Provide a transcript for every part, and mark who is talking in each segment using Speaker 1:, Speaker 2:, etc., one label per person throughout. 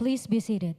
Speaker 1: Please be seated.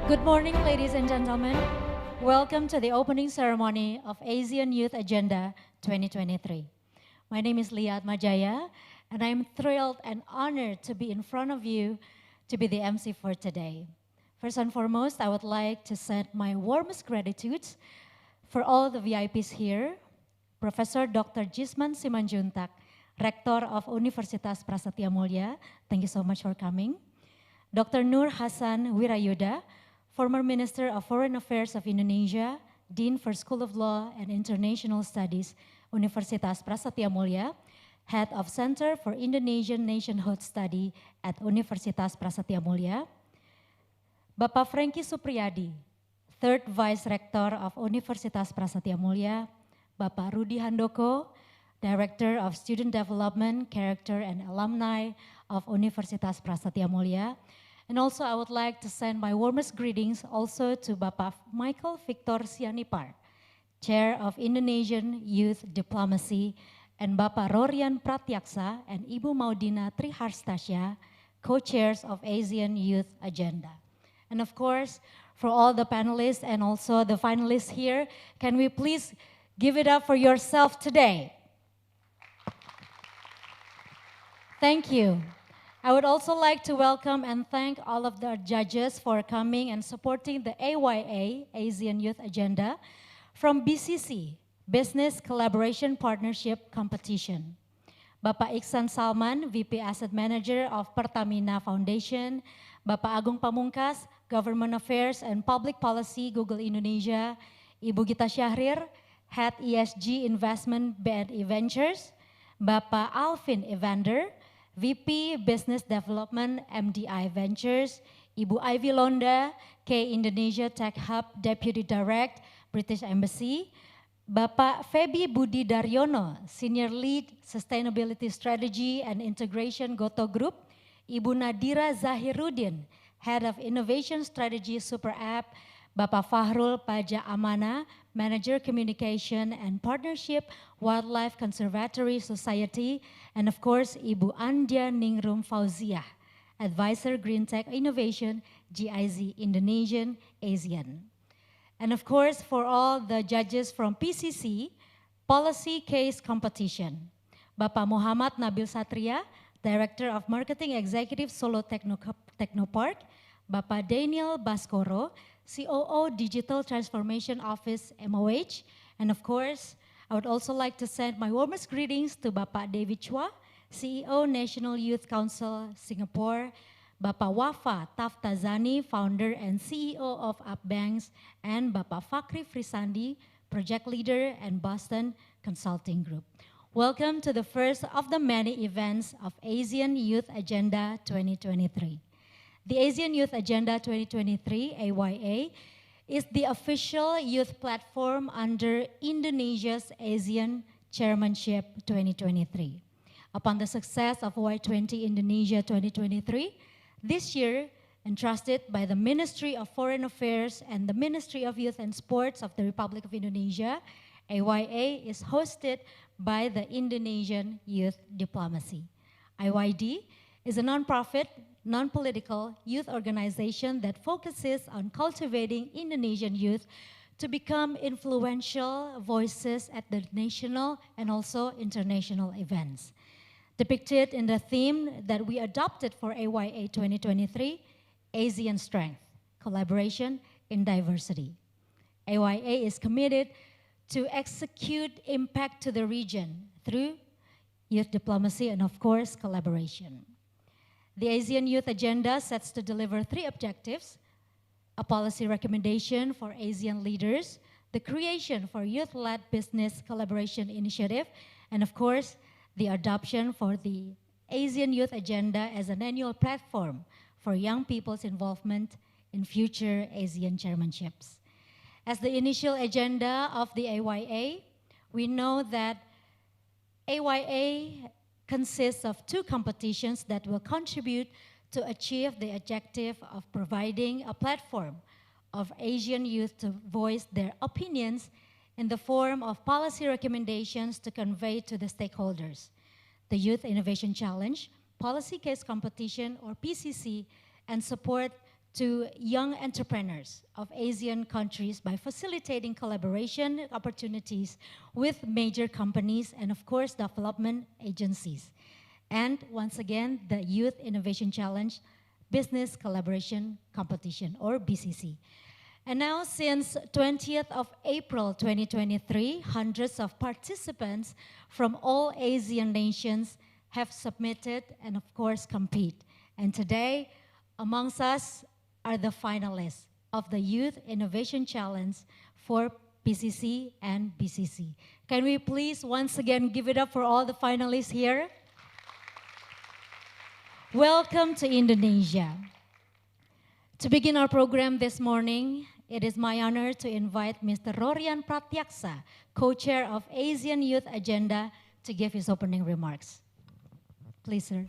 Speaker 1: Good morning, ladies and gentlemen. Welcome to the opening ceremony of ASEAN Youth Agenda 2023. My name is Liat Majaya, and I'm thrilled and honored to be in front of you to be the MC for today. First and foremost, I would like to send my warmest gratitude for all the VIPs here, Professor Dr. Jisman Simanjuntak, Rector of Universitas Prasetiya Mulya. Thank you so much for coming. Dr. Nur Hasan Wirayuda, former Minister of Foreign Affairs of Indonesia, Dean for School of Law and International Studies, Universitas Prasetiya Mulya, Head of Center for Indonesian Nationhood Study at Universitas Prasetiya Mulya, Bapak Franky Supriyadi, Third Vice Rector of Universitas Prasetiya Mulya, Bapak Rudi Handoko, Director of Student Development, Character and Alumni of Universitas Prasetiya Mulya. And also I would like to send my warmest greetings also to Bapak Michael Victor Sianipar, Chair of Indonesian Youth Diplomacy, and Bapak Rorian Pratyaksa and Ibu Maudina Triharstasya, co-chairs of ASEAN Youth Agenda. And of course, for all the panelists and also the finalists here, can we please give it up for yourself today? Thank you. I would also like to welcome and thank all of the judges for coming and supporting the AYA, ASEAN Youth Agenda, from BCC, Business Collaboration Partnership Competition. Bapak Iksan Salman, VP Asset Manager of Pertamina Foundation, Bapak Agung Pamungkas, Government Affairs and Public Policy, Google Indonesia, Ibu Gita Syahrir, Head ESG Investment BNI Ventures, Bapak Alvin Evander, VP Business Development MDI Ventures, Ibu Ivy Londa, K Indonesia Tech Hub Deputy Director, British Embassy, Bapak Feby Budi Daryono, Senior Lead Sustainability Strategy and Integration Goto Group, Ibu Nadira Zahiruddin, Head of Innovation Strategy Super App, Bapak Fahrul Paja Amana, Manager Communication and Partnership, Wildlife Conservatory Society, and of course, Ibu Andia Ningrum Fauzia, Advisor Green Tech Innovation, GIZ Indonesian, ASEAN. And of course, for all the judges from PCC, Policy Case Competition, Bapak Muhammad Nabil Satria, Director of Marketing Executive Solo Technopark, Bapak Daniel Baskoro, COO Digital Transformation Office MOH, and of course, I would also like to send my warmest greetings to Bapak David Chua, CEO National Youth Council Singapore, Bapak Wafa Taftazani, Founder and CEO of Upbanks, and Bapak Fakri Frisandi, Project Leader and Boston Consulting Group. Welcome to the first of the many events of ASEAN Youth Agenda 2023. The ASEAN Youth Agenda 2023, AYA, is the official youth platform under Indonesia's ASEAN Chairmanship 2023. Upon the success of Y20 Indonesia 2023, this year, entrusted by the Ministry of Foreign Affairs and the Ministry of Youth and Sports of the Republic of Indonesia, AYA is hosted by the Indonesian Youth Diplomacy. IYD is a non-profit, non-political youth organization that focuses on cultivating Indonesian youth to become influential voices at the national and also international events. Depicted in the theme that we adopted for AYA 2023, ASEAN Strength, Collaboration in Diversity. AYA is committed to execute impact to the region through youth diplomacy and of course collaboration. The ASEAN Youth Agenda sets to deliver three objectives: a policy recommendation for ASEAN leaders the creation for youth-led business collaboration initiative, and of course, the adoption for the ASEAN Youth Agenda as an annual platform for young people's involvement in future ASEAN chairmanships. As the initial agenda of the AYA, we know that AYA consists of two competitions that will contribute to achieve the objective of providing a platform of Asian youth to voice their opinions in the form of policy recommendations to convey to the stakeholders. The Youth Innovation Challenge, Policy Case Competition or PCC, and support to young entrepreneurs of Asian countries by facilitating collaboration opportunities with major companies and of course development agencies. And once again, the Youth Innovation Challenge Business Collaboration Competition or BCC. And now since 20th of April 2023, hundreds of participants from all Asian nations have submitted and of course compete. And today, amongst us are the finalists of the Youth Innovation Challenge for PCC and BCC. Can we please once again give it up for all the finalists here? Welcome to Indonesia. To begin our program this morning, it is my honor to invite Mr. Rorian Pratyaksa, co-chair of ASEAN Youth Agenda, to give his opening remarks. Please, sir.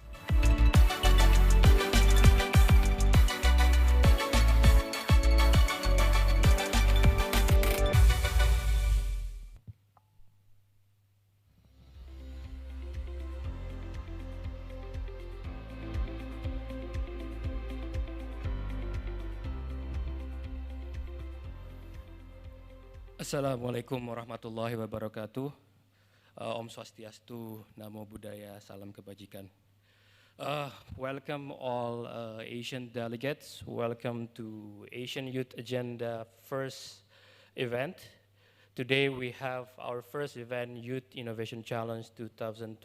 Speaker 2: Assalamualaikum warahmatullahi wabarakatuh. Om Swastiastu, Namo Buddhaya, Salam Kebajikan. Welcome all Asian delegates. Welcome to Asian Youth Agenda first event. Today we have our first event, Youth Innovation Challenge 2023.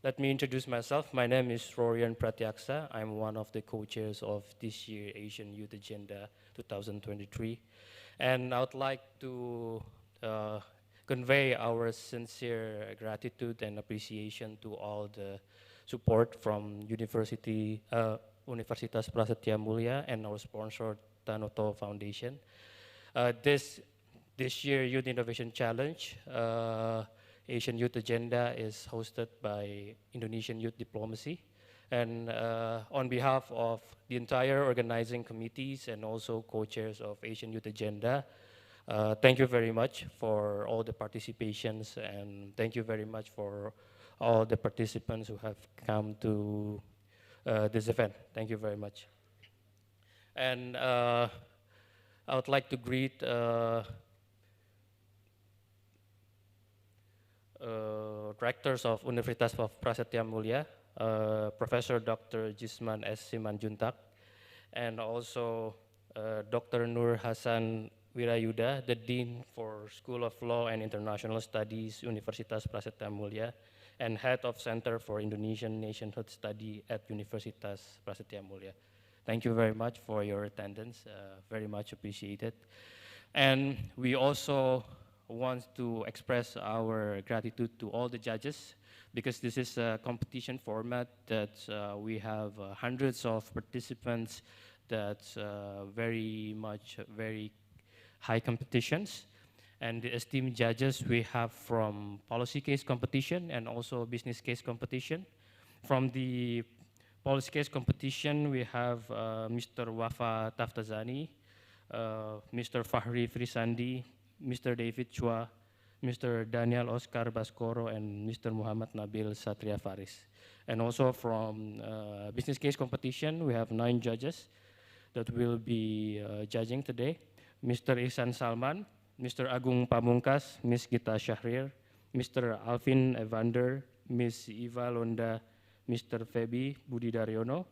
Speaker 2: Let me introduce myself. My name is Rorian Pratyaksa. I'm one of the co-chairs of this year Asian Youth Agenda 2023. And I would like to convey our sincere gratitude and appreciation to all the support from Universitas Prasetiya Mulya and our sponsor, Tanoto Foundation. This year Youth Innovation Challenge, Asian Youth Agenda is hosted by Indonesian Youth Diplomacy. And on behalf of the entire organizing committees and also co-chairs of Asian Youth Agenda, thank you very much for all the participations, and thank you very much for all the participants who have come to this event. Thank you very much. And I would like to greet rectors of Universitas of Prasetiya Mulya, Professor Dr. Jisman S. Simanjuntak, and also Dr. Nur Hasan Wirayuda, the Dean for School of Law and International Studies, Universitas Prasetiya Mulya, and Head of Center for Indonesian Nationhood Study at Universitas Prasetiya Mulya. Thank you very much for your attendance, very much appreciated. And we also want to express our gratitude to all the judges, because this is a competition format that we have hundreds of participants, that's very high competitions. And the esteemed judges we have from policy case competition and also business case competition. From the policy case competition, we have Mr. Wafa Taftazani, Mr. Fahri Frisandi, Mr. David Chua, Mr. Daniel Oscar Baskoro, and Mr. Muhammad Nabil Satria Faris. And also from business case competition, we have 9 judges that will be judging today. Mr. Ihsan Salman, Mr. Agung Pamungkas, Ms. Gita Shahrir, Mr. Alvin Evander, Ms. Eva Londa, Mr. Febi Budi Daryono,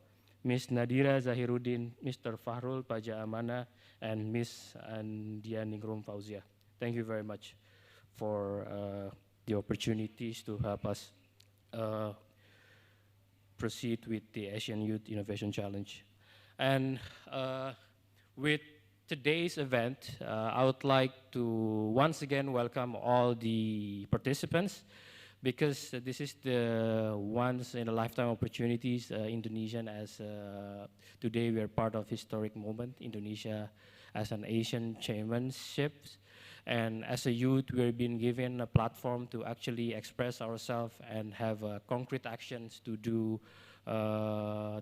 Speaker 2: Ms. Nadira Zahiruddin, Mr. Fahrul Paja Amana, and Ms. Andia Ningrum Fauzia. Thank you very much for the opportunities to help us proceed with the Asian Youth Innovation Challenge. And with today's event, I would like to once again welcome all the participants because this is the once in a lifetime opportunities Indonesian as today we are part of historic moment Indonesia as an Asian chairmanship, and as a youth we're being given a platform to actually express ourselves and have concrete actions to do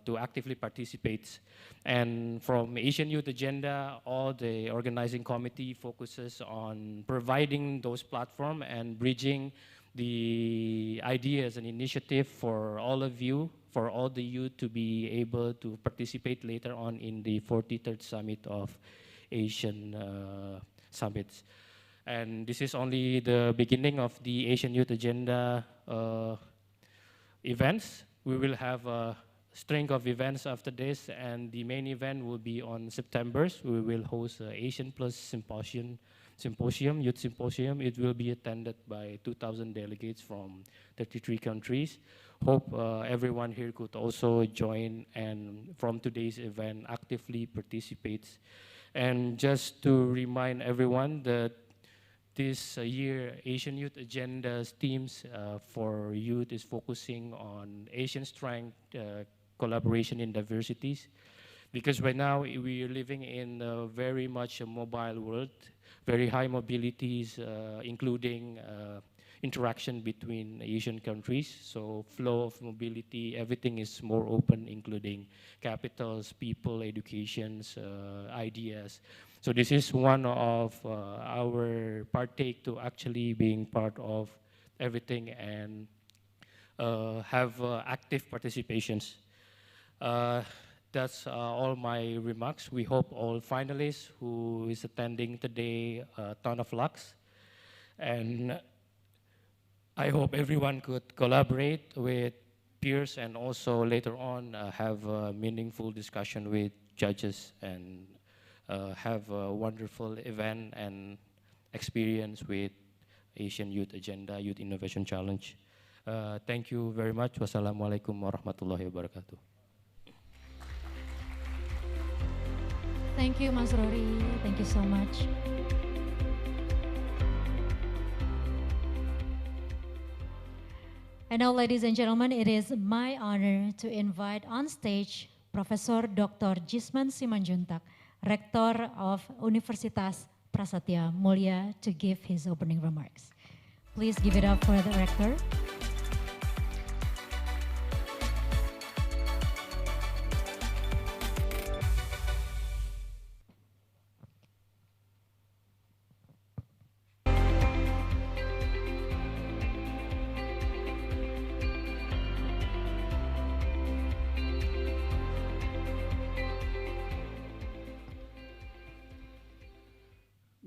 Speaker 2: to actively participate. And from Asian Youth Agenda, all the organizing committee focuses on providing those platform and bridging the ideas and initiative for all of you, for all the youth to be able to participate later on in the 43rd Summit of Asian Summits. And this is only the beginning of the Asian Youth Agenda events. We will have a string of events after this, and the main event will be on September. We will host a Asian Plus Symposium, Youth Symposium. It will be attended by 2,000 delegates from 33 countries. Hope everyone here could also join and from today's event actively participates. And just to remind everyone that this year, Asian Youth Agenda's themes for youth is focusing on Asian strength, collaboration in diversities. Because right now, we are living in a very much a mobile world, very high mobilities, including interaction between Asian countries. So flow of mobility, everything is more open, including capitals, people, educations, ideas. So this is one of our partake to actually being part of everything and have active participations. That's all my remarks. We hope all finalists who is attending today a ton of lucks. And I hope everyone could collaborate with peers and also later on have a meaningful discussion with judges and have a wonderful event and experience with Asian Youth Agenda, Youth Innovation Challenge. Thank you very much. Wassalamualaikum warahmatullahi wabarakatuh.
Speaker 1: Thank you, Mas Rory. Thank you so much. And now, ladies and gentlemen, it is my honor to invite on stage Professor Dr. Jisman Simanjuntak, Rector of Universitas Prasetiya Mulya, to give his opening remarks. Please give it up for the Rector.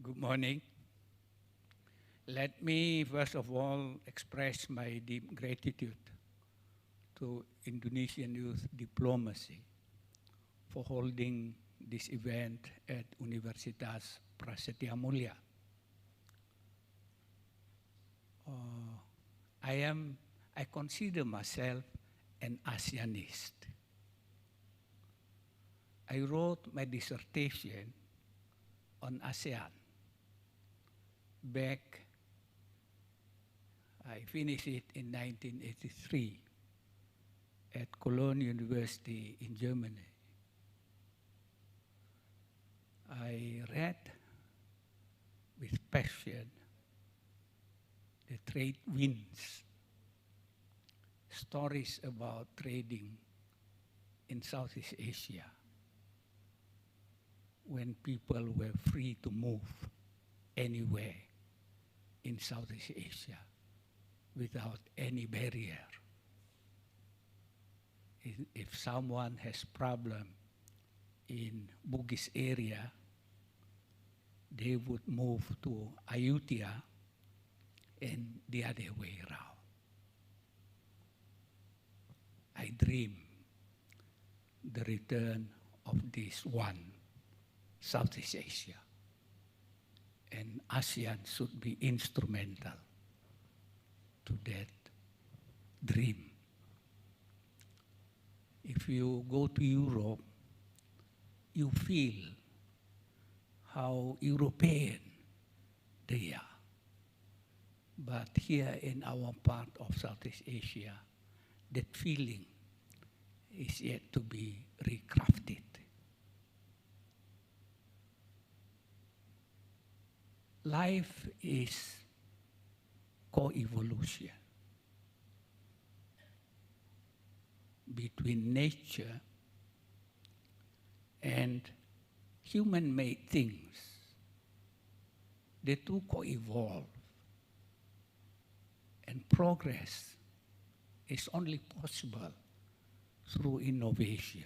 Speaker 3: Good morning. Let me first of all express my deep gratitude to Indonesian Youth Diplomacy for holding this event at Universitas Prasetiya Mulya. I consider myself an ASEANist. I wrote my dissertation on ASEAN. I finished it in 1983 at Cologne University in Germany. I read with passion the trade winds, stories about trading in Southeast Asia, when people were free to move anywhere in Southeast Asia without any barrier. If someone has problem in Bugis area, they would move to Ayutthaya and the other way around. I dream the return of this one Southeast Asia, and ASEAN should be instrumental to that dream. If you go to Europe, you feel how European they are. But here in our part of Southeast Asia, that feeling is yet to be recrafted. Life is co-evolution between nature and human-made things. The two co-evolve, and progress is only possible through innovation.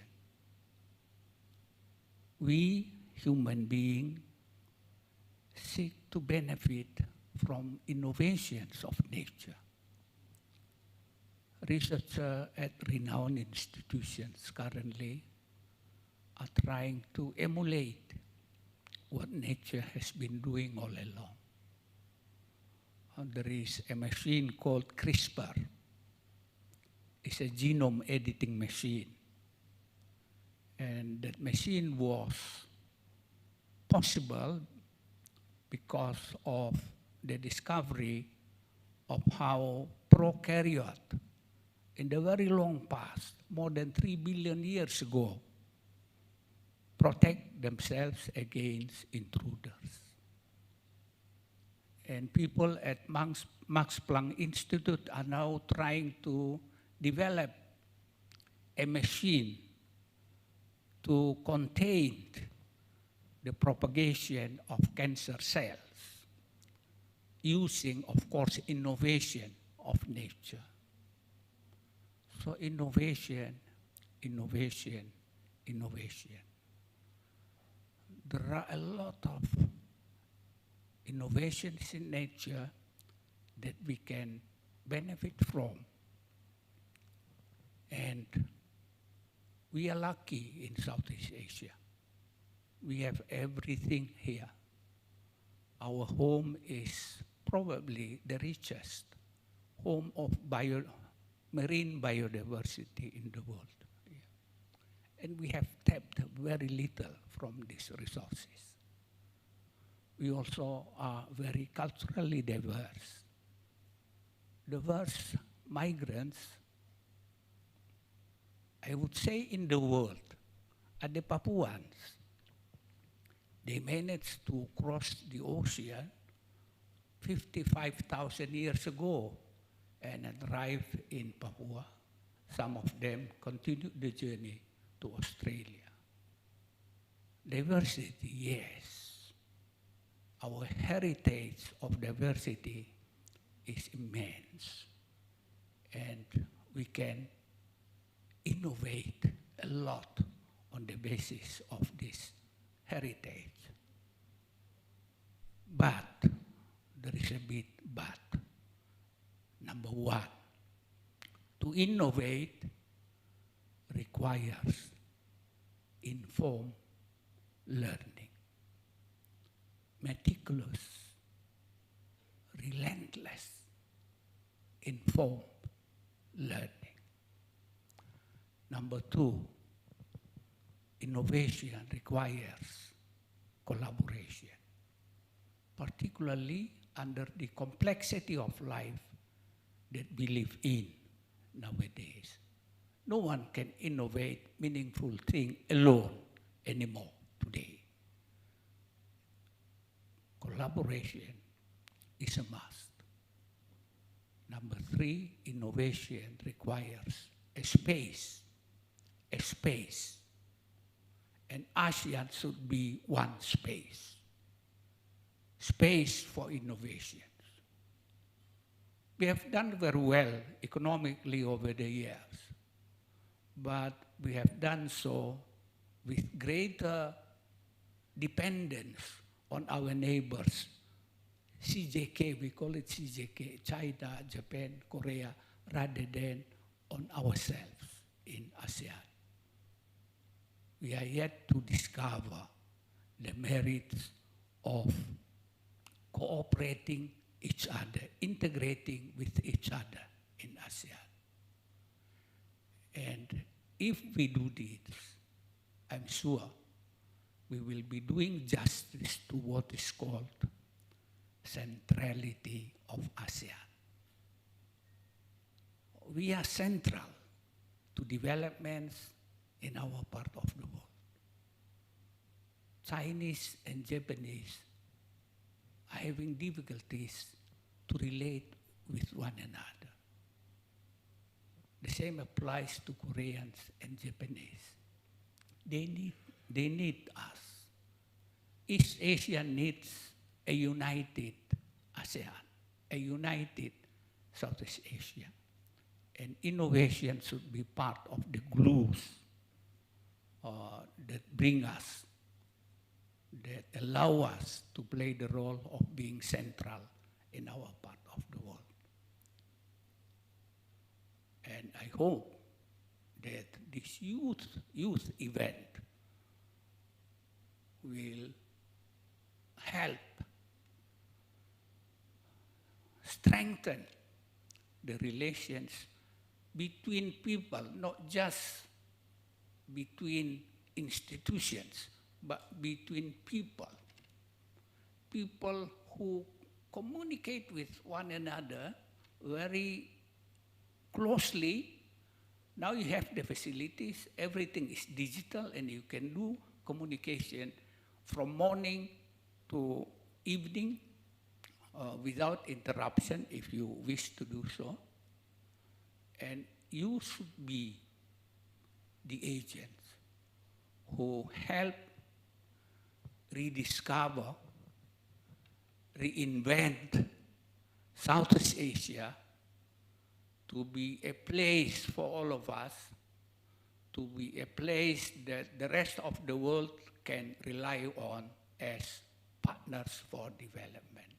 Speaker 3: We, human beings, seek to benefit from innovations of nature. Researchers at renowned institutions currently are trying to emulate what nature has been doing all along. There is a machine called CRISPR. It's a genome editing machine. And that machine was possible because of the discovery of how prokaryote in the very long past, more than 3 billion years ago, protect themselves against intruders. And people at Max Planck Institute are now trying to develop a machine to contain the propagation of cancer cells using, of course, innovation of nature. So innovation, innovation, innovation. There are a lot of innovations in nature that we can benefit from. And we are lucky in Southeast Asia. We have everything here. Our home is probably the richest home of marine biodiversity in the world. Yeah. And we have tapped very little from these resources. We also are very culturally diverse. Diverse migrants, I would say, in the world are the Papuans. They managed to cross the ocean 55,000 years ago and arrived in Papua. Some of them continued the journey to Australia. Diversity, yes. Our heritage of diversity is immense. And we can innovate a lot on the basis of this heritage. But, there is a big but. Number one, to innovate requires informed learning, meticulous, relentless, informed learning. Number two, innovation requires collaboration, particularly under the complexity of life that we live in nowadays. No one can innovate meaningful thing alone anymore today. Collaboration is a must. Number three, innovation requires a space. And ASEAN should be one space. Space for innovations. We have done very well economically over the years, but we have done so with greater dependence on our neighbors. CJK, we call it CJK, China, Japan, Korea, rather than on ourselves in ASEAN. We are yet to discover the merits of cooperating each other, integrating with each other in ASEAN. And if we do this, I'm sure we will be doing justice to what is called centrality of ASEAN. We are central to developments in our part of the world. Chinese and Japanese are having difficulties to relate with one another. The same applies to Koreans and Japanese. They need us. East Asia needs a united ASEAN, a united Southeast Asia. And innovation should be part of the glues that bring us, that allow us to play the role of being central in our part of the world. And I hope that this youth event will help strengthen the relations between people, not just between institutions, but between people. People who communicate with one another very closely. Now you have the facilities, everything is digital, and you can do communication from morning to evening without interruption if you wish to do so. And you should be the agents who help rediscover, reinvent Southeast Asia to be a place for all of us, to be a place that the rest of the world can rely on as partners for development.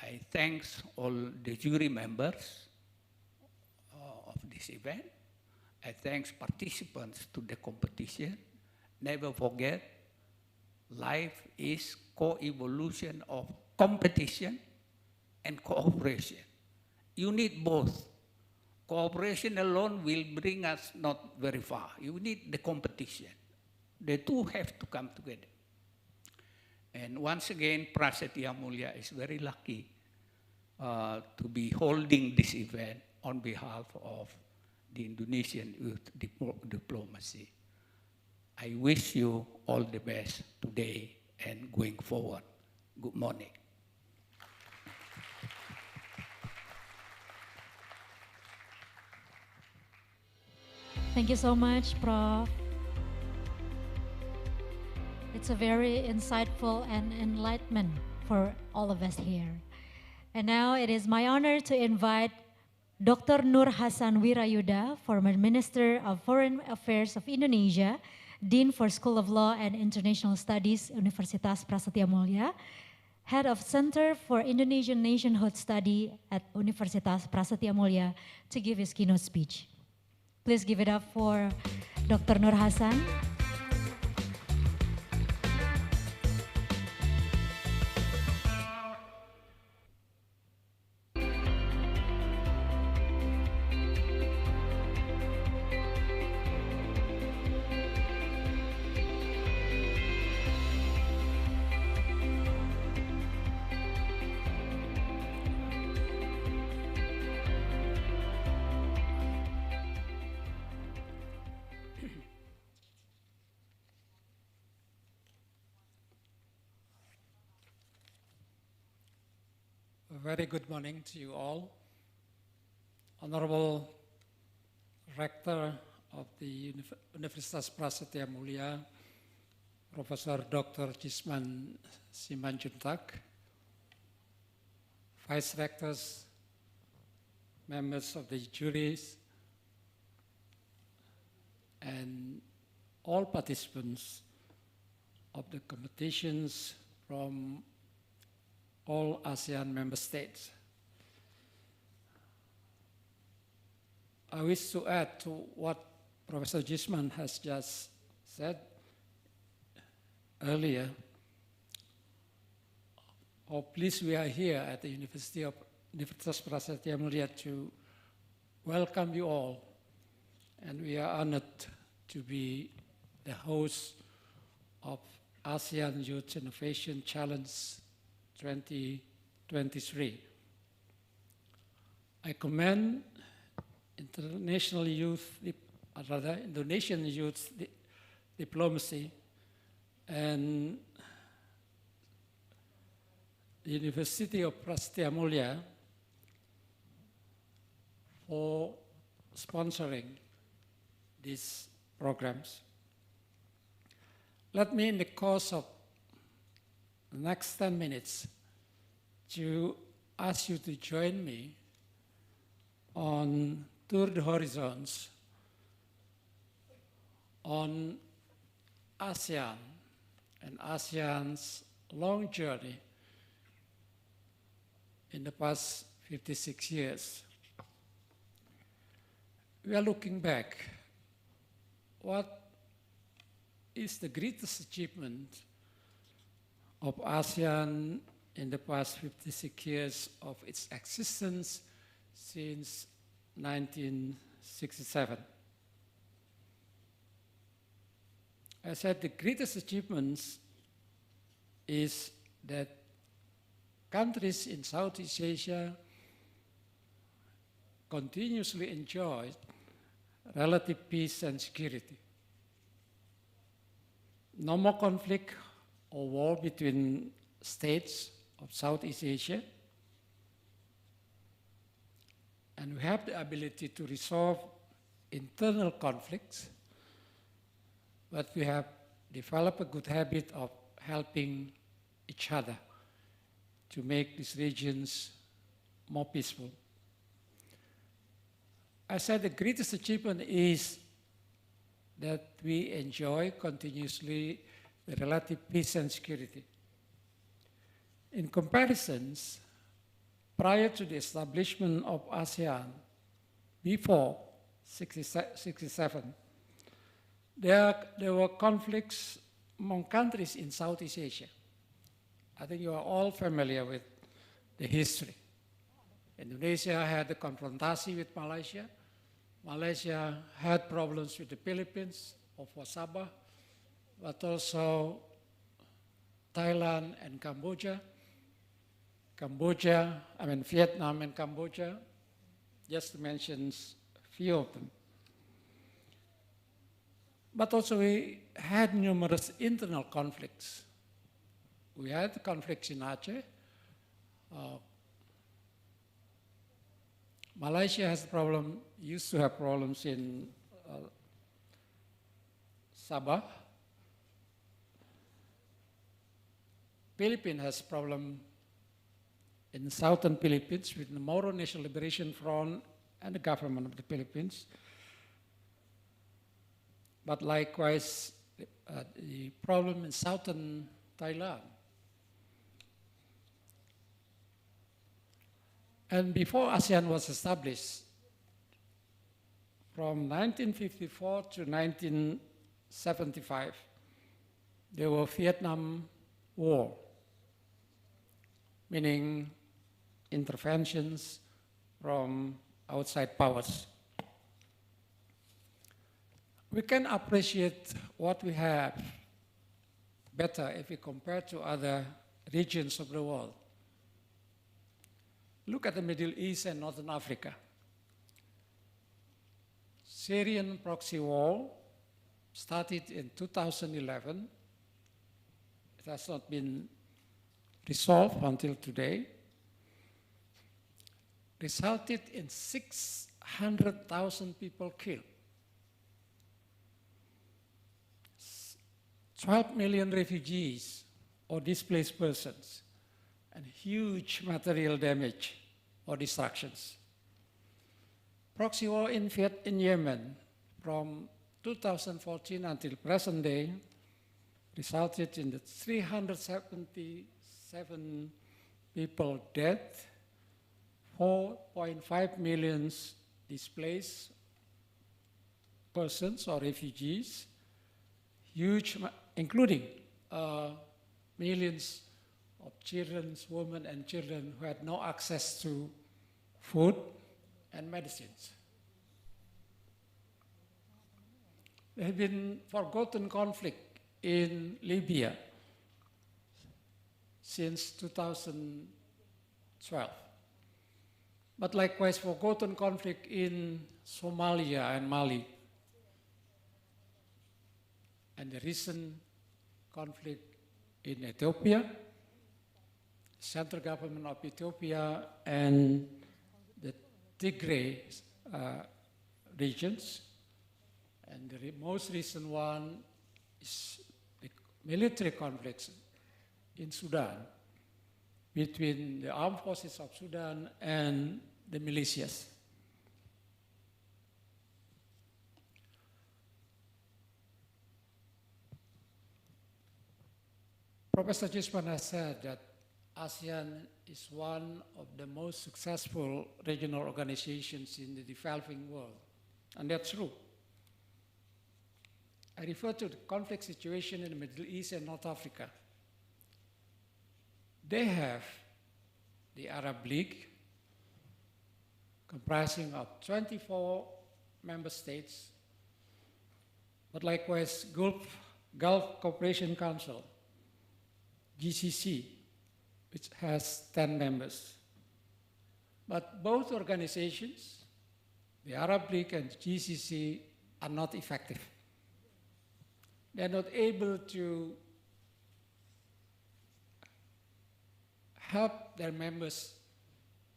Speaker 3: I thank all the jury members of this event. I thank participants to the competition. Never forget, life is co-evolution of competition and cooperation. You need both. Cooperation alone will bring us not very far. You need the competition. The two have to come together. And once again, Prasetiya Mulya is very lucky to be holding this event on behalf of the Indonesian youth diplomacy. I wish you all the best today and going forward. Good morning.
Speaker 1: Thank you so much, Prof. It's a very insightful and enlightenment for all of us here. And now it is my honor to invite Dr. Nur Hasan Wirayuda, former Minister of Foreign Affairs of Indonesia, Dean for School of Law and International Studies, Universitas Prasetiya Mulya, Head of Center for Indonesian Nationhood Study at Universitas Prasetiya Mulya, to give his keynote speech. Please give it up for Dr. Nur Hasan.
Speaker 4: A very good morning to you all. Honorable Rector of the Universitas Prasetiya Mulya, Professor Dr. Jisman Simanjuntak, Vice Rectors, members of the juries, and all participants of the competitions from all ASEAN member states. I wish to add to what Professor Jisman has just said earlier. How pleased we are here at the Universitas Prasetiya Mulya to welcome you all, and we are honored to be the host of ASEAN Youth Innovation Challenge 2023. I commend Indonesian youth diplomacy and the University of Prasetiya Mulya for sponsoring these programs. Let me, in the course of the next 10 minutes, to ask you to join me on Tour de Horizons on ASEAN and ASEAN's long journey in the past 56 years. We are looking back. What is the greatest achievement of ASEAN in the past 56 years of its existence since 1967? I said the greatest achievements is that countries in Southeast Asia continuously enjoy relative peace and security. No more conflict or war between states of Southeast Asia. And we have the ability to resolve internal conflicts, but we have developed a good habit of helping each other to make these regions more peaceful. I said the greatest achievement is that we enjoy continuously the relative peace and security. In comparisons, prior to the establishment of ASEAN, before 1967, there were conflicts among countries in Southeast Asia. I think you are all familiar with the history. Indonesia had the confrontation with Malaysia. Malaysia had problems with the Philippines or for Sabah, but also Thailand and Cambodia. Vietnam and Cambodia, just to mention a few of them. But also we had numerous internal conflicts. We had conflicts in Aceh. Malaysia has used to have problems in Sabah. Philippines has problem in southern Philippines with the Moro National Liberation Front and the government of the Philippines. But likewise, the problem in southern Thailand. And before ASEAN was established, from 1954 to 1975, there were Vietnam War, meaning interventions from outside powers. We can appreciate what we have better if we compare to other regions of the world. Look at the Middle East and Northern Africa. Syrian proxy war started in 2011. It has not been resolved until today. Resulted in 600,000 people killed. 12 million refugees or displaced persons, and huge material damage or destructions. Proxy war in Yemen from 2014 until present day resulted in the 377 people dead, 4.5 million displaced persons or refugees, huge, including millions of children, women and children who had no access to food and medicines. There have been forgotten conflict in Libya since 2012. But likewise, forgotten conflict in Somalia and Mali, and the recent conflict in Ethiopia, central government of Ethiopia and the Tigray regions. And the most recent one is the military conflicts in Sudan between the armed forces of Sudan and the militias. Professor Jisman has said that ASEAN is one of the most successful regional organizations in the developing world, and that's true. I refer to the conflict situation in the Middle East and North Africa. They have the Arab League, comprising of 24 member states, but likewise Gulf Cooperation Council, GCC, which has 10 members. But both organizations, the Arab League and GCC, are not effective. They're not able to help their members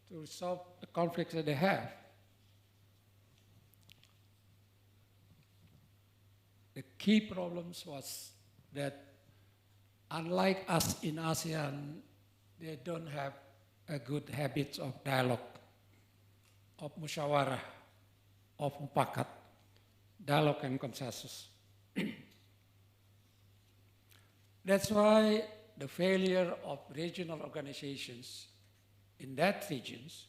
Speaker 4: to resolve the conflicts that they have. The key problems was that unlike us in ASEAN, they don't have a good habit of dialogue, of musyawarah, of mufakat, dialogue and consensus. That's why the failure of regional organizations in that regions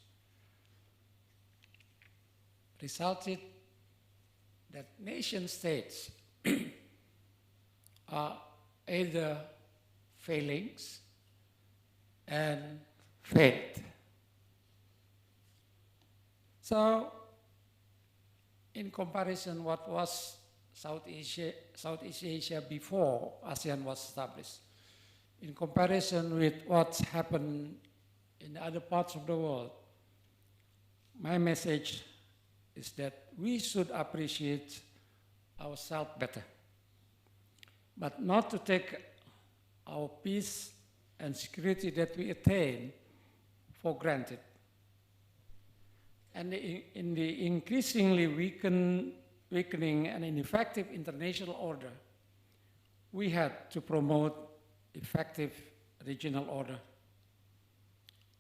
Speaker 4: resulted that nation states are either failings and failed. So, in comparison, what was Southeast Asia before ASEAN was established, in comparison with what's happened in other parts of the world, my message is that we should appreciate ourselves better, but not to take our peace and security that we attain for granted. And in the increasingly weakening and ineffective international order, we had to promote effective regional order.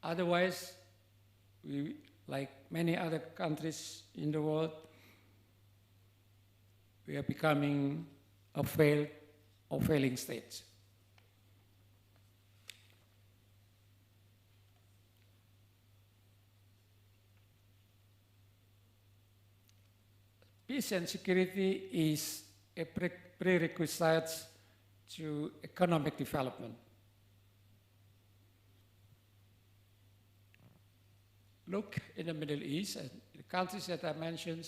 Speaker 4: Otherwise, we, like many other countries in the world, we are becoming a failed or failing state. Peace and security is a prerequisite to economic development. Look in the Middle East and the countries that I mentioned,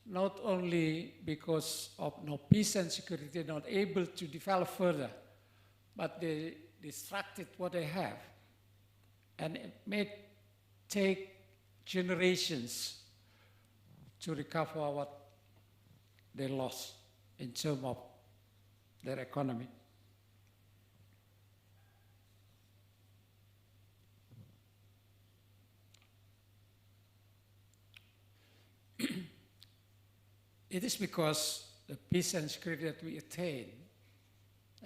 Speaker 4: not only because of no peace and security, not able to develop further, but they distracted what they have. And it may take generations to recover what they lost in terms of their economy. It is because the peace and security that we attain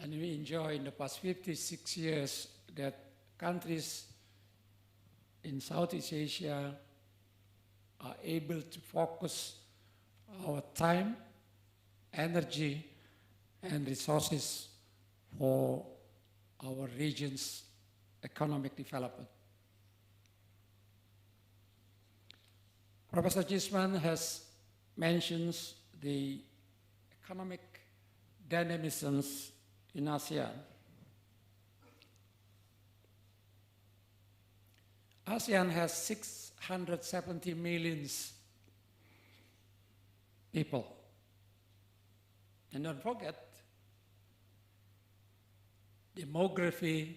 Speaker 4: and we enjoy in the past 56 years that countries in Southeast Asia are able to focus our time, energy, and resources for our region's economic development. Professor Jisman has mentioned the economic dynamisms in ASEAN. ASEAN has 670 million people. And don't forget, demography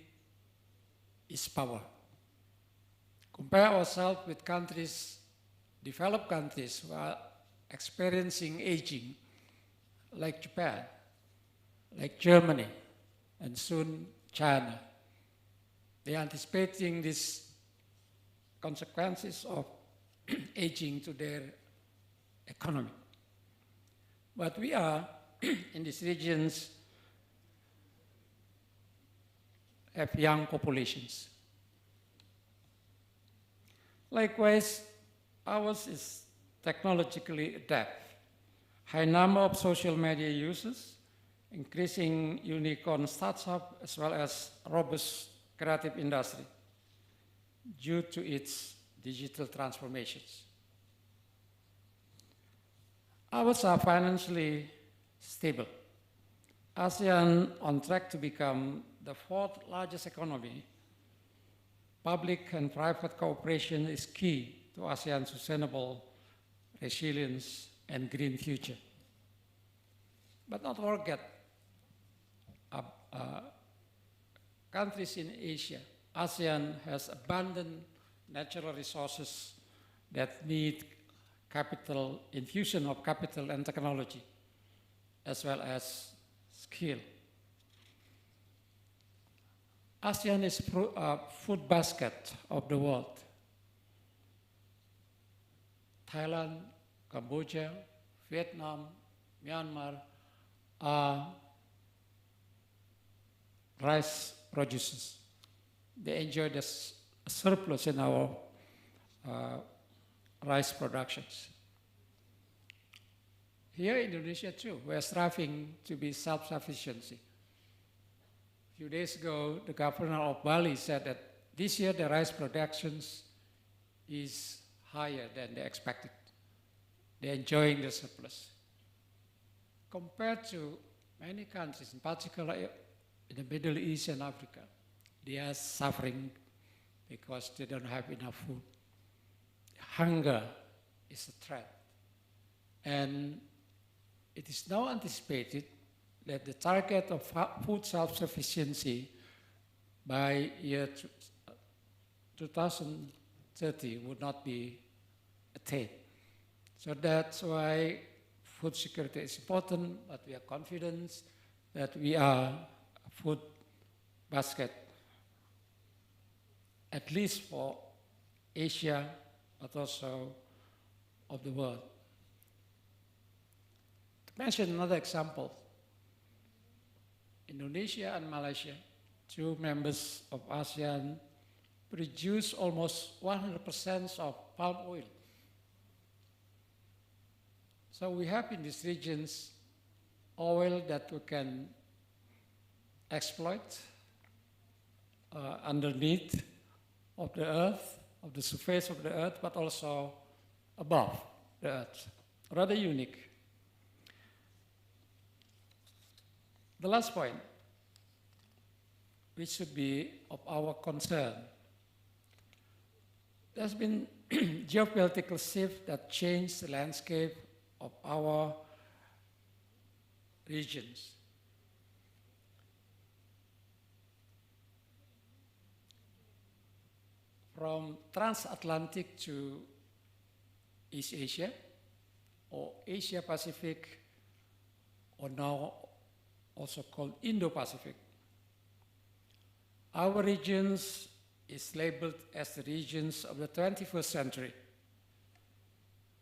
Speaker 4: is power. Compare ourselves with countries, developed countries who are experiencing aging, like Japan, like Germany, and soon China. They are anticipating these consequences of aging to their economy. But we are, in these regions, have young populations. Likewise, ours is technologically adept. High number of social media users, increasing unicorn startup, as well as robust creative industry due to its digital transformations. Ours are financially stable. ASEAN on track to become the fourth largest economy. Public and private cooperation is key to ASEAN's sustainable resilience and green future. But not forget countries in Asia. ASEAN has abundant natural resources that need capital, infusion of capital and technology, as well as skill. ASEAN is a food basket of the world. Thailand, Cambodia, Vietnam, Myanmar are rice producers. They enjoy the surplus in our rice productions. Here in Indonesia too, we are striving to be self-sufficiency. A few days ago, the governor of Bali said that this year the rice productions is higher than they expected. They're enjoying the surplus. Compared to many countries, in particular in the Middle East and Africa, they are suffering because they don't have enough food. Hunger is a threat. And it is now anticipated that the target of food self-sufficiency by year 2030 would not be attained. So that's why food security is important, but we are confident that we are a food basket, at least for Asia, but also of the world. To mention another example, Indonesia and Malaysia, two members of ASEAN, produce almost 100% of palm oil. So we have in these regions oil that we can exploit underneath of the earth, of the surface of the earth, but also above the earth. Rather unique. The last point, which should be of our concern. There's been geopolitical shift that changed the landscape of our regions. From transatlantic to East Asia, or Asia Pacific, or now also called Indo-Pacific. Our regions is labeled as the regions of the 21st century,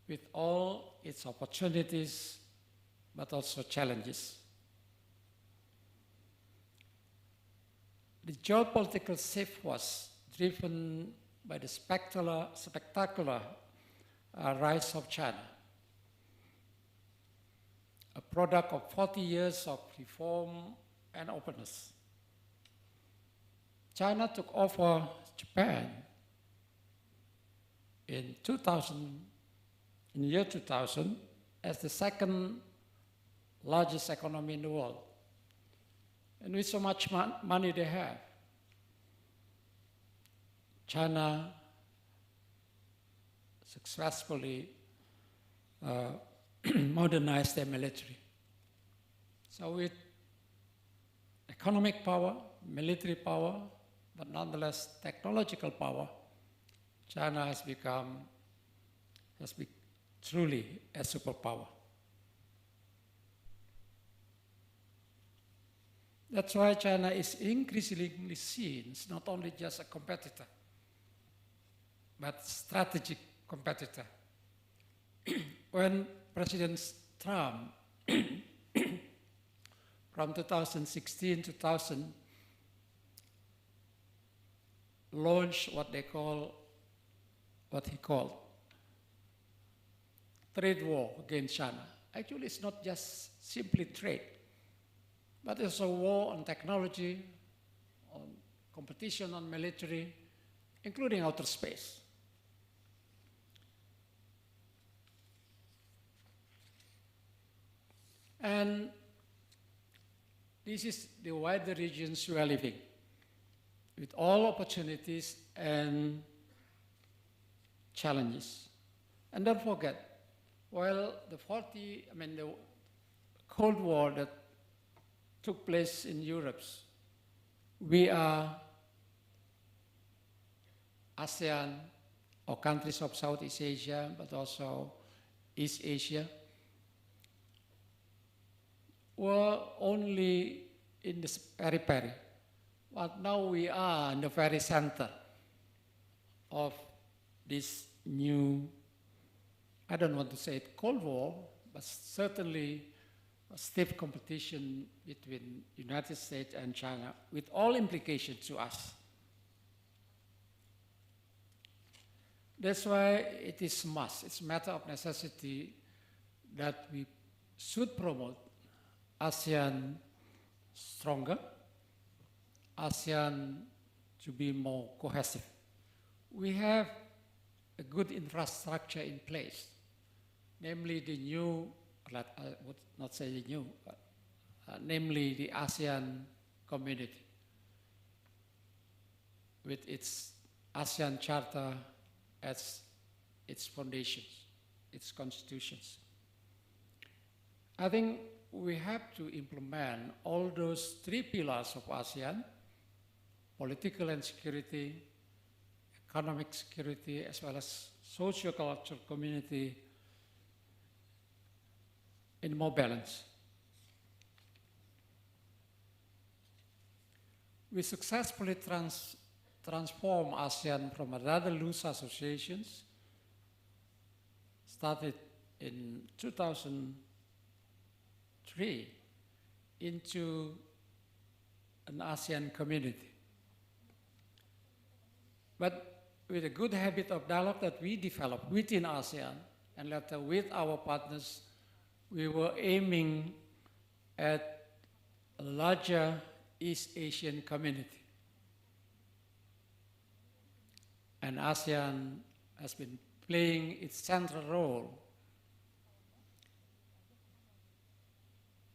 Speaker 4: with all its opportunities, but also challenges. The geopolitical shift was driven by the spectacular rise of China, a product of 40 years of reform and openness. China took over Japan in year 2000 as the second largest economy in the world. And with so much money they have, China successfully modernized their military. So with economic power, military power, but nonetheless technological power, China has become truly a superpower. That's why China is increasingly seen as not only just a competitor, but strategic competitor. When President Trump from 2016 to 2000 launched what he called trade war against China. Actually, it's not just simply trade, but it's a war on technology, on competition on military, including outer space. And this is the wider regions we are living, with all opportunities and challenges. And don't forget, while the Cold War that took place in Europe, we are ASEAN, or countries of Southeast Asia, but also East Asia, were only in the periphery. But now we are in the very center of this new, I don't want to say it Cold War, but certainly a stiff competition between United States and China, with all implications to us. That's why it is must, it's a matter of necessity that we should promote ASEAN stronger, ASEAN to be more cohesive. We have a good infrastructure in place, namely the new, I would not say the new, but, namely the ASEAN community with its ASEAN Charter as its foundations, its constitutions. I think we have to implement all those three pillars of ASEAN: political and security, economic security, as well as socio-cultural community in more balance. We successfully transformed ASEAN from a rather loose associations, started in 2003, into an ASEAN community. But with a good habit of dialogue that we developed within ASEAN and later with our partners, we were aiming at a larger East Asian community. And ASEAN has been playing its central role.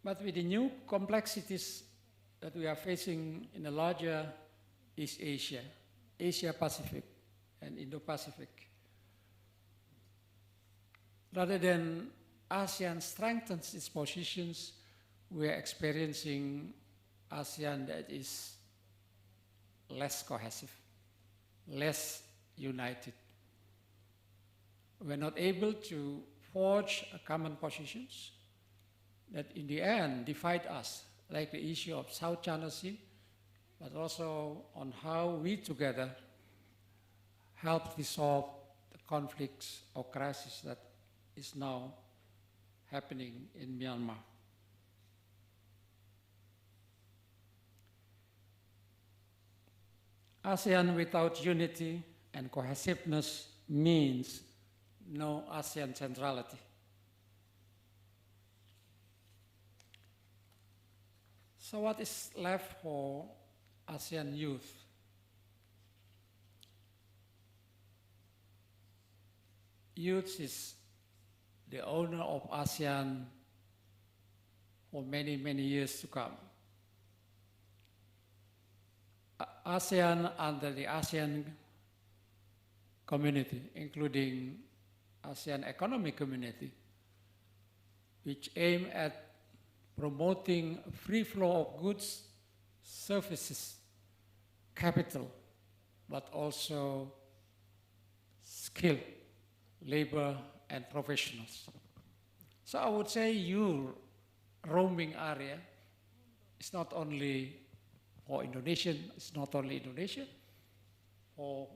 Speaker 4: But with the new complexities that we are facing in the larger East Asia, Asia Pacific, and Indo-Pacific, rather than ASEAN strengthens its positions, we are experiencing ASEAN that is less cohesive, less united. We're not able to forge common positions that in the end divide us, like the issue of South China Sea, but also on how we together help resolve the conflicts or crisis that is now happening in Myanmar. ASEAN without unity and cohesiveness means no ASEAN centrality. So what is left for ASEAN youth? Youth is the owner of ASEAN for many, many years to come. ASEAN under the ASEAN community, including ASEAN Economic Community, which aim at promoting free flow of goods, services, capital, but also skill, labor, and professionals. So I would say your roaming area is not only for Indonesian, it's not only Indonesia. For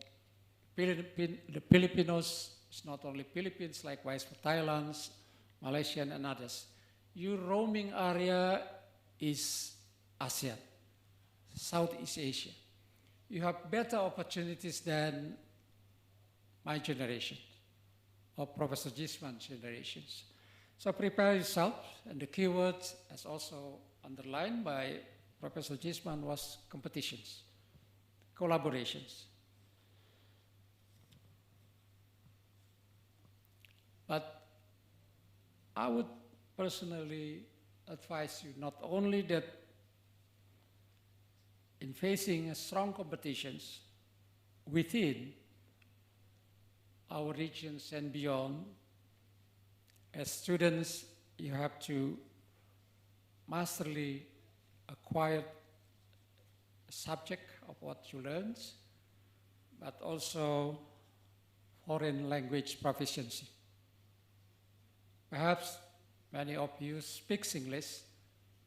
Speaker 4: the Filipinos, it's not only Philippines, likewise for Thailand, Malaysian, and others. Your roaming area is ASEAN, Southeast Asia. You have better opportunities than my generation or Professor Gisman's generations. So prepare yourself, and the keyword, as also underlined by Professor Gisman, was competitions, collaborations. But I would personally advise you not only that in facing strong competitions within our regions and beyond, as students, you have to masterly acquire a subject of what you learned, but also foreign language proficiency. Perhaps many of you speak English.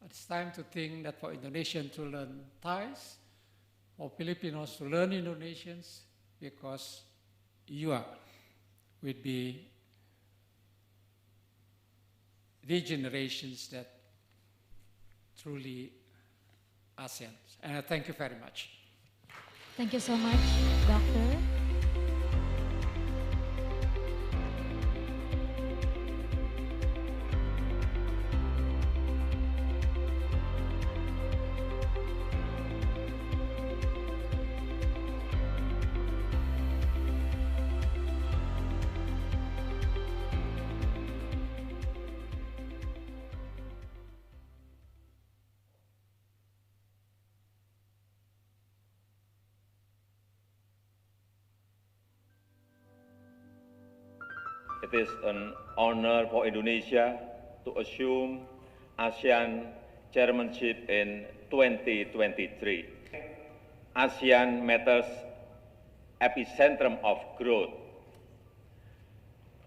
Speaker 4: It's time to think that for Indonesians to learn Thais, for Filipinos to learn Indonesians, because you would be the generations that truly ASEAN. And I thank you very much.
Speaker 1: Thank you so much, Doctor.
Speaker 5: It is an honor for Indonesia to assume ASEAN chairmanship in 2023. ASEAN matters epicentrum of growth.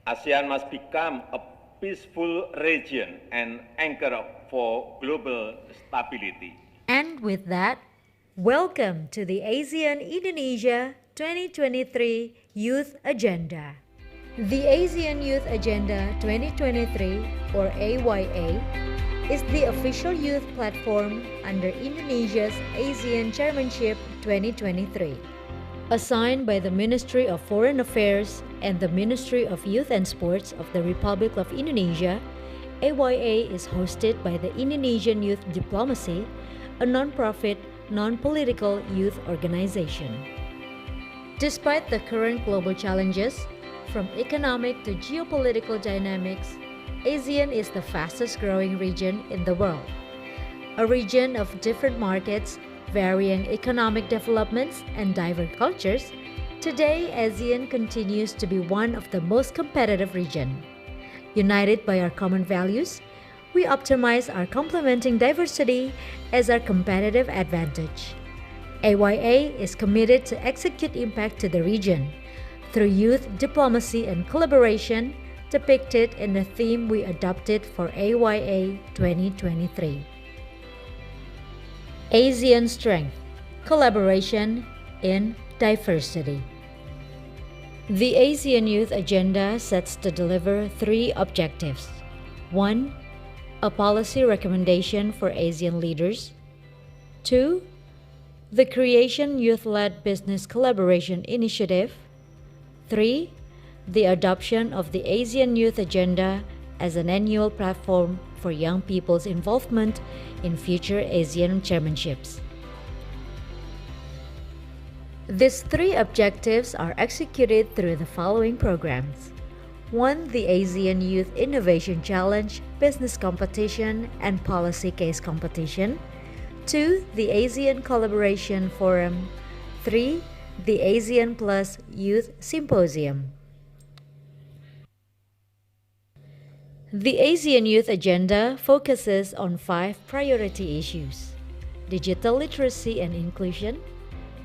Speaker 5: ASEAN must become a peaceful region and anchor for global stability.
Speaker 6: And with that, welcome to the ASEAN Indonesia 2023 Youth Agenda. The ASEAN Youth Agenda 2023, or AYA, is the official youth platform under Indonesia's ASEAN Chairmanship 2023. Assigned by the Ministry of Foreign Affairs and the Ministry of Youth and Sports of the Republic of Indonesia, AYA is hosted by the Indonesian Youth Diplomacy, a non-profit, non-political youth organization. Despite the current global challenges, from economic to geopolitical dynamics, ASEAN is the fastest growing region in the world. A region of different markets, varying economic developments, and diverse cultures, today ASEAN continues to be one of the most competitive regions. United by our common values, we optimize our complementing diversity as our competitive advantage. AYA is committed to execute impact to the region through youth diplomacy and collaboration depicted in the theme we adopted for AYA 2023. ASEAN Strength, Collaboration in Diversity. The ASEAN Youth Agenda sets to deliver 3 objectives. 1. A policy recommendation for ASEAN leaders. 2. The Creation Youth-Led Business Collaboration Initiative. 3. The adoption of the ASEAN Youth Agenda as an annual platform for young people's involvement in future ASEAN chairmanships. These 3 objectives are executed through the following programs. 1. The ASEAN Youth Innovation Challenge, Business Competition, and Policy Case Competition. 2. The ASEAN Collaboration Forum. 3. The ASEAN Plus Youth Symposium. The ASEAN Youth Agenda focuses on 5 priority issues: digital literacy and inclusion,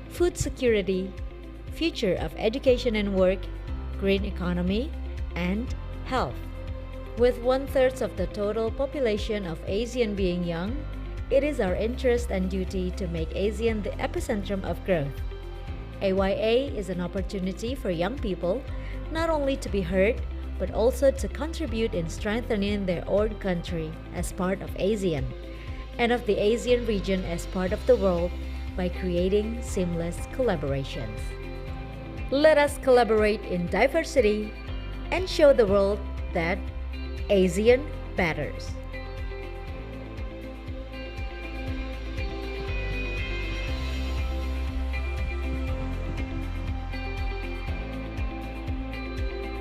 Speaker 6: food security, future of education and work, green economy, and health. With 1/3 of the total population of ASEAN being young, it is our interest and duty to make ASEAN the epicentrum of growth. AYA is an opportunity for young people not only to be heard, but also to contribute in strengthening their own country as part of ASEAN, and of the ASEAN region as part of the world by creating seamless collaborations. Let us collaborate in diversity and show the world that ASEAN matters.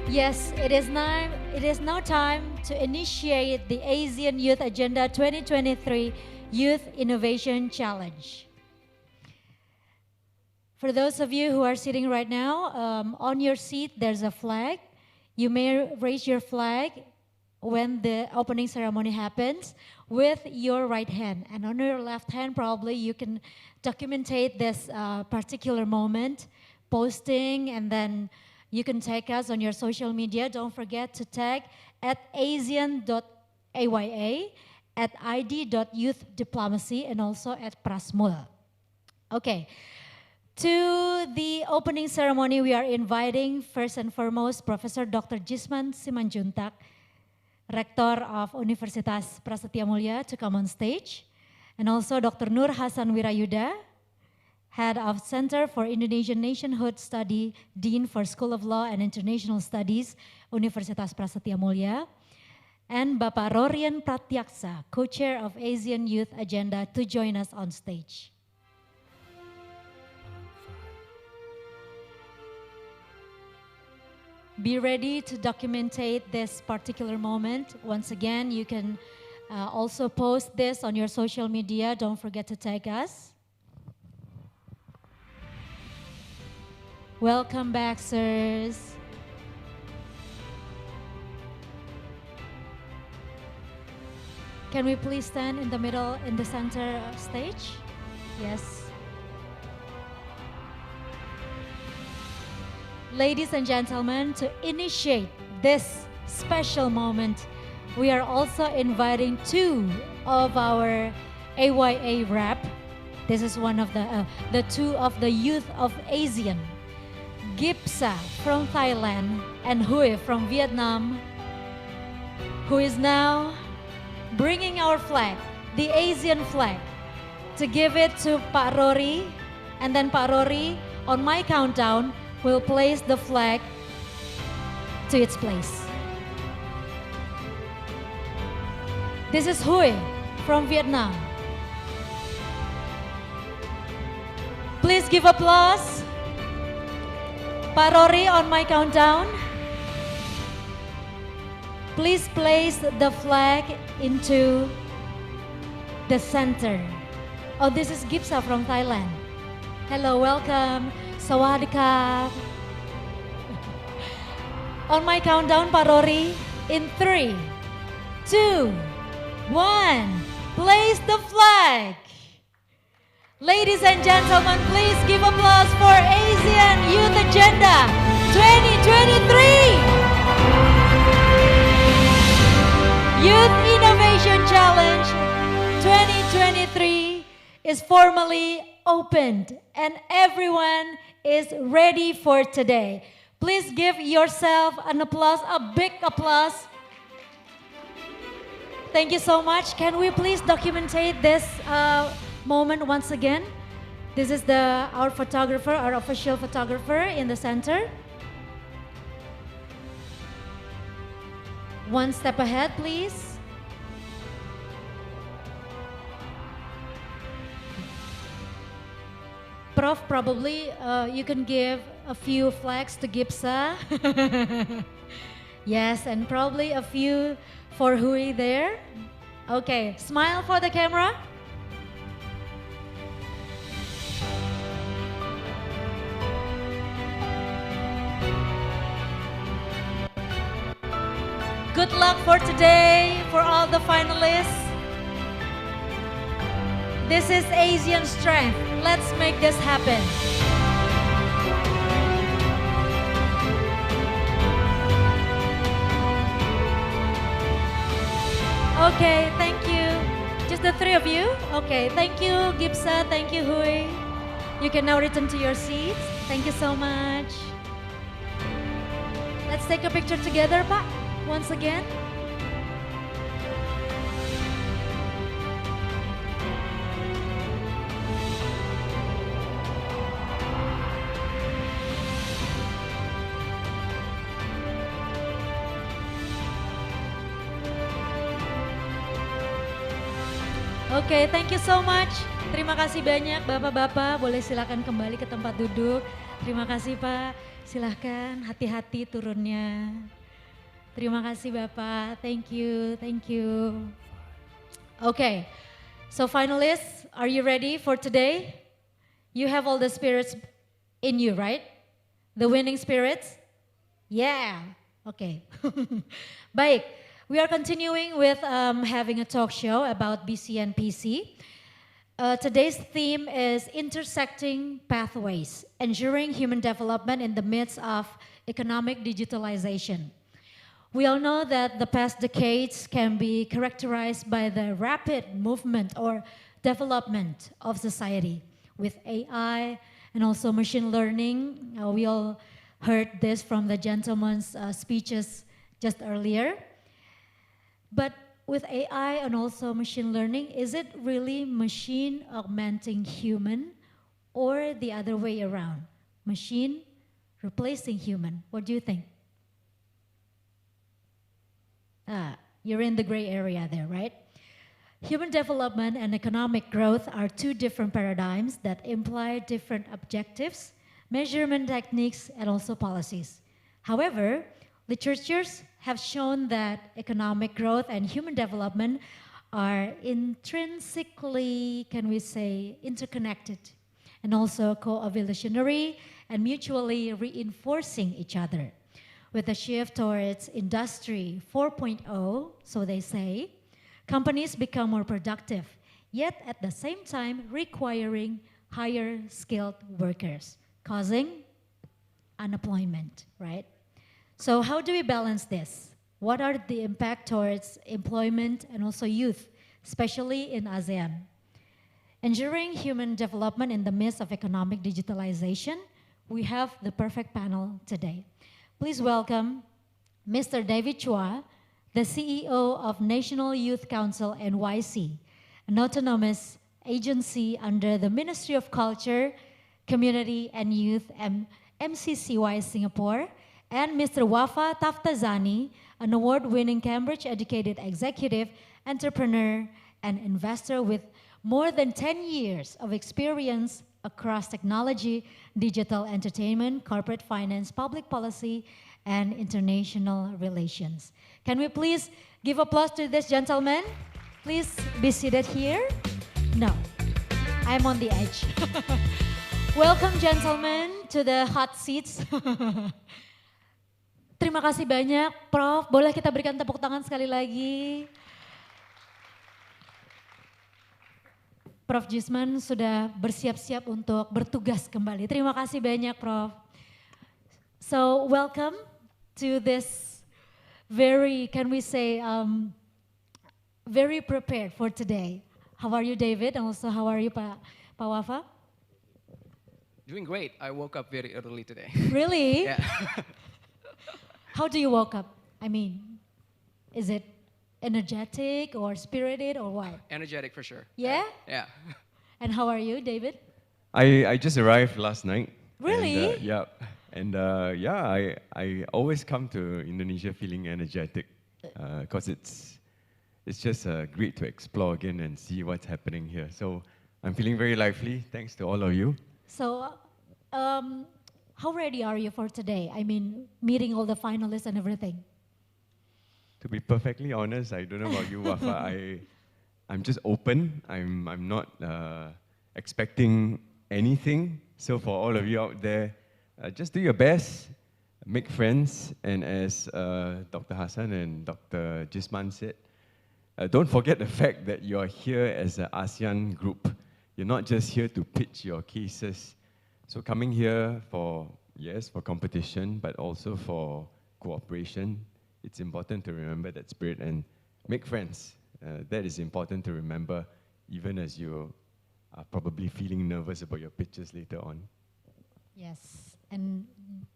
Speaker 1: Yes, it is now time to initiate the ASEAN Youth Agenda 2023 Youth Innovation Challenge. For those of you who are sitting right now, on your seat there's a flag. You may raise your flag when the opening ceremony happens with your right hand. And on your left hand, probably you can documentate this particular moment, posting, and then you can tag us on your social media. Don't forget to tag at ASEAN.AYA, at ID.YouthDiplomacy, and also at Prasmul. Okay. To the opening ceremony, we are inviting first and foremost Professor Dr. Jisman Simanjuntak, Rector of Universitas Prasetiya Mulya, to come on stage, and also Dr. Nur Hasan Wirayuda, Head of Center for Indonesian Nationhood Study, Dean for School of Law and International Studies, Universitas Prasetiya Mulya, and Bapak Rorian Pratyaksa, Co-Chair of ASEAN Youth Agenda, to join us on stage. Be ready to documentate this particular moment. Once again, you can also post this on your social media. Don't forget to tag us. Welcome back, sirs. Can we please stand in the middle, in the center stage? Yes. Ladies and gentlemen, to initiate this special moment, we are also inviting two of our AYA rep. This is one of the two of the youth of ASEAN. Gipsa from Thailand and Hui from Vietnam, who is now bringing our flag, the ASEAN flag, to give it to Pak Rory, and then Pak Rory, on my countdown, will place the flag to its place. This is Hui from Vietnam. Please give applause. Pak Rory, on my countdown, please place the flag into the center. Oh, this is Gipsa from Thailand. Hello, welcome. Sawadika. On my countdown, Pak Rory, in 3, 2, 1, place the flag. Ladies and gentlemen, please give applause for ASEAN Youth Agenda 2023. Youth Innovation Challenge 2023 is formally opened and everyone is ready for today. Please give yourself an applause, a big applause. Thank you so much. Can we please documentate this moment once again? This is our photographer, our official photographer in the center. One step ahead, please. Prof, probably you can give a few flags to Gipsa. Yes, and probably a few for Hui there. Okay, smile for the camera. Good luck for today, for all the finalists. This is ASEAN strength. Let's make this happen. Okay, thank you. Just the three of you? Okay, thank you, Gipsa. Thank you, Hui. You can now return to your seats. Thank you so much. Let's take a picture together, Pak, once again. Oke, thank you so much. Terima kasih banyak Bapak-Bapak, boleh silakan kembali ke tempat duduk. Terima kasih Pak, silakan hati-hati turunnya. Terima kasih Bapak, thank you, thank you. Okay, so finalists, are you ready for today? You have all the spirits in you, right? The winning spirits? Yeah, okay. Baik. We are continuing with having a talk show about BC and PC. Today's theme is intersecting pathways, ensuring human development in the midst of economic digitalization. We all know that the past decades can be characterized by the rapid movement or development of society with AI and also machine learning. We all heard this from the gentleman's speeches just earlier. But with AI and also machine learning, is it really machine augmenting human or the other way around? Machine replacing human? What do you think? You're in the gray area there, right? Human development and economic growth are two different paradigms that imply different objectives, measurement techniques, and also policies. However, literatures have shown that economic growth and human development are intrinsically, can we say, interconnected and also co-evolutionary and mutually reinforcing each other. With a shift towards Industry 4.0, so they say, companies become more productive, yet at the same time requiring higher skilled workers, causing unemployment, right? So how do we balance this? What are the impact towards employment and also youth, especially in ASEAN? Ensuring human development in the midst of economic digitalization, we have the perfect panel today. Please welcome Mr. David Chua, the CEO of National Youth Council NYC, an autonomous agency under the Ministry of Culture, Community and Youth, MCCY Singapore, and Mr. Wafa Taftazani, an award-winning Cambridge-educated executive, entrepreneur, and investor with more than 10 years of experience across technology, digital entertainment, corporate finance, public policy, and international relations. Can we please give applause to this gentleman? Please be seated here. No, I'm on the edge. Welcome, gentlemen, to the hot seats. Terima kasih banyak, Prof. Boleh kita berikan tepuk tangan sekali lagi. Prof. Jisman sudah bersiap-siap untuk bertugas kembali. Terima kasih banyak, Prof. So, welcome to this very, can we say, very prepared for today. How are you, David? And also, how are you, Pak Wafa?
Speaker 7: Doing great. I woke up very early today.
Speaker 1: Really?
Speaker 7: Yeah.
Speaker 1: How do you woke up? I mean, is it energetic or spirited or what?
Speaker 7: Energetic for sure.
Speaker 1: Yeah?
Speaker 7: Yeah.
Speaker 1: And how are you, David?
Speaker 8: I just arrived last night.
Speaker 1: Really?
Speaker 8: And, yeah. And yeah, I always come to Indonesia feeling energetic because it's just great to explore again and see what's happening here. So I'm feeling very lively. Thanks to all of you.
Speaker 1: So, how ready are you for today? I mean, meeting all the finalists and everything.
Speaker 8: To be perfectly honest, I don't know about you, Wafa. I'm just open. I'm not expecting anything. So for all of you out there, just do your best, make friends, and as Dr. Hassan and Dr. Jisman said, don't forget the fact that you are here as an ASEAN group. You're not just here to pitch your cases. So coming here for, yes, for competition, but also for cooperation, it's important to remember that spirit and make friends. That is important to remember, even as you are probably feeling nervous about your pitches later on.
Speaker 1: Yes. And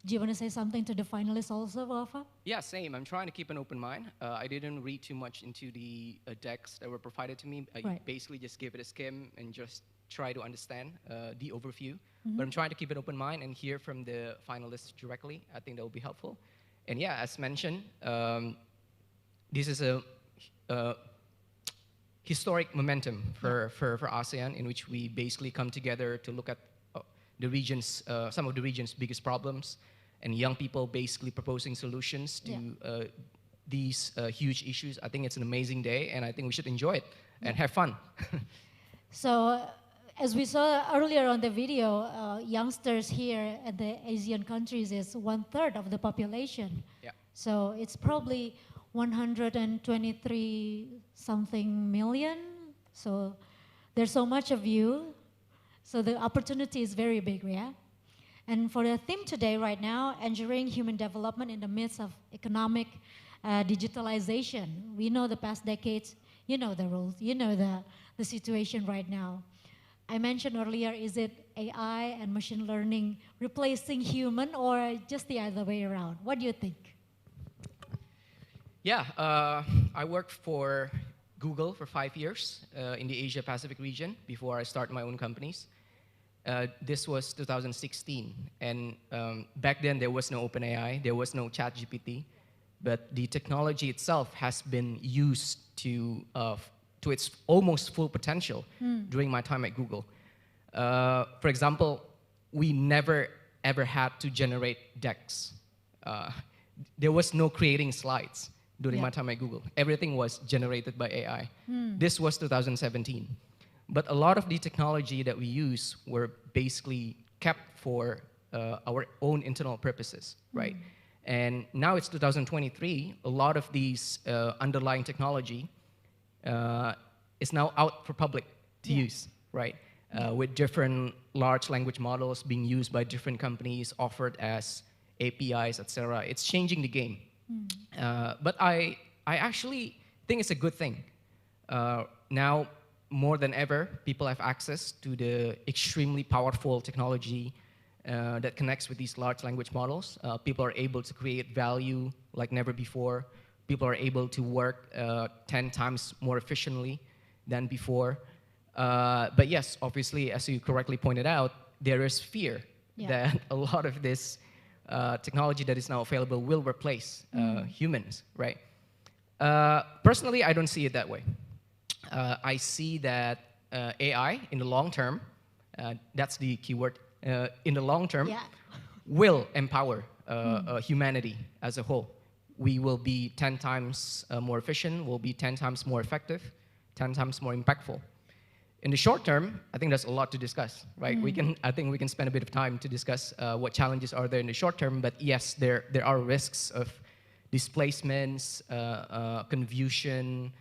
Speaker 1: do you want to say something to the finalists also, Wafa?
Speaker 7: Yeah, same. I'm trying to keep an open mind. I didn't read too much into the decks that were provided to me. I
Speaker 1: Right.
Speaker 7: basically just gave it a skim and just try to understand the overview.
Speaker 1: Mm-hmm.
Speaker 7: But I'm trying to keep an open mind and hear from the finalists directly. I think that will be helpful. And yeah, as mentioned, this is a historic momentum for ASEAN, in which we basically come together to look at the region's, some of the region's biggest problems, and young people basically proposing solutions to these huge issues. I think it's an amazing day, and I think we should enjoy it and have fun.
Speaker 1: So, as we saw earlier on the video, youngsters here at the ASEAN countries is 1/3 of the population.
Speaker 7: Yeah.
Speaker 1: So it's probably 123 something million. So there's so much of you. So the opportunity is very big, yeah? And for the theme today, right now, engineering human development in the midst of economic digitalization. We know the past decades, you know the rules, you know the situation right now. I mentioned earlier, is it AI and machine learning replacing human or just the other way around? What do you think?
Speaker 7: Yeah, I worked for Google for 5 years in the Asia Pacific region before I started my own companies. This was 2016, and back then there was no OpenAI, there was no ChatGPT, but the technology itself has been used to its almost full potential during my time at Google. For example, we never ever had to generate decks. There was no creating slides during my time at Google. Everything was generated by AI. This was 2017. But a lot of the technology that we use were basically kept for our own internal purposes, right? And now it's 2023. A lot of these underlying technology is now out for public to use, right? With different large language models being used by different companies, offered as APIs, etc. It's changing the game. But I actually think it's a good thing. Now, more than ever, people have access to the extremely powerful technology that connects with these large language models. People are able to create value like never before. People are able to work 10 times more efficiently than before. But yes, obviously, as you correctly pointed out, there is fear that a lot of this technology that is now available will replace humans, right? Personally, I don't see it that way. I see that AI, in the long term, that's the keyword, in the long term, will empower humanity as a whole. We will be 10 times more efficient, we'll be 10 times more effective, 10 times more impactful. In the short term, I think there's a lot to discuss, right? I think we can spend a bit of time to discuss what challenges are there in the short term, but yes, there are risks of displacements, confusion,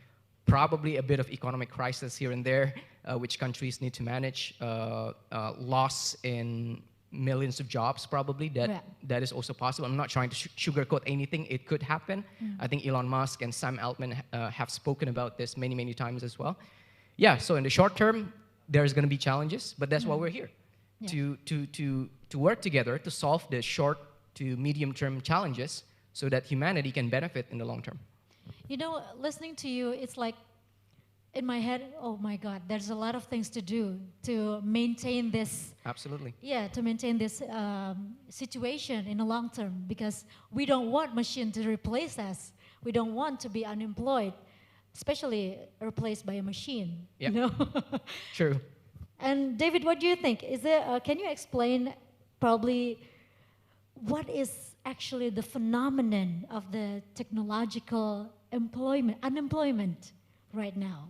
Speaker 7: probably a bit of economic crisis here and there, which countries need to manage, loss in millions of jobs probably, that is also possible. I'm not trying to sugarcoat anything, it could happen. I think Elon Musk and Sam Altman have spoken about this many, many times as well. Yeah, so in the short term, there's gonna be challenges, but that's why we're here, to work together to solve the short to medium term challenges so that humanity can benefit in the long term.
Speaker 1: You know, listening to you, it's like in my head, oh my God, there's a lot of things to do to maintain this.
Speaker 7: Absolutely.
Speaker 1: Yeah, to maintain this situation in the long term, because we don't want machine to replace us. We don't want to be unemployed, especially replaced by a machine.
Speaker 7: Yep.
Speaker 1: You know?
Speaker 7: True.
Speaker 1: And David, what do you think? Is there? Can you explain probably what is actually the phenomenon of the technological unemployment right now?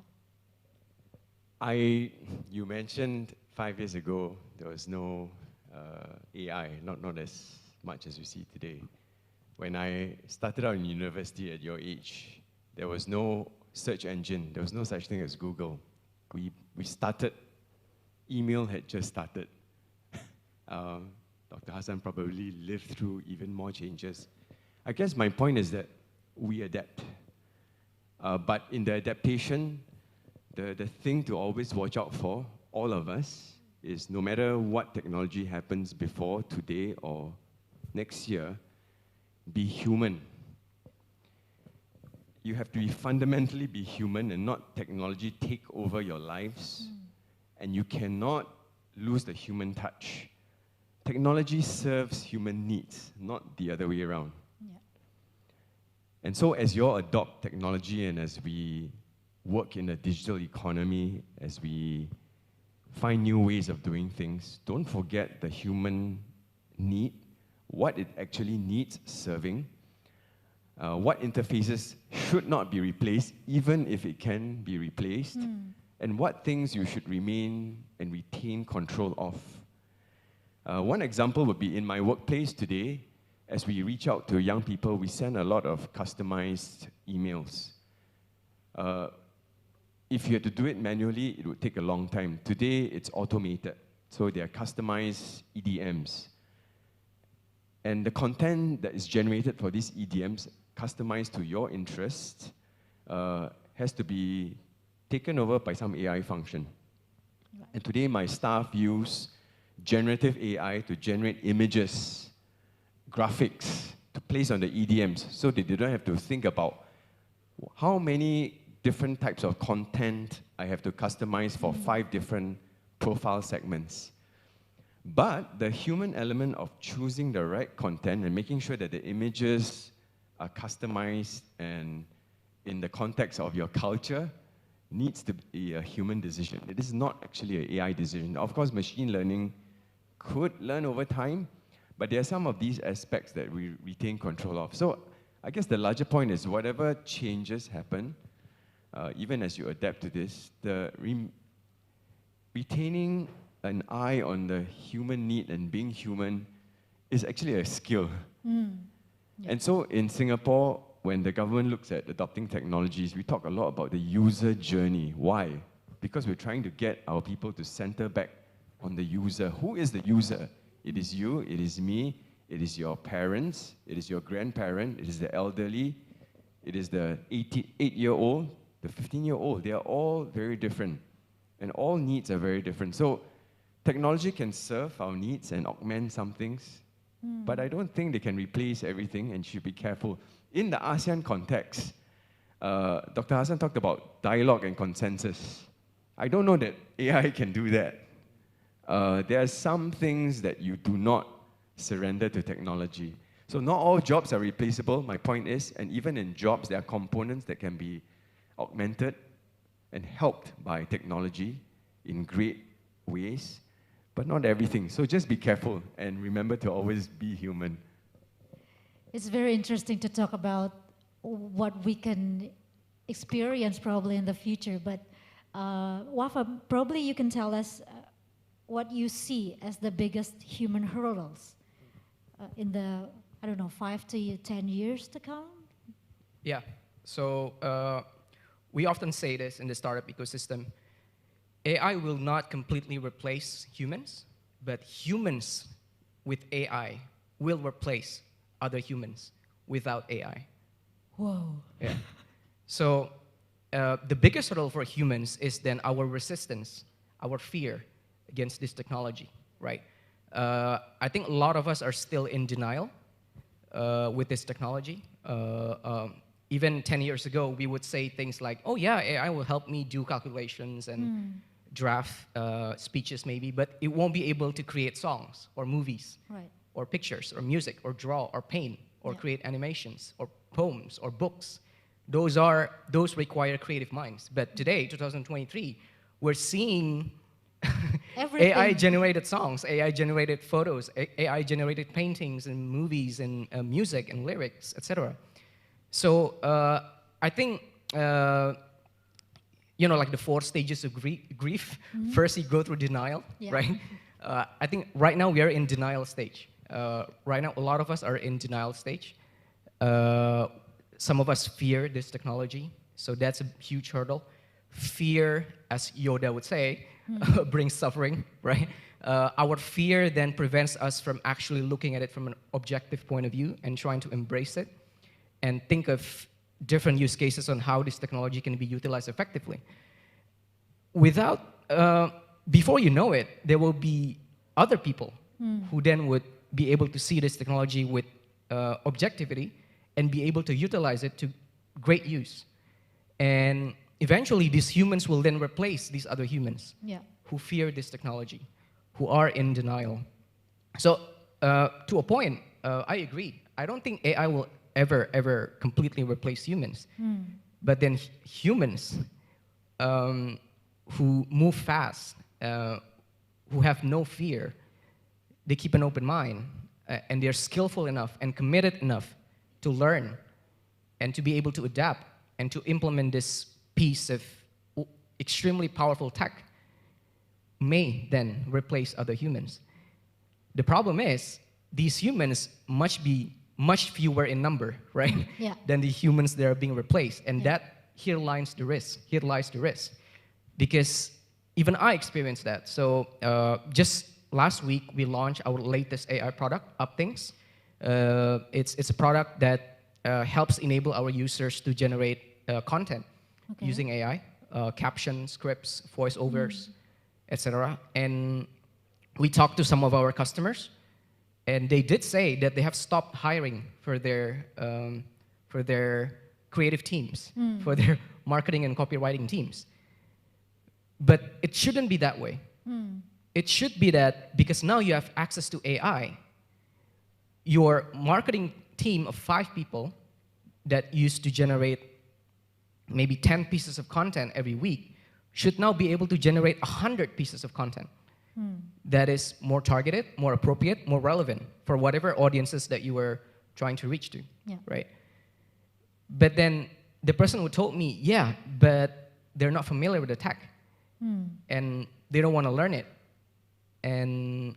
Speaker 8: You mentioned 5 years ago there was no AI, not as much as we see today. When I started out in university at your age, there was no search engine. There was no such thing as Google. We started email had just started. Dr. Hassan probably lived through even more changes. I guess my point is that we adapt. But in the adaptation, the thing to always watch out for, all of us, is no matter what technology happens before today or next year, be human. You have to fundamentally be human and not technology take over your lives. And you cannot lose the human touch. Technology serves human needs, not the other way around.
Speaker 1: Yeah.
Speaker 8: And so as you all adopt technology and as we work in a digital economy, as we find new ways of doing things, don't forget the human need, what it actually needs serving, what interfaces should not be replaced, even if it can be replaced, and what things you should remain and retain control of. One example would be in my workplace today, as we reach out to young people, we send a lot of customized emails. If you had to do it manually, it would take a long time. Today, it's automated. So they are customized EDMs. And the content that is generated for these EDMs, customized to your interest, has to be taken over by some AI function. And today, my staff use generative AI to generate images, graphics, to place on the EDMs, so that they don't have to think about how many different types of content I have to customize for 5 different profile segments. But the human element of choosing the right content and making sure that the images are customized and in the context of your culture needs to be a human decision. It is not actually an AI decision. Of course, machine learning could learn over time, but there are some of these aspects that we retain control of. So I guess the larger point is whatever changes happen, even as you adapt to this, retaining an eye on the human need and being human is actually a skill.
Speaker 1: Yeah.
Speaker 8: And so in Singapore, when the government looks at adopting technologies, we talk a lot about the user journey. Why? Because we're trying to get our people to center back on the user. Who is the user? It is you, it is me, it is your parents, it is your grandparent, it is the elderly, it is the 8-year-old, the 15-year-old. They are all very different, and all needs are very different. So technology can serve our needs and augment some things, but I don't think they can replace everything, and should be careful. In the ASEAN context, Dr. Hassan talked about dialogue and consensus. I don't know that AI can do that. There are some things that you do not surrender to technology. So not all jobs are replaceable, my point is, and even in jobs, there are components that can be augmented and helped by technology in great ways, but not everything. So just be careful and remember to always be human.
Speaker 1: It's very interesting to talk about what we can experience probably in the future, but Wafa, probably you can tell us what you see as the biggest human hurdles in the, I don't know, 5 to 10 years to come?
Speaker 7: Yeah, so we often say this in the startup ecosystem, AI will not completely replace humans, but humans with AI will replace other humans without AI.
Speaker 1: Whoa.
Speaker 7: Yeah. So the biggest hurdle for humans is then our resistance, our fear against this technology, right? I think a lot of us are still in denial with this technology. Even 10 years ago, we would say things like, oh yeah, AI will help me do calculations and draft speeches maybe, but it won't be able to create songs or movies,
Speaker 1: Right.
Speaker 7: or pictures or music or draw or paint or create animations or poems or books. Those require creative minds. But today, 2023, we're seeing
Speaker 1: Everything.
Speaker 7: AI-generated songs, AI-generated photos, AI-generated paintings and movies and music and lyrics, etc. So I think, like the 4 stages of grief. First, you go through denial, right? I think right now we are in denial stage. Right now, a lot of us are in denial stage. Some of us fear this technology, so that's a huge hurdle. Fear, as Yoda would say, brings suffering, right? Our fear then prevents us from actually looking at it from an objective point of view and trying to embrace it and think of different use cases on how this technology can be utilized effectively. Before you know it, there will be other people who then would be able to see this technology with objectivity and be able to utilize it to great use. And eventually, these humans will then replace these other humans who fear this technology, who are in denial. So, to a point, I agree. I don't think AI will ever completely replace humans. But then humans who move fast, who have no fear, they keep an open mind, and they're skillful enough and committed enough to learn and to be able to adapt and to implement this piece of extremely powerful tech may then replace other humans. The problem is, these humans must be much fewer in number, right?
Speaker 1: Yeah.
Speaker 7: Than the humans that are being replaced. And here lies the risk. Here lies the risk. Because even I experienced that. So just last week, we launched our latest AI product, UpThings. It's a product that helps enable our users to generate content using AI, captions, scripts, voiceovers, etc. And we talked to some of our customers, and they did say that they have stopped hiring for their creative teams, for their marketing and copywriting teams. But it shouldn't be that way. It should be that because now you have access to AI, your marketing team of 5 people that used to generate maybe 10 pieces of content every week should now be able to generate 100 pieces of content that is more targeted, more appropriate, more relevant for whatever audiences that you were trying to reach to, right? But then the person who told me, yeah, but they're not familiar with the tech, and they don't want to learn it, and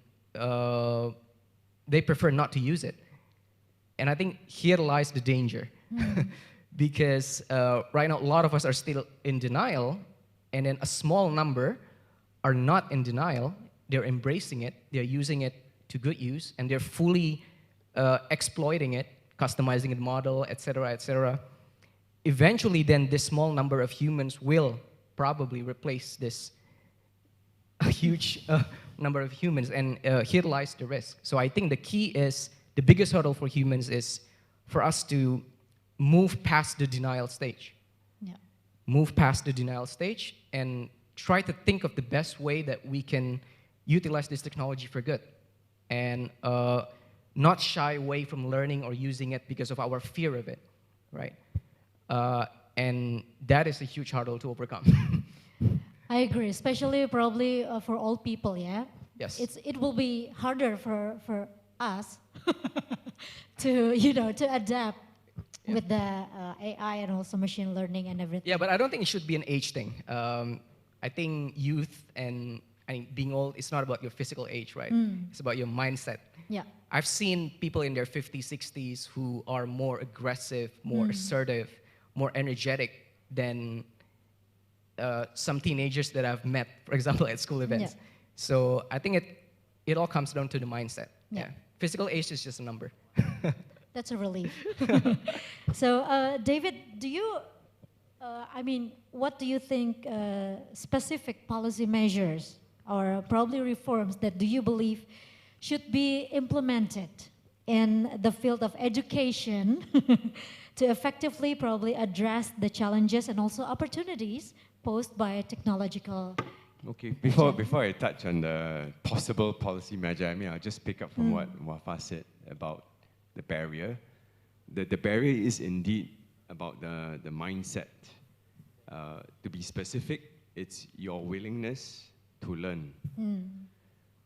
Speaker 7: they prefer not to use it. And I think here lies the danger. Because right now, a lot of us are still in denial, and then a small number are not in denial. They're embracing it, they're using it to good use, and they're fully exploiting it, customizing the model, et cetera, eventually then this small number of humans will probably replace this huge number of humans, and here lies the risk. So I think the key is, the biggest hurdle for humans is for us to move past the denial stage. Move past the denial stage and try to think of the best way that we can utilize this technology for good, and not shy away from learning or using it because of our fear of it, right? And that is a huge hurdle to overcome.
Speaker 1: I agree, especially probably for old people, yeah?
Speaker 7: Yes.
Speaker 1: It will be harder for us to, to adapt with the AI and also machine learning and everything.
Speaker 7: Yeah, but I don't think it should be an age thing. I think youth and being old, it's not about your physical age, right? It's about your mindset.
Speaker 1: Yeah.
Speaker 7: I've seen people in their 50s, 60s who are more aggressive, more assertive, more energetic than some teenagers that I've met, for example, at school events. So I think it all comes down to the mindset. Yeah. Physical age is just a number.
Speaker 1: That's a relief. So, David, what do you think specific policy measures or probably reforms that do you believe should be implemented in the field of education to effectively probably address the challenges and also opportunities posed by technological?
Speaker 8: Okay, before I touch on the possible policy measure, I'll just pick up from what Wafa said about the barrier. The barrier is indeed about the mindset. To be specific, it's your willingness to learn.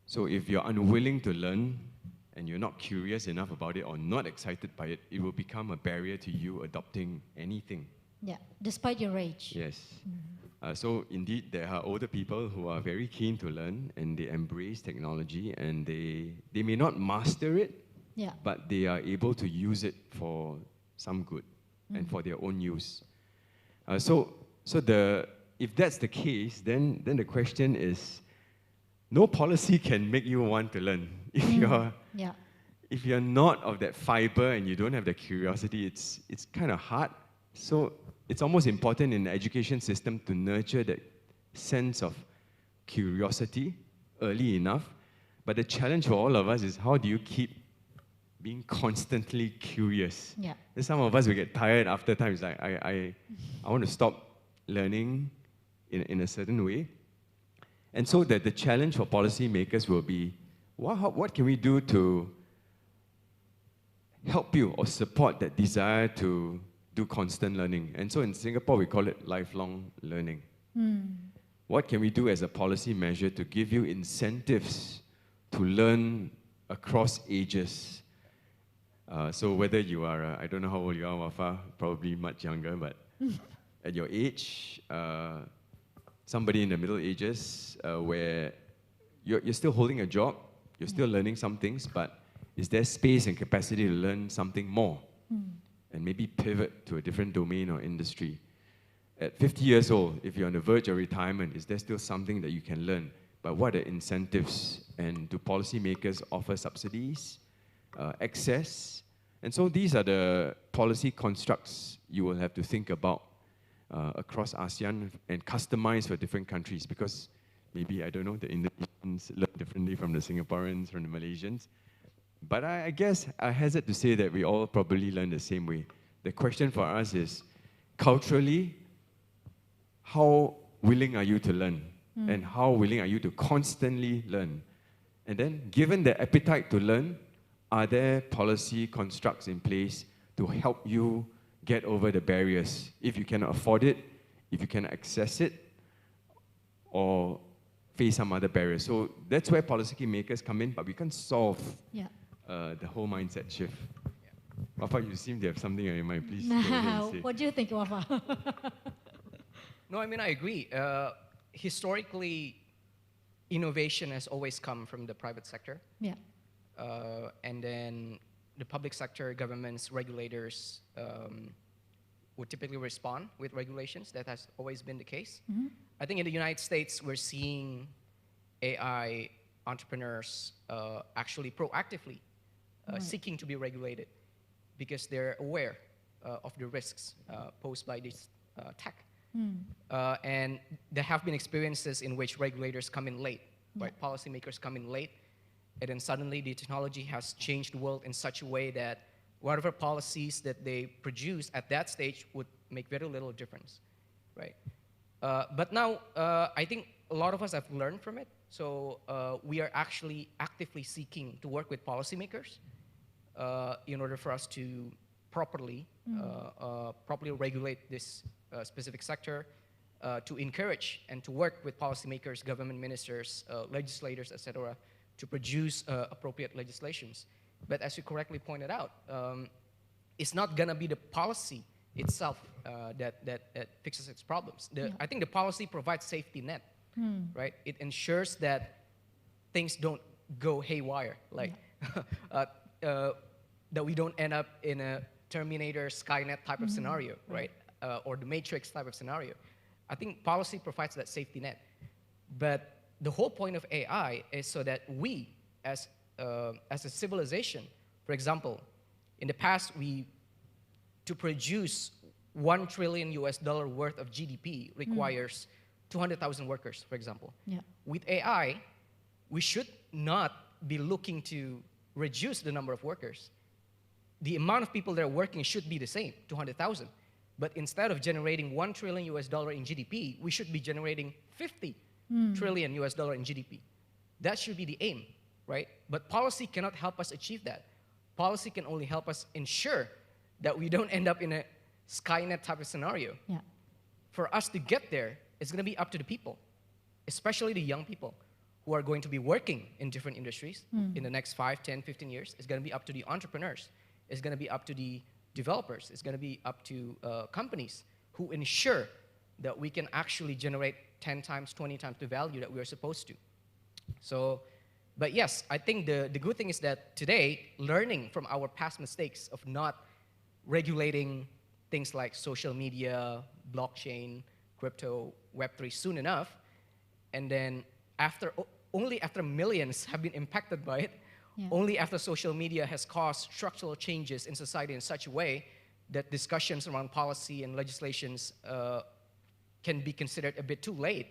Speaker 8: So if you're unwilling to learn and you're not curious enough about it or not excited by it, it will become a barrier to you adopting anything.
Speaker 1: Yeah, despite your age.
Speaker 8: Yes. So indeed, there are older people who are very keen to learn and they embrace technology, and they may not master it, but they are able to use it for some good and for their own use. So the if that's the case, then the question is, no policy can make you want to learn.
Speaker 1: Yeah.
Speaker 8: If you're not of that fiber and you don't have the curiosity, it's kind of hard. So it's almost important in the education system to nurture that sense of curiosity early enough. But the challenge for all of us is, how do you keep being constantly curious?
Speaker 1: Yeah.
Speaker 8: And some of us will get tired after time. It's like, I want to stop learning in a certain way. And so that the challenge for policymakers will be, what can we do to help you or support that desire to do constant learning? And so in Singapore, we call it lifelong learning. What can we do as a policy measure to give you incentives to learn across ages? So whether you are, I don't know how old you are, Wafa, probably much younger, but at your age, somebody in the Middle Ages, where you're still holding a job, you're still learning some things, but is there space and capacity to learn something more? And maybe pivot to a different domain or industry? At 50 years old, if you're on the verge of retirement, is there still something that you can learn? But what are incentives? And do policymakers offer subsidies, access? And so these are the policy constructs you will have to think about across ASEAN and customize for different countries, because maybe, I don't know, the Indonesians learn differently from the Singaporeans, from the Malaysians. But I guess I hesitate to say that we all probably learn the same way. The question for us is, culturally, how willing are you to learn? And how willing are you to constantly learn? And then, given the appetite to learn, are there policy constructs in place to help you get over the barriers? If you cannot afford it, if you cannot access it, or face some other barriers. So that's where policy makers come in, but we can't solve the whole mindset shift. Wafa, you seem to have something in mind. Please go ahead and say.
Speaker 1: What do you think, Wafa?
Speaker 7: No, I mean, I agree. Historically, innovation has always come from the private sector.
Speaker 1: Yeah.
Speaker 7: And then the public sector, governments, regulators would typically respond with regulations. That has always been the case. I think in the United States, we're seeing AI entrepreneurs actually proactively seeking to be regulated because they're aware of the risks posed by this tech. And there have been experiences in which regulators come in late, right? Policymakers come in late, and then suddenly the technology has changed the world in such a way that whatever policies that they produce at that stage would make very little difference, right? But now, I think a lot of us have learned from it. So we are actually actively seeking to work with policymakers in order for us to properly regulate this specific sector, to encourage and to work with policymakers, government ministers, legislators, etc., to produce appropriate legislations. But as you correctly pointed out, it's not going to be the policy itself that fixes its problems. I think the policy provides safety net, right? It ensures that things don't go haywire, like that we don't end up in a Terminator, Skynet type of scenario, right? Or the Matrix type of scenario. I think policy provides that safety net. But the whole point of AI is so that we, as a civilization, for example, in the past, to produce $1 trillion worth of GDP requires 200,000 workers, for example.
Speaker 1: Yeah.
Speaker 7: With AI, we should not be looking to reduce the number of workers. The amount of people that are working should be the same, 200,000. But instead of generating $1 trillion in GDP, we should be generating 50 trillion in GDP. That should be the aim, right? But policy cannot help us achieve that. Policy can only help us ensure that we don't end up in a Skynet type of scenario.
Speaker 1: Yeah.
Speaker 7: For us to get there, it's going to be up to the people, especially the young people who are going to be working in different industries in the next 5, 10, 15 years. It's going to be up to the entrepreneurs. It's going to be up to the developers. It's going to be up to companies who ensure that we can actually generate 10 times, 20 times the value that we are supposed to. So, but yes, I think the good thing is that today, learning from our past mistakes of not regulating things like social media, blockchain, crypto, Web3 soon enough, and then only after millions have been impacted by it, only after social media has caused structural changes in society in such a way that discussions around policy and legislations can be considered a bit too late.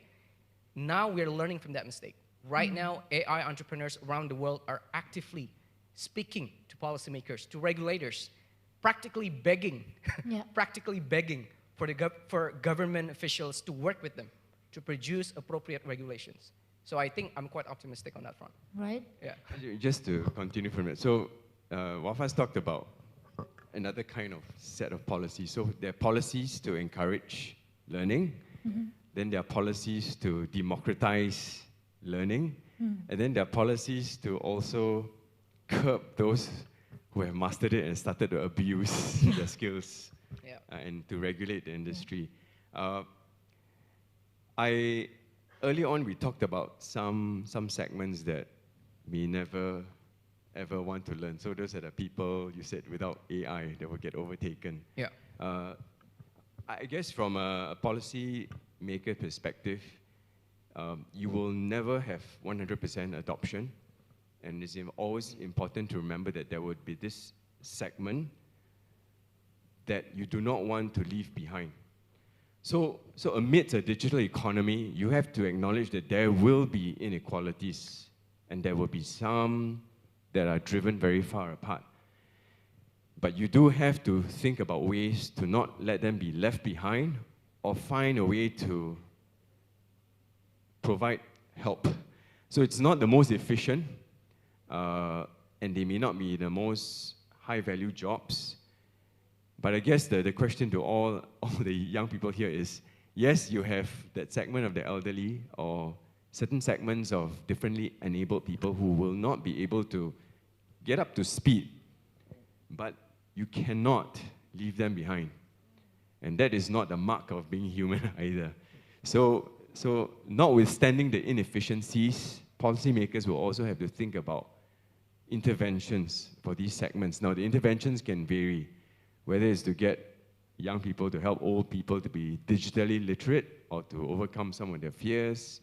Speaker 7: Now we're learning from that mistake. Right now, AI entrepreneurs around the world are actively speaking to policymakers, to regulators, practically begging, practically begging for government officials to work with them to produce appropriate regulations. So I think I'm quite optimistic on that front.
Speaker 1: Right?
Speaker 7: Yeah.
Speaker 8: Just to continue from it, so Wafa's talked about another kind of set of policies. So there are policies to encourage learning, then there are policies to democratize learning, and then there are policies to also curb those who have mastered it and started to abuse their skills, and to regulate the industry. Early on, we talked about some segments that we never ever want to learn. So those are the people, you said, without AI, that will get overtaken.
Speaker 7: Yeah.
Speaker 8: I guess from a policy maker perspective, you will never have 100% adoption. And it's always important to remember that there would be this segment that you do not want to leave behind. So amidst a digital economy, you have to acknowledge that there will be inequalities, and there will be some that are driven very far apart. But you do have to think about ways to not let them be left behind, or find a way to provide help. So it's not the most efficient, and they may not be the most high-value jobs. But I guess the question to all the young people here is, yes, you have that segment of the elderly or certain segments of differently enabled people who will not be able to get up to speed, but you cannot leave them behind. And that is not the mark of being human either. So notwithstanding the inefficiencies, policymakers will also have to think about interventions for these segments. Now, the interventions can vary, whether it's to get young people to help old people to be digitally literate, or to overcome some of their fears,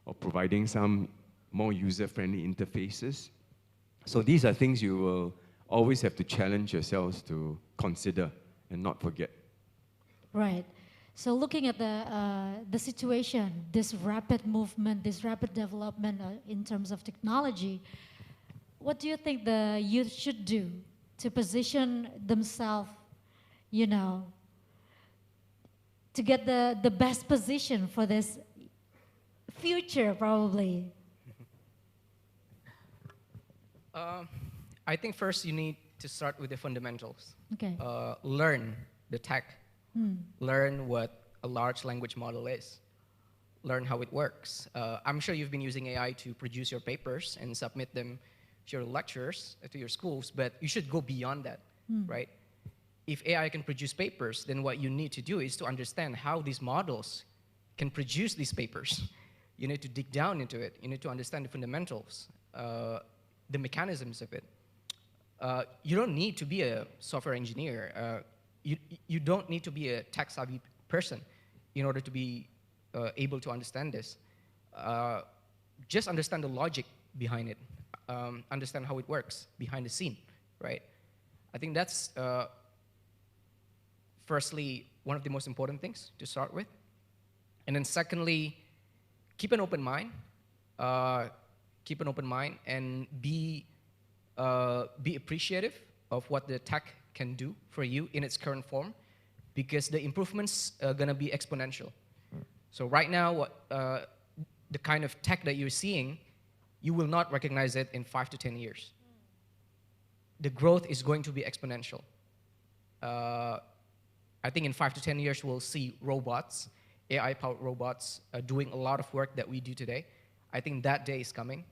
Speaker 8: or providing some more user-friendly interfaces. So these are things you will always have to challenge yourselves to consider and not forget.
Speaker 1: Right. So looking at the situation, this rapid movement, this rapid development in terms of technology, what do you think the youth should do to position themselves, you know, to get the best position for this future, probably?
Speaker 7: I think first you need to start with the fundamentals.
Speaker 1: Okay.
Speaker 7: Learn the tech. Learn what a large language model is. Learn how it works. I'm sure you've been using AI to produce your papers and submit them to your lecturers, to your schools, but you should go beyond that, right? If AI can produce papers, then what you need to do is to understand how these models can produce these papers. You need to dig down into it. You need to understand the fundamentals, the mechanisms of it. You don't need to be a software engineer. You don't need to be a tech-savvy person in order to be able to understand this. Just understand the logic behind it. Understand how it works behind the scene, right? I think that's, firstly, one of the most important things to start with. And then secondly, keep an open mind. Keep an open mind and be appreciative of what the tech can do for you in its current form, because the improvements are going to be exponential. So right now, the kind of tech that you're seeing, you will not recognize it in 5 to 10 years. The growth is going to be exponential. I think in 5 to 10 years, we'll see robots, AI-powered robots, doing a lot of work that we do today. I think that day is coming.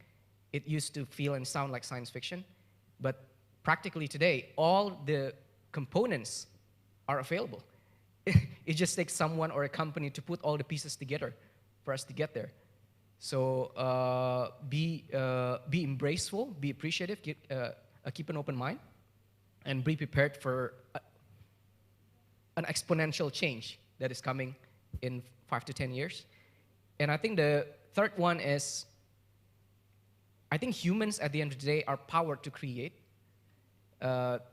Speaker 7: It used to feel and sound like science fiction, but practically today, all the components are available. It just takes someone or a company to put all the pieces together for us to get there. So be embraceful, be appreciative, keep an open mind, and be prepared for an exponential change that is coming in 5 to 10 years. And I think the third one is, I think humans at the end of the day are powered to create.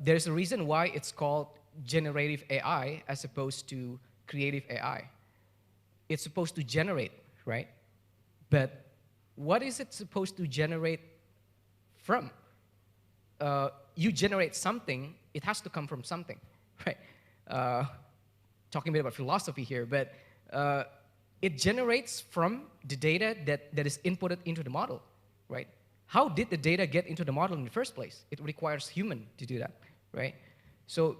Speaker 7: There's a reason why it's called generative AI as opposed to creative AI. It's supposed to generate, right? But what is it supposed to generate from? You generate something, it has to come from something, right? Talking a bit about philosophy here, but it generates from the data that is inputted into the model, right? How did the data get into the model in the first place? It requires human to do that, right? So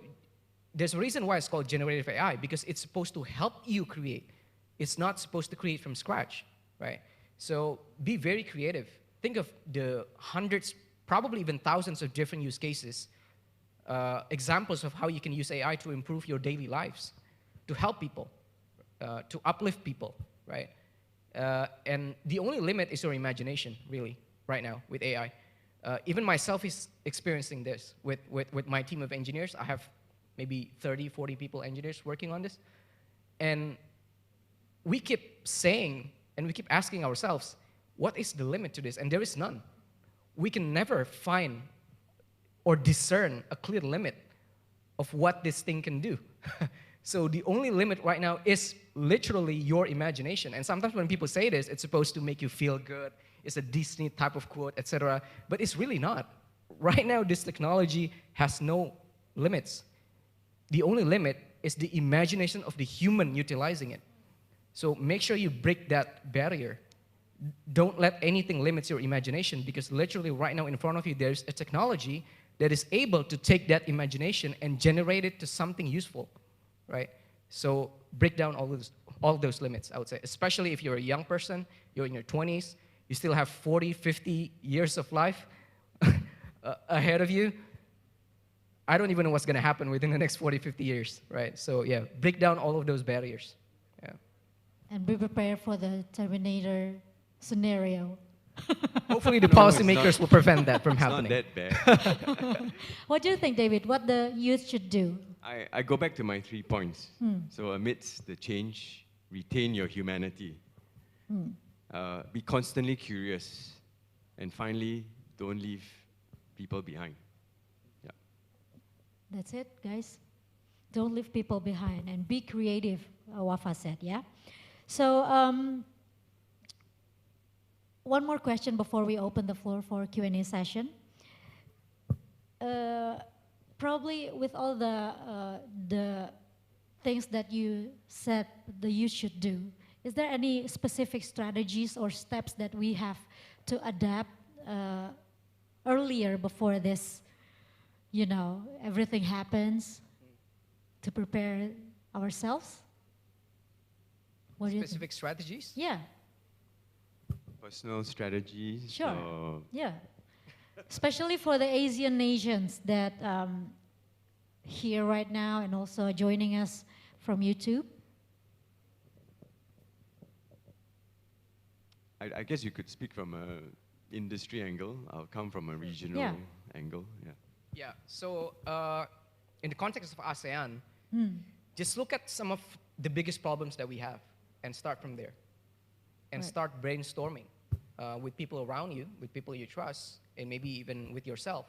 Speaker 7: there's a reason why it's called generative AI, because it's supposed to help you create. It's not supposed to create from scratch, right? So be very creative. Think of the hundreds, probably even thousands of different use cases, examples of how you can use AI to improve your daily lives, to help people, to uplift people, right? And the only limit is your imagination, really, right now with AI. Even myself is experiencing this with my team of engineers. I have maybe 30, 40 people, engineers working on this. And we keep saying, and we keep asking ourselves, what is the limit to this? And there is none. We can never find or discern a clear limit of what this thing can do. So the only limit right now is literally your imagination. And sometimes when people say this, it's supposed to make you feel good. It's a Disney type of quote, etc. But it's really not. Right now, this technology has no limits. The only limit is the imagination of the human utilizing it. So make sure you break that barrier. Don't let anything limit your imagination, because literally right now in front of you, there's a technology that is able to take that imagination and generate it to something useful, right? So break down all those limits, I would say, especially if you're a young person, you're in your 20s, you still have 40, 50 years of life ahead of you. I don't even know what's going to happen within the next 40, 50 years, right? So yeah, break down all of those barriers. Yeah.
Speaker 1: And be prepared for the Terminator scenario.
Speaker 7: Hopefully the
Speaker 8: No, it's
Speaker 7: policymakers
Speaker 8: not-
Speaker 7: will prevent that from
Speaker 8: It's
Speaker 7: happening.
Speaker 8: not that bad.
Speaker 1: What do you think, David? What the youth should do?
Speaker 8: I go back to my 3 points. So amidst the change, retain your humanity. Be constantly curious. And finally, don't leave people behind. Yeah.
Speaker 1: That's it, guys. Don't leave people behind and be creative, Wafa said, yeah? So one more question before we open the floor for Q&A session. Probably with all the things that you said the youth should do, is there any specific strategies or steps that we have to adapt earlier before this, you know, everything happens, to prepare ourselves? What do you think?
Speaker 7: Specific strategies?
Speaker 1: Yeah,
Speaker 8: Personal strategies.
Speaker 1: sure.
Speaker 8: or-
Speaker 1: Yeah. Especially for the Asian nations that here right now and also joining us from YouTube.
Speaker 8: I guess you could speak from an industry angle. I'll come from a regional
Speaker 1: Yeah.
Speaker 8: angle. Yeah.
Speaker 7: Yeah, so in the context of ASEAN, just look at some of the biggest problems that we have and start from there. And
Speaker 1: Right.
Speaker 7: start brainstorming with people around you, with people you trust, and maybe even with yourself,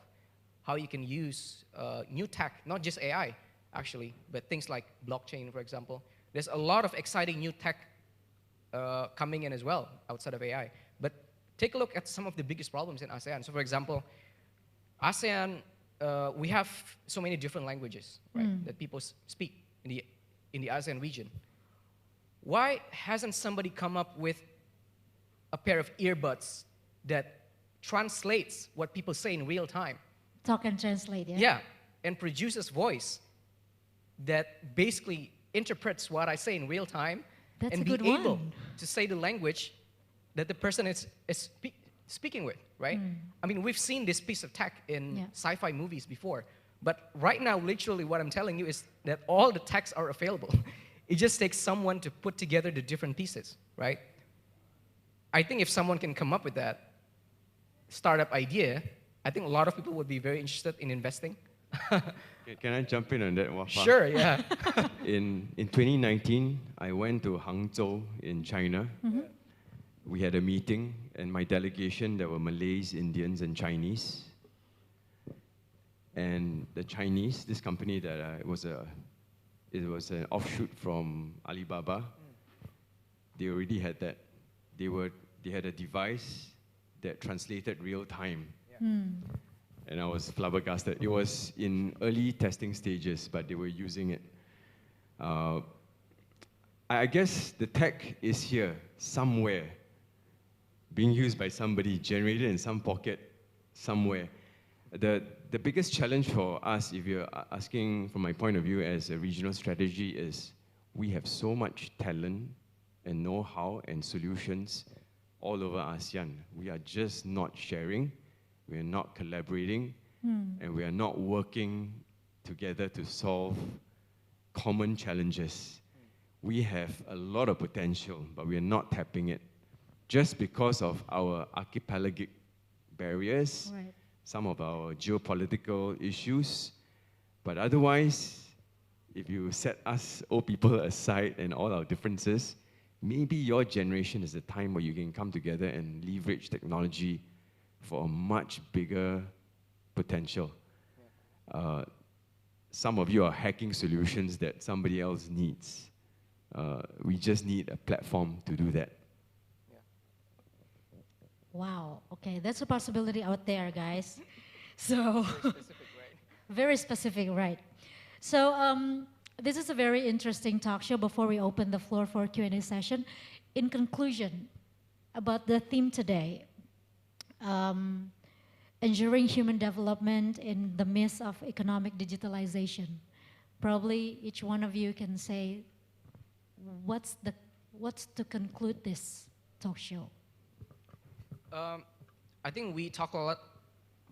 Speaker 7: how you can use new tech, not just AI, actually, but things like blockchain, for example. There's a lot of exciting new tech coming in as well, outside of AI. But take a look at some of the biggest problems in ASEAN. So for example, ASEAN, we have so many different languages, right, that people speak in the ASEAN region. Why hasn't somebody come up with a pair of earbuds that translates what people say in real time?
Speaker 1: Talk and translate, yeah?
Speaker 7: Yeah, and produces voice that basically interprets what I say in real time
Speaker 1: That's
Speaker 7: and
Speaker 1: a
Speaker 7: be
Speaker 1: good
Speaker 7: able
Speaker 1: one.
Speaker 7: to say the language that the person is speaking with, right? I mean, we've seen this piece of tech in
Speaker 1: Yeah.
Speaker 7: sci-fi movies before, but right now, literally what I'm telling you is that all the texts are available. It just takes someone to put together the different pieces, right? I think if someone can come up with that startup idea, I think a lot of people would be very interested in investing,
Speaker 8: Can I jump in on that, Wafa?
Speaker 7: Sure, yeah.
Speaker 8: In 2019, I went to Hangzhou in China. We had a meeting, and my delegation, there were Malays, Indians, and Chinese. And the Chinese, this company that it was an offshoot from Alibaba. They already had that. They had a device that translated real time. And I was flabbergasted. It was in early testing stages, but they were using it. I guess the tech is here somewhere, being used by somebody, generated in some pocket somewhere. The biggest challenge for us, if you're asking from my point of view as a regional strategy, is we have so much talent and know-how and solutions all over ASEAN. We are just not sharing, we are not collaborating, and we are not working together to solve common challenges. We have a lot of potential, but we are not tapping it just because of our archipelagic barriers, some of our geopolitical issues. But otherwise, if you set us old people aside and all our differences, maybe your generation is the time where you can come together and leverage technology for a much bigger potential. Some of you are hacking solutions that somebody else needs. We just need a platform to do that.
Speaker 1: Wow, okay, that's a possibility out there, guys. So, very specific, right? So, this is a very interesting talk show before we open the floor for Q&A session. In conclusion, about the theme today, ensuring human development in the midst of economic digitalization. Probably each one of you can say, what's to conclude this talk show?
Speaker 7: I think we talk a lot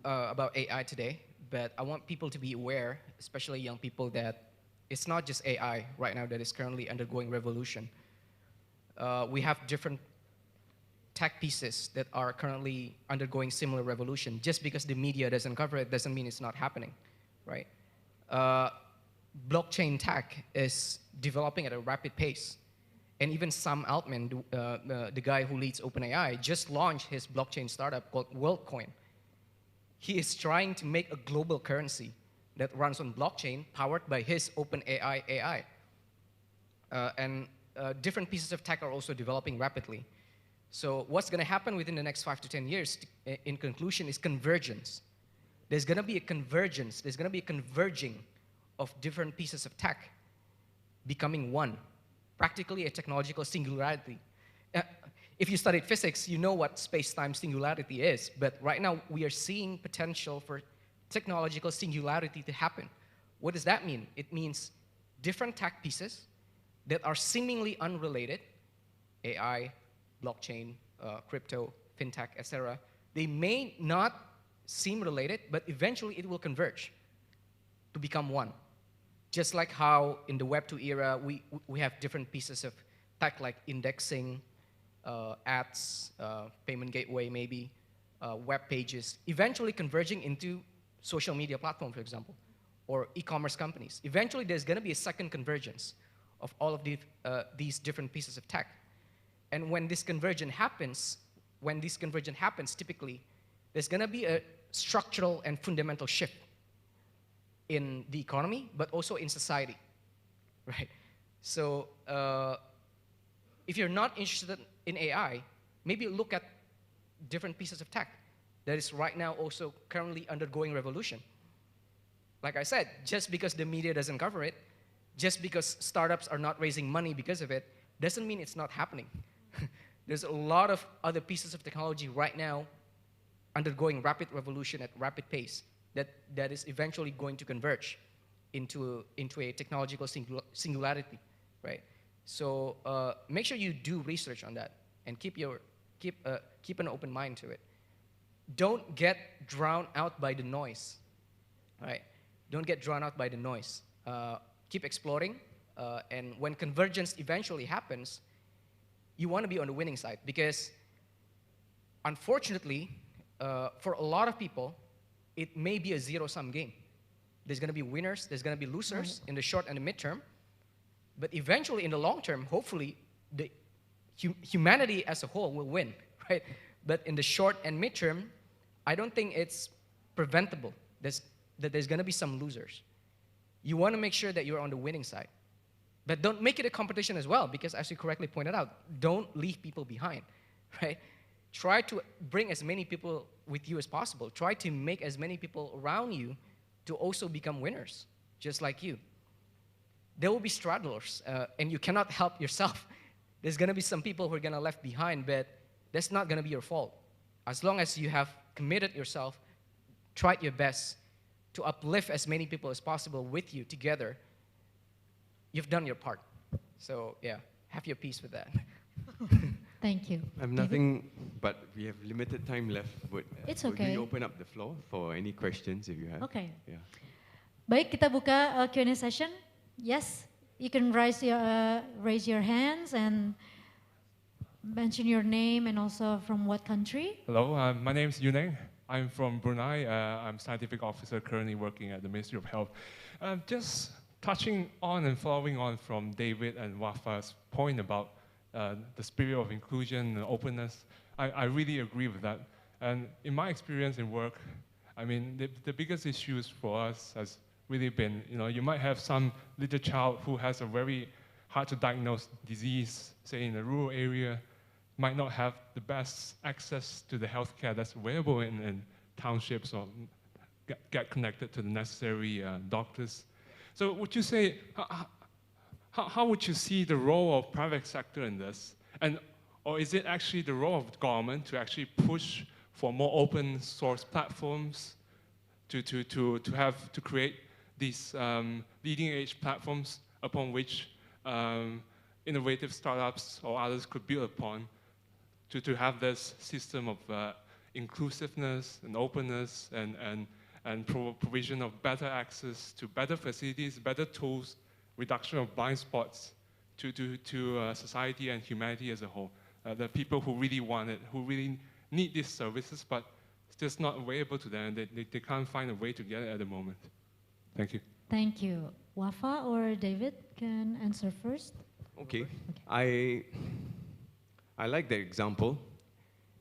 Speaker 7: about AI today, but I want people to be aware, especially young people, that it's not just AI right now that is currently undergoing revolution. We have different tech pieces that are currently undergoing similar revolution. Just because the media doesn't cover it doesn't mean it's not happening, right? Blockchain tech is developing at a rapid pace. And even Sam Altman, the guy who leads OpenAI, just launched his blockchain startup called WorldCoin. He is trying to make a global currency that runs on blockchain powered by his OpenAI AI. And different pieces of tech are also developing rapidly. So what's going to happen within the next 5 to 10 years, in conclusion, is convergence. There's going to be a convergence. There's going to be a converging of different pieces of tech becoming one. Practically a technological singularity. If you studied physics, you know what space-time singularity is. But right now, we are seeing potential for technological singularity to happen. What does that mean? It means different tech pieces that are seemingly unrelated, AI, blockchain, crypto, fintech, etc. They may not seem related, but eventually it will converge to become one. Just like how in the Web 2 era, we have different pieces of tech like indexing, ads, payment gateway maybe, web pages, eventually converging into social media platform, for example, or e-commerce companies. Eventually, there's going to be a second convergence of all of these different pieces of tech. And when this convergence happens, typically, there's going to be a structural and fundamental shift in the economy, but also in society, right? So if you're not interested in AI, maybe look at different pieces of tech that is right now also currently undergoing revolution. Like I said, just because the media doesn't cover it, just because startups are not raising money because of it, doesn't mean it's not happening. There's a lot of other pieces of technology right now undergoing rapid revolution at rapid pace that is eventually going to converge into a technological singularity, right? So make sure you do research on that and keep an open mind to it. Don't get drowned out by the noise, right? Don't get drowned out by the noise. Keep exploring, and when convergence eventually happens, you want to be on the winning side, because unfortunately, for a lot of people, it may be a zero-sum game. There's going to be winners, there's going to be losers in the short and the midterm. But eventually, in the long term, hopefully, the humanity as a whole will win, right? But in the short and midterm, I don't think it's preventable that there's going to be some losers. You want to make sure that you're on the winning side. But don't make it a competition as well, because as you correctly pointed out, don't leave people behind, right? Try to bring as many people with you as possible. Try to make as many people around you to also become winners, just like you. There will be stragglers, and you cannot help yourself. There's going to be some people who are going to left behind, but that's not going to be your fault. As long as you have committed yourself, tried your best to uplift as many people as possible with you together, you've done your part. So yeah, have your peace with that.
Speaker 1: Thank you.
Speaker 8: I have nothing, but we have limited time left.
Speaker 1: It's
Speaker 8: Would
Speaker 1: okay.
Speaker 8: we open up the floor for any questions if you have?
Speaker 1: Okay.
Speaker 8: Yeah.
Speaker 1: Baik, kita buka Q&A session. Yes, you can raise your hands and mention your name and also from what country.
Speaker 9: Hello, my name is Yuneng. I'm from Brunei. I'm scientific officer currently working at the Ministry of Health. Just touching on and following on from David and Wafa's point about the spirit of inclusion and openness, I really agree with that. And in my experience in work, I mean, the biggest issues for us has really been, you might have some little child who has a very hard to diagnose disease, say in a rural area, might not have the best access to the healthcare that's available in townships or get connected to the necessary doctors. So would you say, how would you see the role of private sector in this? Or is it actually the role of government to actually push for more open source platforms to create these leading edge platforms upon which innovative startups or others could build upon to have this system of inclusiveness and openness and provision of better access to better facilities, better tools, reduction of blind spots to society and humanity as a whole. The people who really want it, who really need these services, but it's just not available to them. They can't find a way to get it at the moment. Thank you.
Speaker 1: Thank you. Wafa or David can answer first.
Speaker 8: Okay. I like that example,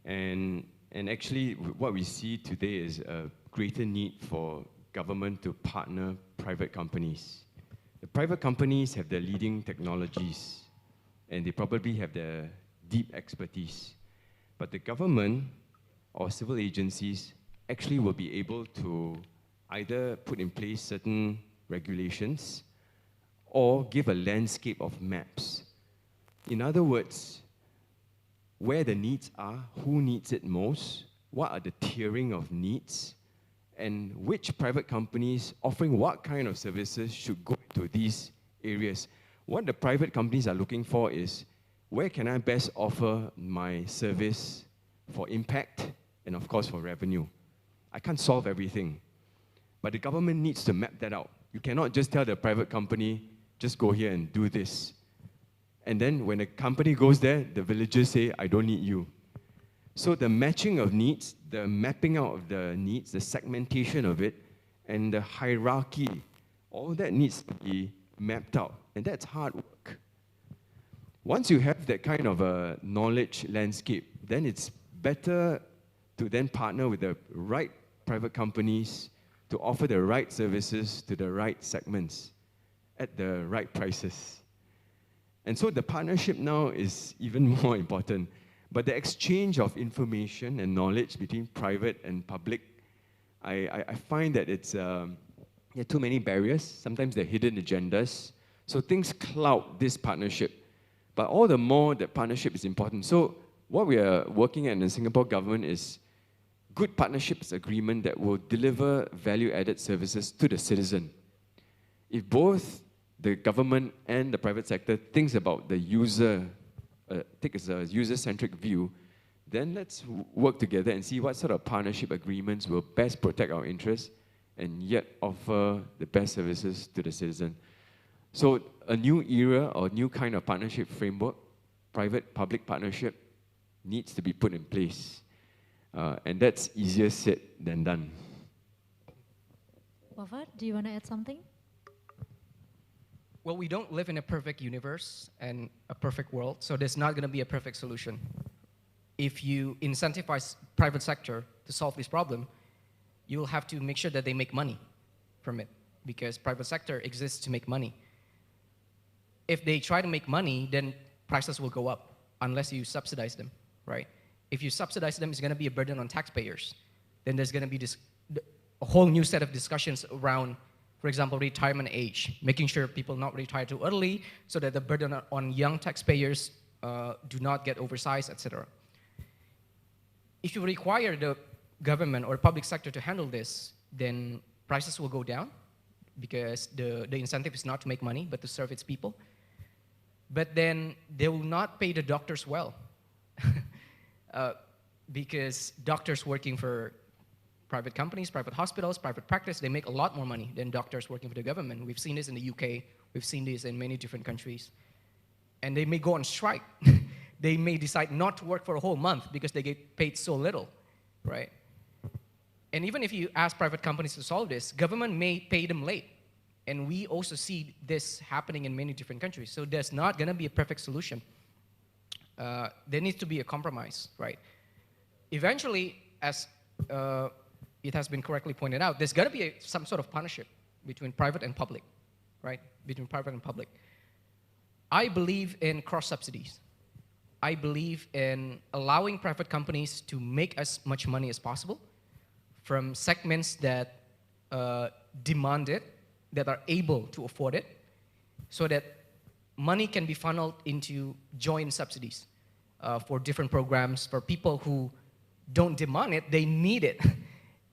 Speaker 8: and actually what we see today is a greater need for government to partner private companies. The private companies have the leading technologies, and they probably have the deep expertise. But the government or civil agencies actually will be able to either put in place certain regulations or give a landscape of maps. In other words, where the needs are, who needs it most, what are the tiering of needs, and which private companies offering what kind of services should go into these areas. What the private companies are looking for is, where can I best offer my service for impact and of course for revenue? I can't solve everything, but the government needs to map that out. You cannot just tell the private company, just go here and do this. And then when a company goes there, the villagers say, I don't need you. So the matching of needs, the mapping out of the needs, the segmentation of it, and the hierarchy, all that needs to be mapped out. And that's hard work. Once you have that kind of a knowledge landscape, then it's better to then partner with the right private companies to offer the right services to the right segments at the right prices. And so the partnership now is even more important. But the exchange of information and knowledge between private and public, I find that there are too many barriers. Sometimes there are hidden agendas. So things cloud this partnership. But all the more that partnership is important. So what we are working at in the Singapore government is good partnerships agreement that will deliver value-added services to the citizen. If both the government and the private sector thinks about the user, take a user-centric view, then let's work together and see what sort of partnership agreements will best protect our interests and yet offer the best services to the citizen. So a new era or new kind of partnership framework, private-public partnership, needs to be put in place. And that's easier said than done.
Speaker 1: Wafa, do you want to add something?
Speaker 7: Well, we don't live in a perfect universe and a perfect world, so there's not going to be a perfect solution. If you incentivize private sector to solve this problem, you will have to make sure that they make money from it, because private sector exists to make money. If they try to make money, then prices will go up unless you subsidize them, right? If you subsidize them, it's going to be a burden on taxpayers. Then there's going to be a whole new set of discussions around, for example, retirement age, making sure people not retire too early so that the burden on young taxpayers do not get oversized, etc. If you require the government or public sector to handle this, then prices will go down because the incentive is not to make money, but to serve its people. But then they will not pay the doctors well because doctors working for private companies, private hospitals, private practice, they make a lot more money than doctors working for the government. We've seen this in the UK. We've seen this in many different countries. And they may go on strike. They may decide not to work for a whole month because they get paid so little, right? And even if you ask private companies to solve this, government may pay them late. And we also see this happening in many different countries. So there's not going to be a perfect solution. There needs to be a compromise, right? Eventually, as it has been correctly pointed out, there's got to be some sort of partnership between private and public, right? Between private and public. I believe in cross-subsidies. I believe in allowing private companies to make as much money as possible from segments that demand it, that are able to afford it, so that money can be funneled into joint subsidies for different programs, for people who don't demand it, they need it,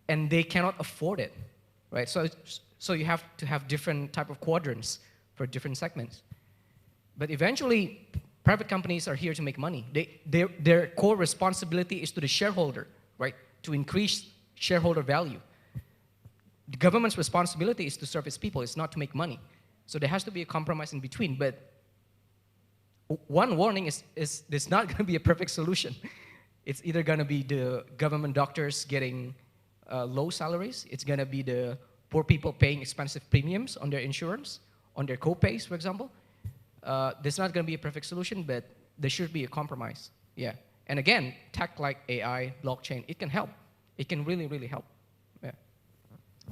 Speaker 7: and they cannot afford it, right? So you have to have different type of quadrants for different segments. But eventually, private companies are here to make money. Their core responsibility is to the shareholder, right? To increase shareholder value. The government's responsibility is to serve its people. It's not to make money. So there has to be a compromise in between. But one warning is there's not going to be a perfect solution. It's either going to be the government doctors getting low salaries. It's going to be the poor people paying expensive premiums on their insurance, on their co-pays, for example. There's not going to be a perfect solution, but there should be a compromise. Yeah. And again, tech like AI, blockchain, it can help. It can really, really help. Yeah.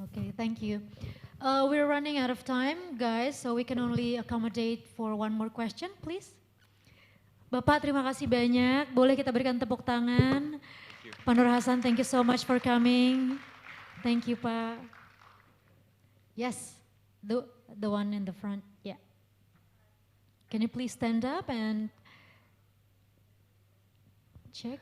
Speaker 1: Okay, thank you. We're running out of time, guys, so we can only accommodate for one more question, please. Bapak, terima kasih banyak. Boleh kita berikan tepuk tangan. Pak Nur Hasan, thank you so much for coming. Thank you, Pak. Yes, the one in the front, yeah. Can you please stand up and check?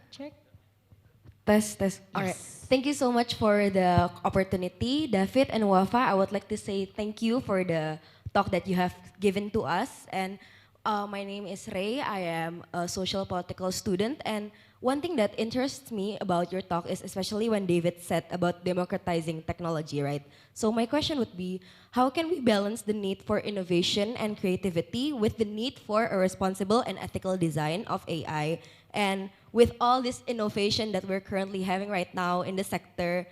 Speaker 10: Test. All right. Thank you so much for the opportunity, David and Wafa. I would like to say thank you for the talk that you have given to us. And my name is Ray. I am a social political student. And one thing that interests me about your talk is especially when David said about democratizing technology, right? So my question would be, how can we balance the need for innovation and creativity with the need for a responsible and ethical design of AI? And with all this innovation that we're currently having right now in the sector,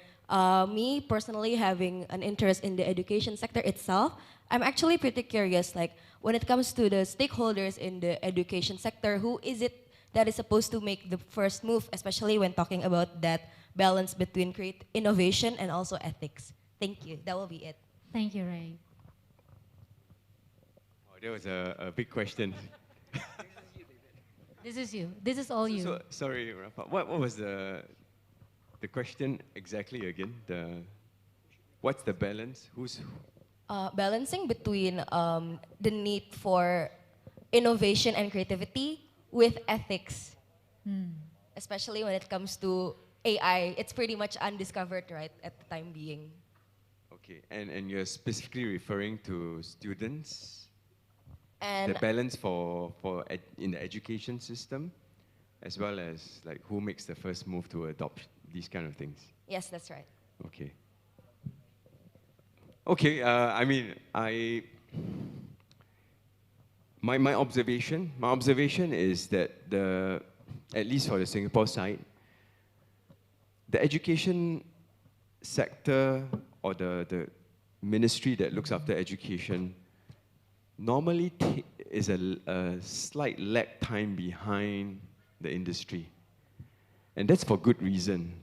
Speaker 10: me personally having an interest in the education sector itself, I'm actually pretty curious, like when it comes to the stakeholders in the education sector, who is it that is supposed to make the first move, especially when talking about that balance between innovation and also ethics? Thank you, that will be it.
Speaker 1: Thank you, Ray.
Speaker 8: Oh, that was a big question.
Speaker 1: This is you. This is all you.
Speaker 8: So, sorry, Rafa. What was the question exactly again? What's the balance?
Speaker 10: Balancing between the need for innovation and creativity with ethics, especially when it comes to AI. It's pretty much undiscovered, right, at the time being.
Speaker 8: Okay, and you're specifically referring to students?
Speaker 10: And
Speaker 8: the balance in the education system, as well as like who makes the first move to adopt these kind of things?
Speaker 10: Yes, that's right.
Speaker 8: Okay. Okay, I mean, my observation is that at least for the Singapore side, the education sector or ministry that looks after education normally is a slight lag time behind the industry. And that's for good reason,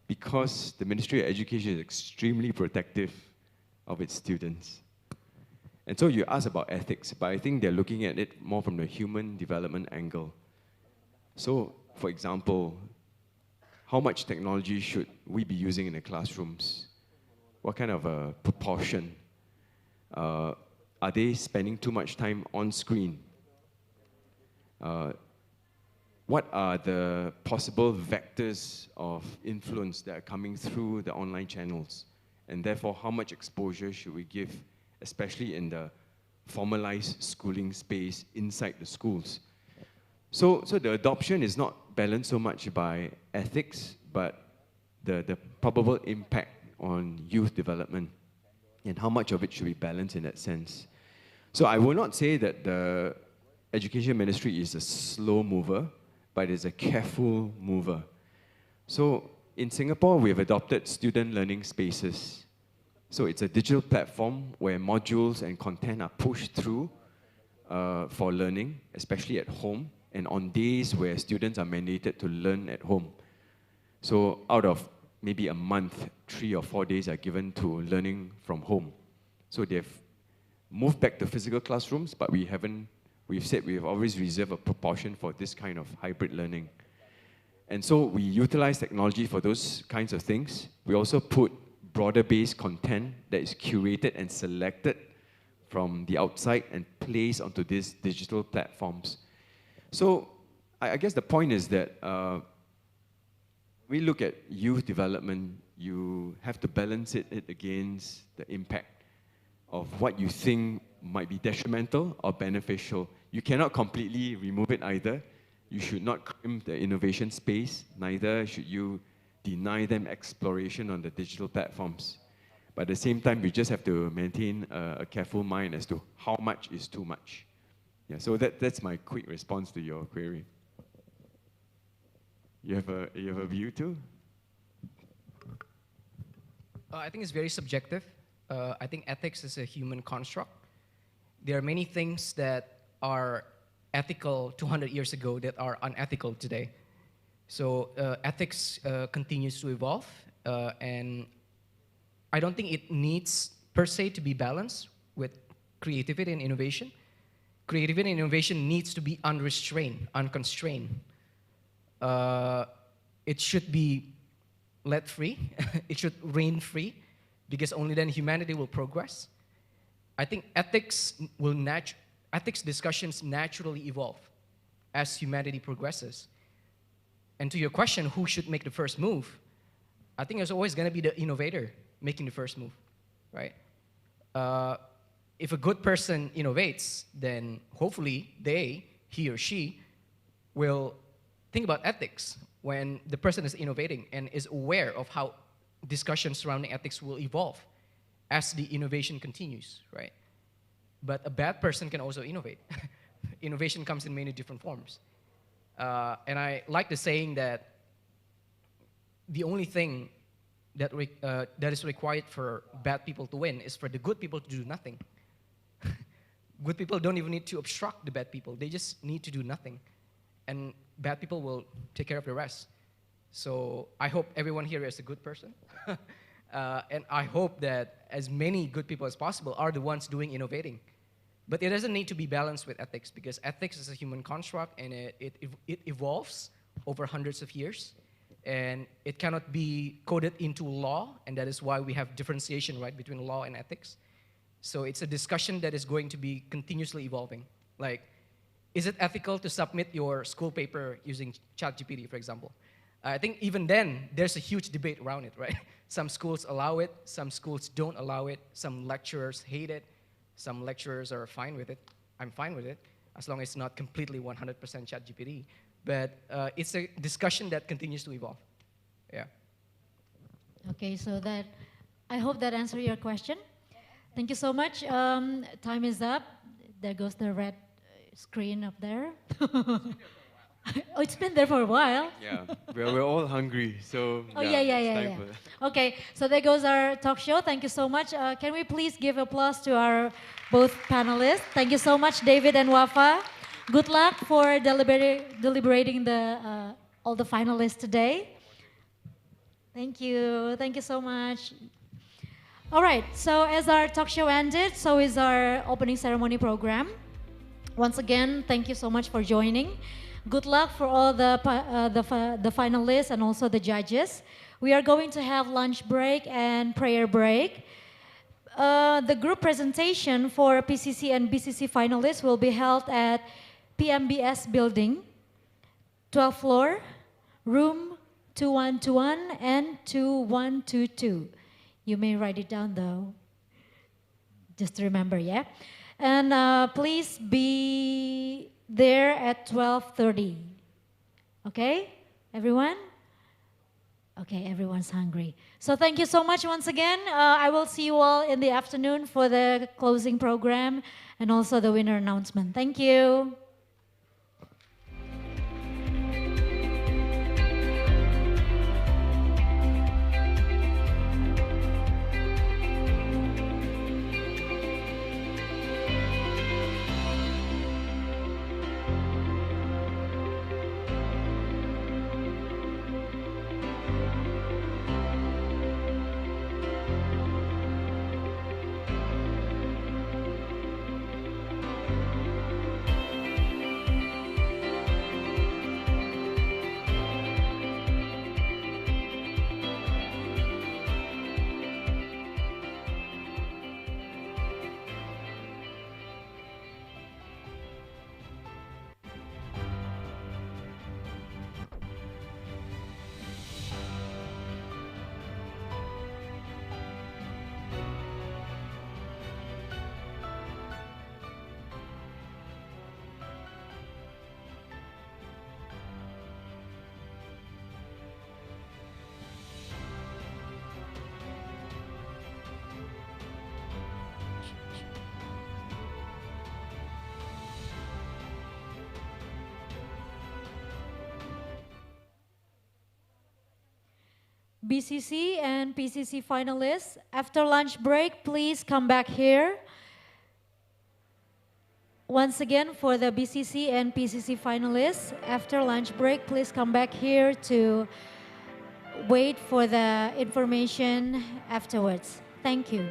Speaker 8: because the Ministry of Education is extremely protective of its students. And so you ask about ethics, but I think they're looking at it more from the human development angle. So, for example, how much technology should we be using in the classrooms? What kind of a proportion? Are they spending too much time on screen? What are the possible vectors of influence that are coming through the online channels? And therefore, how much exposure should we give, especially in the formalized schooling space inside the schools? So the adoption is not balanced so much by ethics, but the probable impact on youth development and how much of it should be balanced in that sense. So I will not say that the Education Ministry is a slow mover, but it's a careful mover. So in Singapore, we have adopted student learning spaces. So it's a digital platform where modules and content are pushed through for learning, especially at home, and on days where students are mandated to learn at home. So out of maybe a month, 3 or 4 days are given to learning from home. So they've moved back to physical classrooms, but we've said we've always reserved a proportion for this kind of hybrid learning. And so we utilize technology for those kinds of things. We also put broader-based content that is curated and selected from the outside and placed onto these digital platforms. So I guess the point is that we look at youth development, you have to balance it against the impact of what you think might be detrimental or beneficial. You cannot completely remove it either. You should not crimp the innovation space, neither should you deny them exploration on the digital platforms. But at the same time, we just have to maintain a careful mind as to how much is too much. Yeah, so that's my quick response to your query. You have a view too?
Speaker 7: I think it's very subjective. I think ethics is a human construct. There are many things that are ethical 200 years ago that are unethical today. So ethics continues to evolve, and I don't think it needs per se to be balanced with creativity and innovation. Creativity and innovation needs to be unrestrained, unconstrained. It should be let free. It should reign free, because only then humanity will progress. I think ethics discussions naturally evolve as humanity progresses. And to your question, who should make the first move? I think there's always going to be the innovator making the first move, right? If a good person innovates, then hopefully he or she, will think about ethics when the person is innovating and is aware of how discussions surrounding ethics will evolve as the innovation continues, right? But a bad person can also innovate. Innovation comes in many different forms. And I like the saying that the only thing that is required for bad people to win is for the good people to do nothing. Good people don't even need to obstruct the bad people. They just need to do nothing. And bad people will take care of the rest. So I hope everyone here is a good person. And I hope that as many good people as possible are the ones doing innovating. But it doesn't need to be balanced with ethics, because ethics is a human construct, and it evolves over hundreds of years. And it cannot be coded into law, and that is why we have differentiation, right, between law and ethics. So it's a discussion that is going to be continuously evolving. Like, is it ethical to submit your school paper using ChatGPT, for example? I think even then, there's a huge debate around it, right? Some schools allow it, some schools don't allow it, some lecturers hate it, some lecturers are fine with it. I'm fine with it, as long as it's not completely 100% ChatGPT. But it's a discussion that continues to evolve. Yeah.
Speaker 1: Okay, so I hope that answered your question. Thank you so much. Time is up. There goes the red screen up there. Oh, it's been there for a while.
Speaker 8: Yeah, we're all hungry, so
Speaker 1: Oh,
Speaker 8: yeah,
Speaker 1: yeah,
Speaker 8: it's
Speaker 1: yeah,
Speaker 8: time
Speaker 1: yeah.
Speaker 8: for that.
Speaker 1: Okay, so there goes our talk show. Thank you so much. Can we please give applause to our both panelists? Thank you so much, David and Wafa. Good luck for deliberating all the finalists today. Thank you. Thank you so much. All right, so as our talk show ended, so is our opening ceremony program. Once again, thank you so much for joining. Good luck for all the finalists and also the judges. We are going to have lunch break and prayer break. The group presentation for PCC and BCC finalists will be held at PMBS building, 12th floor, room 2121 and 2122. You may write it down though, just to remember, yeah? And please be there at 12:30. Okay, everyone? Okay, everyone's hungry. So thank you so much once again. I will see you all in the afternoon for the closing program and also the winner announcement. Thank you. BCC and PCC finalists, after lunch break, please come back here. Once again, for the BCC and PCC finalists, after lunch break, please come back here to wait for the information afterwards. Thank you.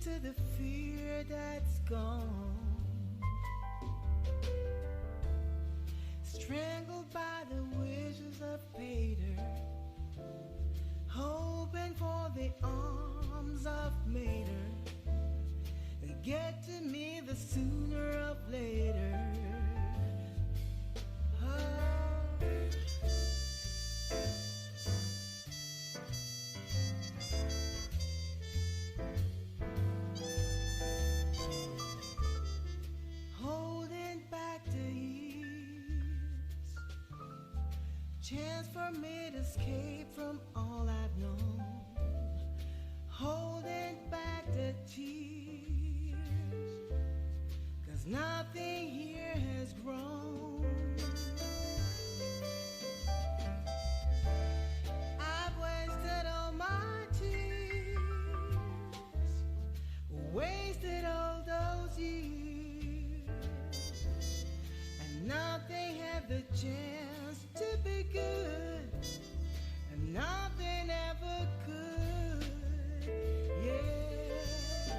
Speaker 11: to the fear that's gone, strangled by the wishes of Peter, hoping for the arms of Mater. They get to me the sooner of later. Holding back the years, chance for me to escape from all I've known. Holding back the tears, 'cause nothing here has grown. I've wasted all my tears, wasted all those years, and nothing had the chance to be good, and nothing ever could. Yeah,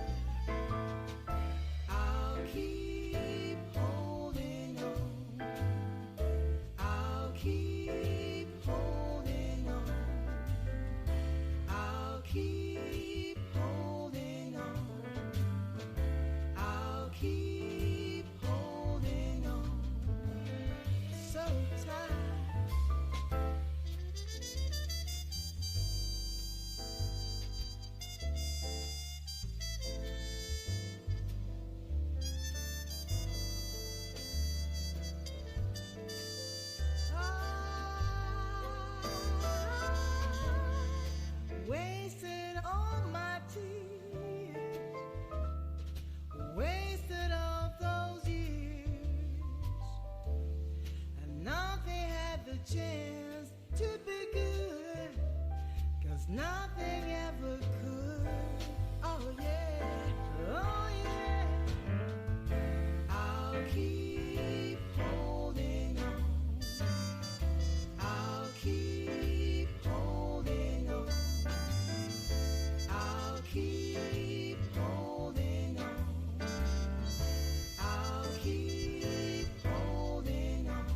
Speaker 11: I'll keep holding on. I'll keep holding on. I'll keep holding on. I'll keep holding on. So tight. Wasted all my tears, wasted all those years, and nothing had the chance to be good, 'cause nothing ever could. Oh yeah, oh yeah. I'll keep holding on. I'll keep holding on. I'll keep holding on. I'll keep holding on.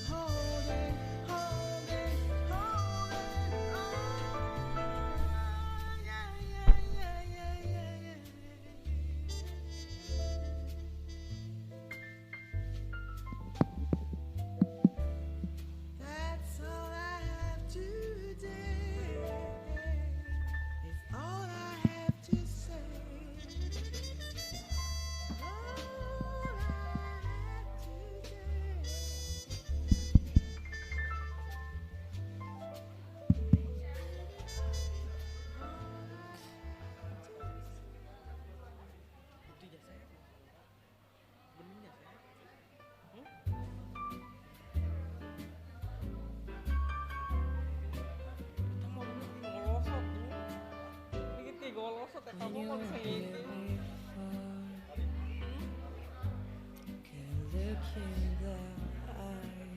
Speaker 11: Holding, holding, holding on. Yeah, yeah, yeah, yeah, yeah, yeah. That's all I have today. It's all I have to say. All I have today. When you're really far, can look in the eye.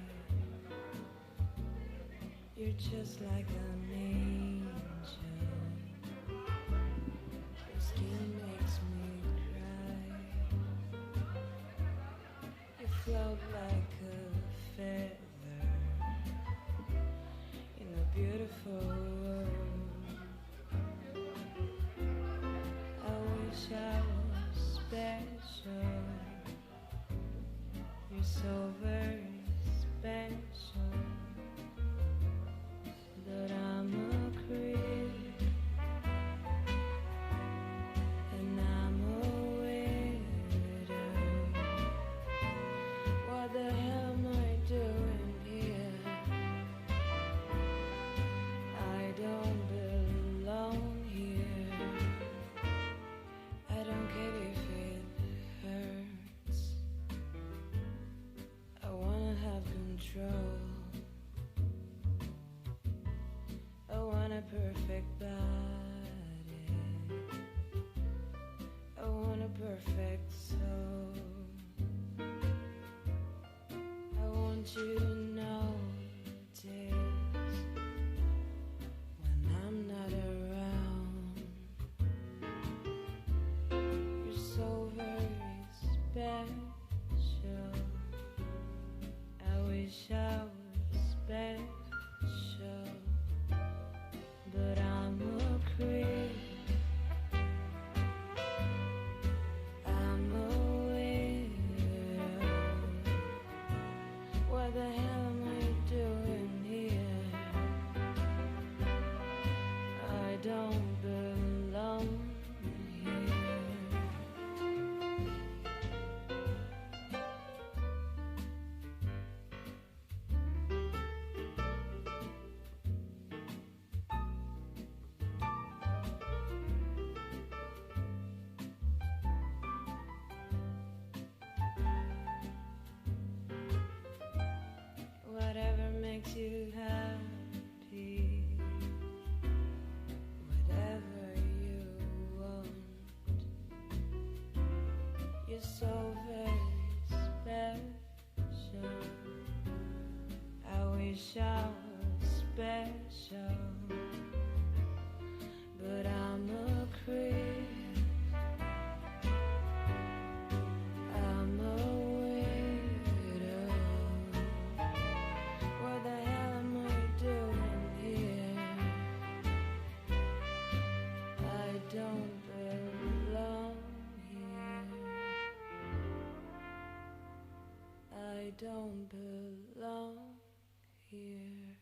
Speaker 11: You're just like an angel. Your skin makes me cry. You float like a feather in a beautiful world. I wish I was special. You're so very special, but I'm a creep and I'm a widow. What the hell am I doing here? I don't belong here. I don't care if it hurts. I wanna have control. I want a perfect body. I want a perfect soul. I want you to notice when I'm not around. you happy. Whatever you want, you're so very special. I wish I was special, but I'm a creep. I'm a widow. What the hell am I doing here? I don't belong here. I don't belong here.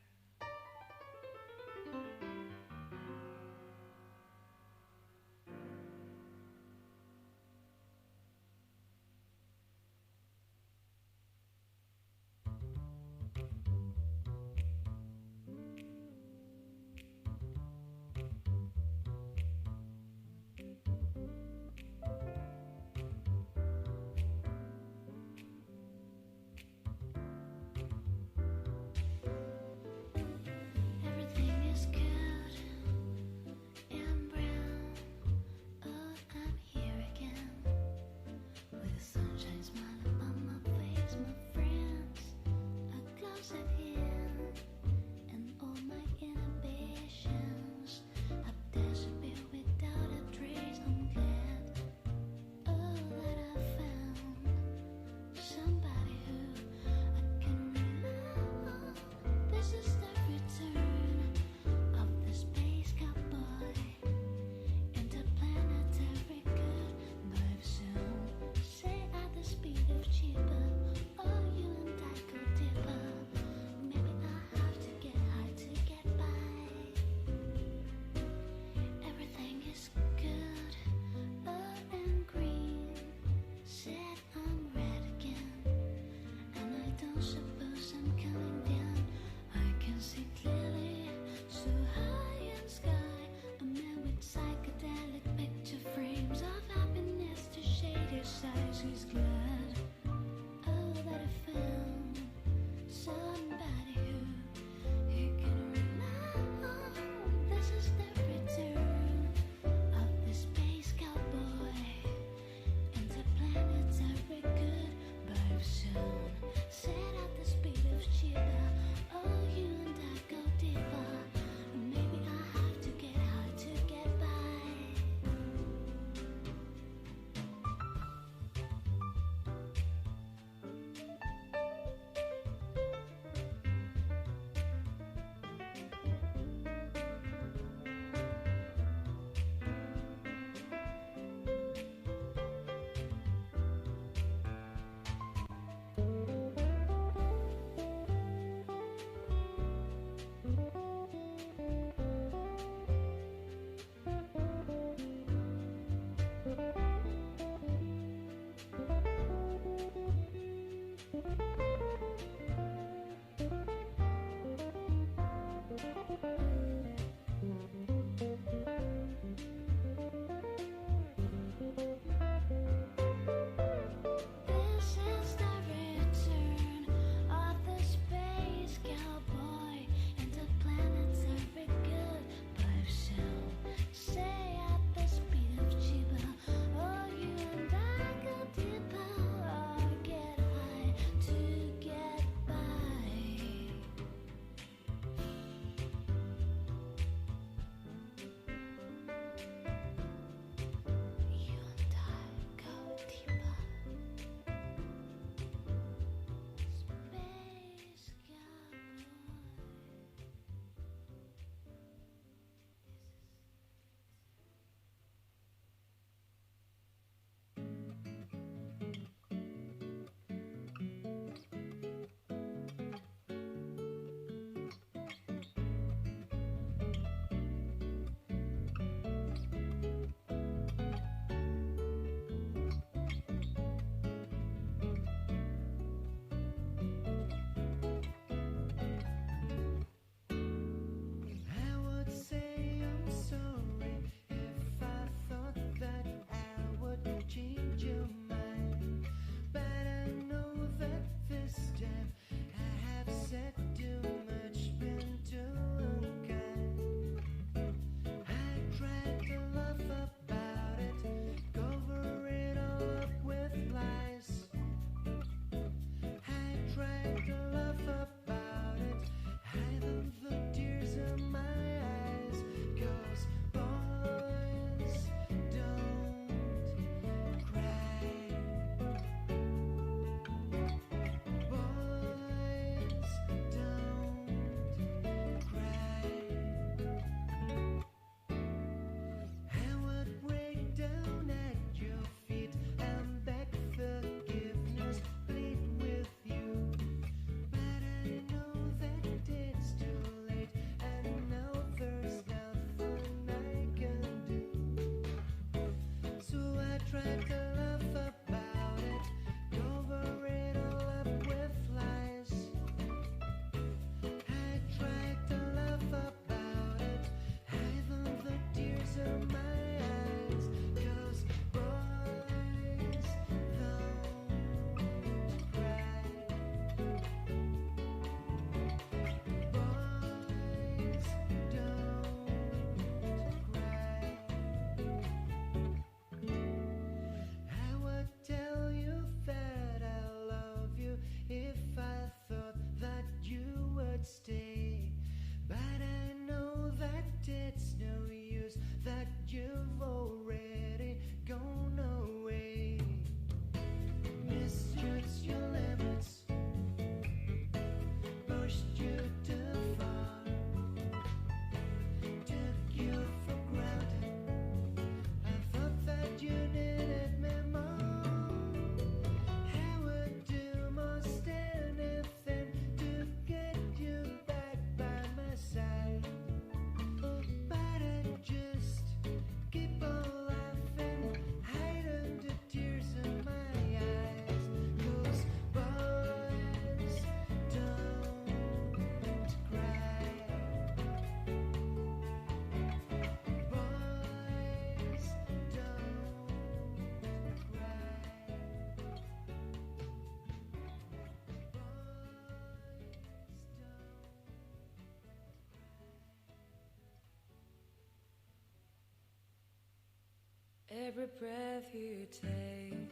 Speaker 12: Every breath you take,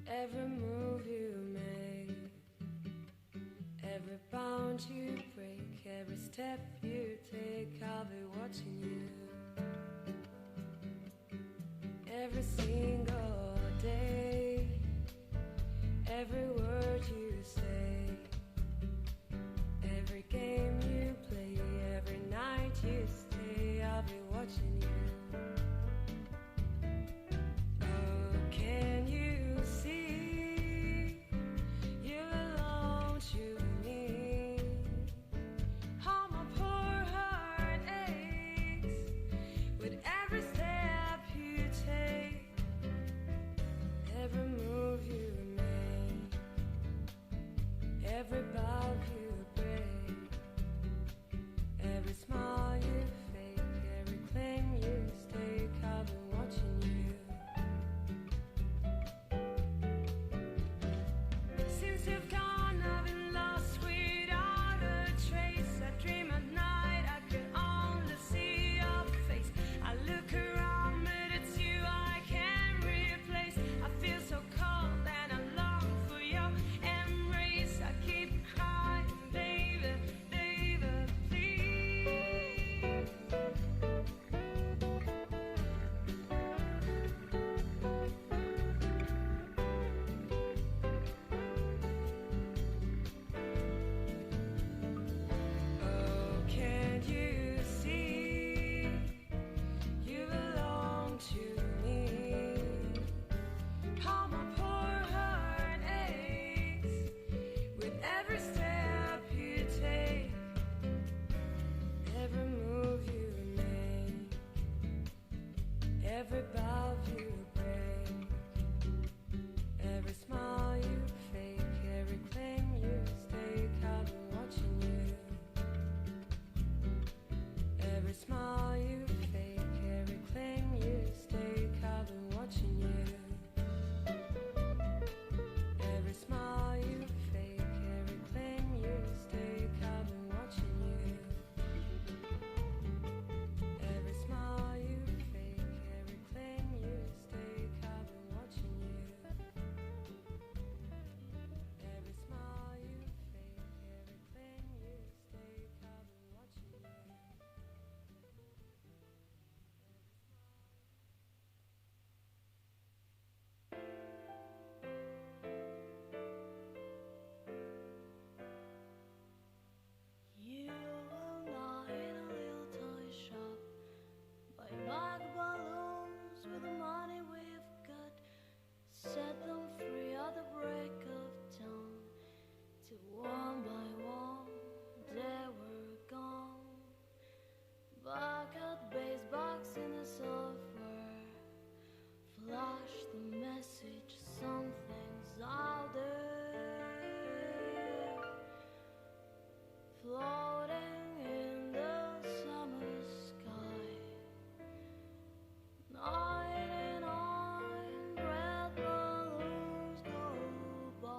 Speaker 12: every move you make, every bound you break, every step you take, I'll be watching you. Every single day, every word you say, every game you play, every night you stay, I'll be watching you. Oh, can you see you belong to me? How my poor heart aches with every step you take, every move you make, every bow you break, every smile you fake, every claim you stake, I've been watching you. Since you've gone, I've been lost without a trace. I dream at night, I could only see your face. I look around, but it's you I can't replace. I feel so cold and I long for your embrace. I keep crying, baby, baby, please. Oh, can't you see you belong to me? How my poor heart aches with every step you take, every move you make, every bow you break, every smile you fake, every claim you stake, I've been watching you. Every smile you fake, every claim you stake, I've been watching you. Every smile you fake, every claim you stake, I've been watching you. Every smile you fake, every claim you stake, I've been watching you. Every smile you fake, every claim you stake, I've been watching you. You will not in a little toy shop buy bag balloons with the money we've got. Set them free at the break of dawn. Till one by one they were gone. Back at base box in the software, flash the message, something's out there, floating in the summer sky. 99 red balloons go by.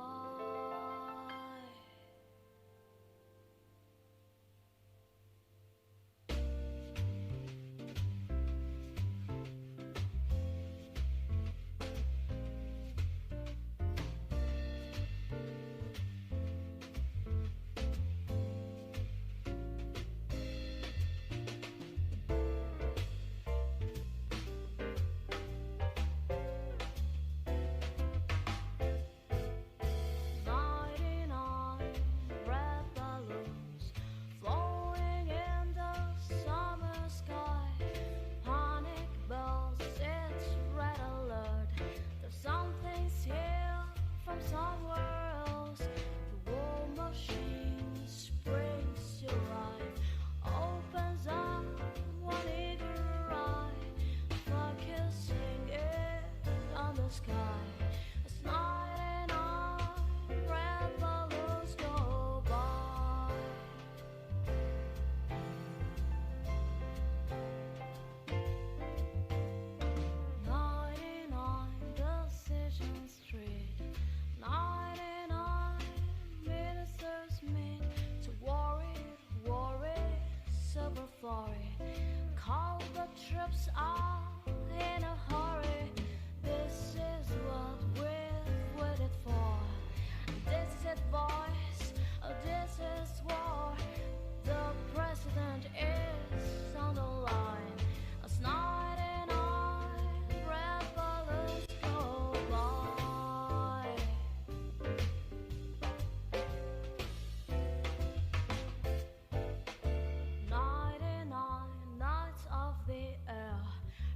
Speaker 12: in a hurry. This is what we've waited for. This is it, boys. This is war. The president is on the line. As 99 red balloons go by. 99 nights of the air,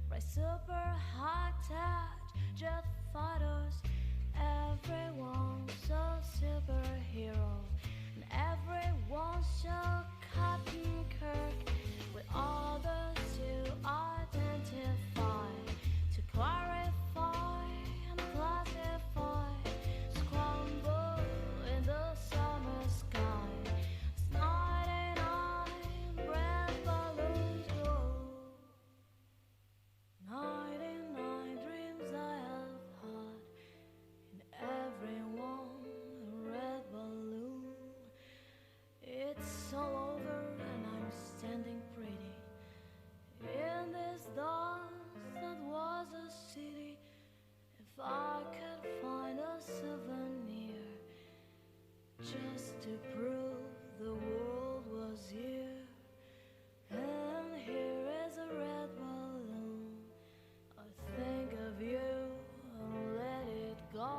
Speaker 12: by super high-tech jet fighters. Everyone's a superhero, and everyone's a Captain Kirk, with others to identify, to clarify and classify, scramble in the summer sky. It's 99 red balloons go. 99 dreams I have had, and everyone a red balloon. It's all over and I'm standing pretty in this dust that was a city. If I could find a souvenir just to prove the world was here, and here is a red balloon. I think of you and let it go.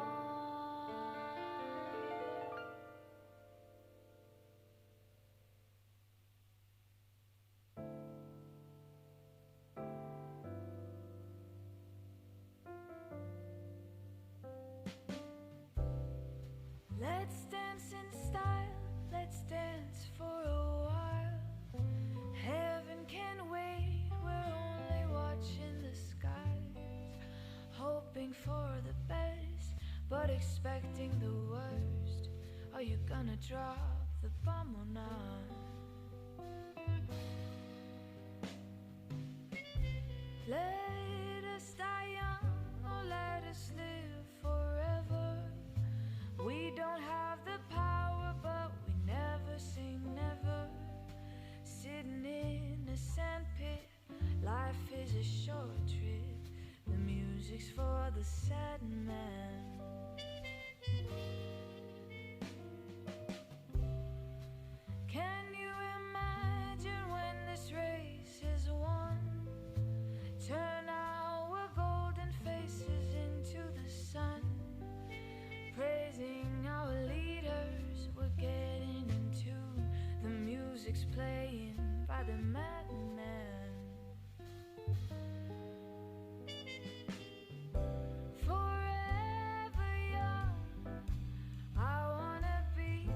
Speaker 12: Let's dance in style, let's dance for a while. Heaven can wait, we're only watching the skies, hoping for the best, but expecting the worst. Are you gonna drop the bomb or not? Let us die young or let us live forever. We don't have the power, but we never say never. Sitting in a sandpit, life is a short trip. The music's for the sad man. Can you imagine when this race is won? Turn our golden faces into the sun, praising our leaders. We're getting in tune. The music's playing by the madman. Forever young, I wanna be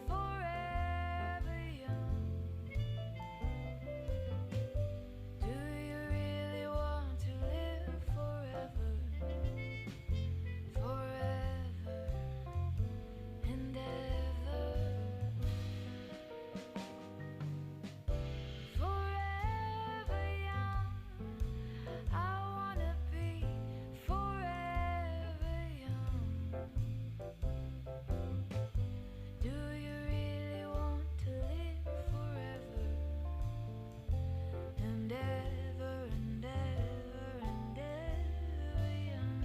Speaker 12: forever young. Do you really want to live forever? Forever and ever. Forever young, I wanna be forever young. Do you really want to live forever and ever and ever and ever young?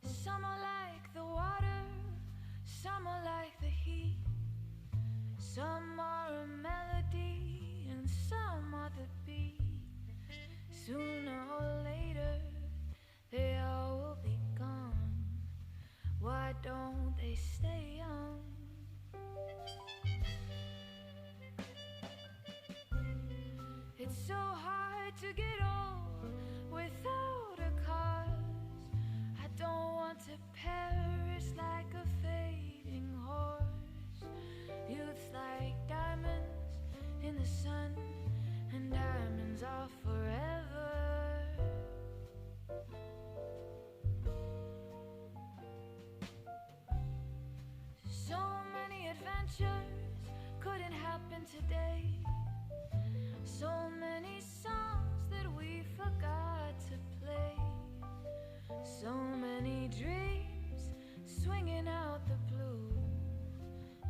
Speaker 12: Some are like the water, some are like the heat. Some are a melody and some are the beat. Sooner or later, they all will be gone. Why don't they stay young? It's so hard to get old without a cause. I don't want to perish like a fading horse. Youth's like diamonds in the sun, and diamonds are forever. So many adventures couldn't happen today. So many songs that we forgot to play. So many dreams swinging out the blue,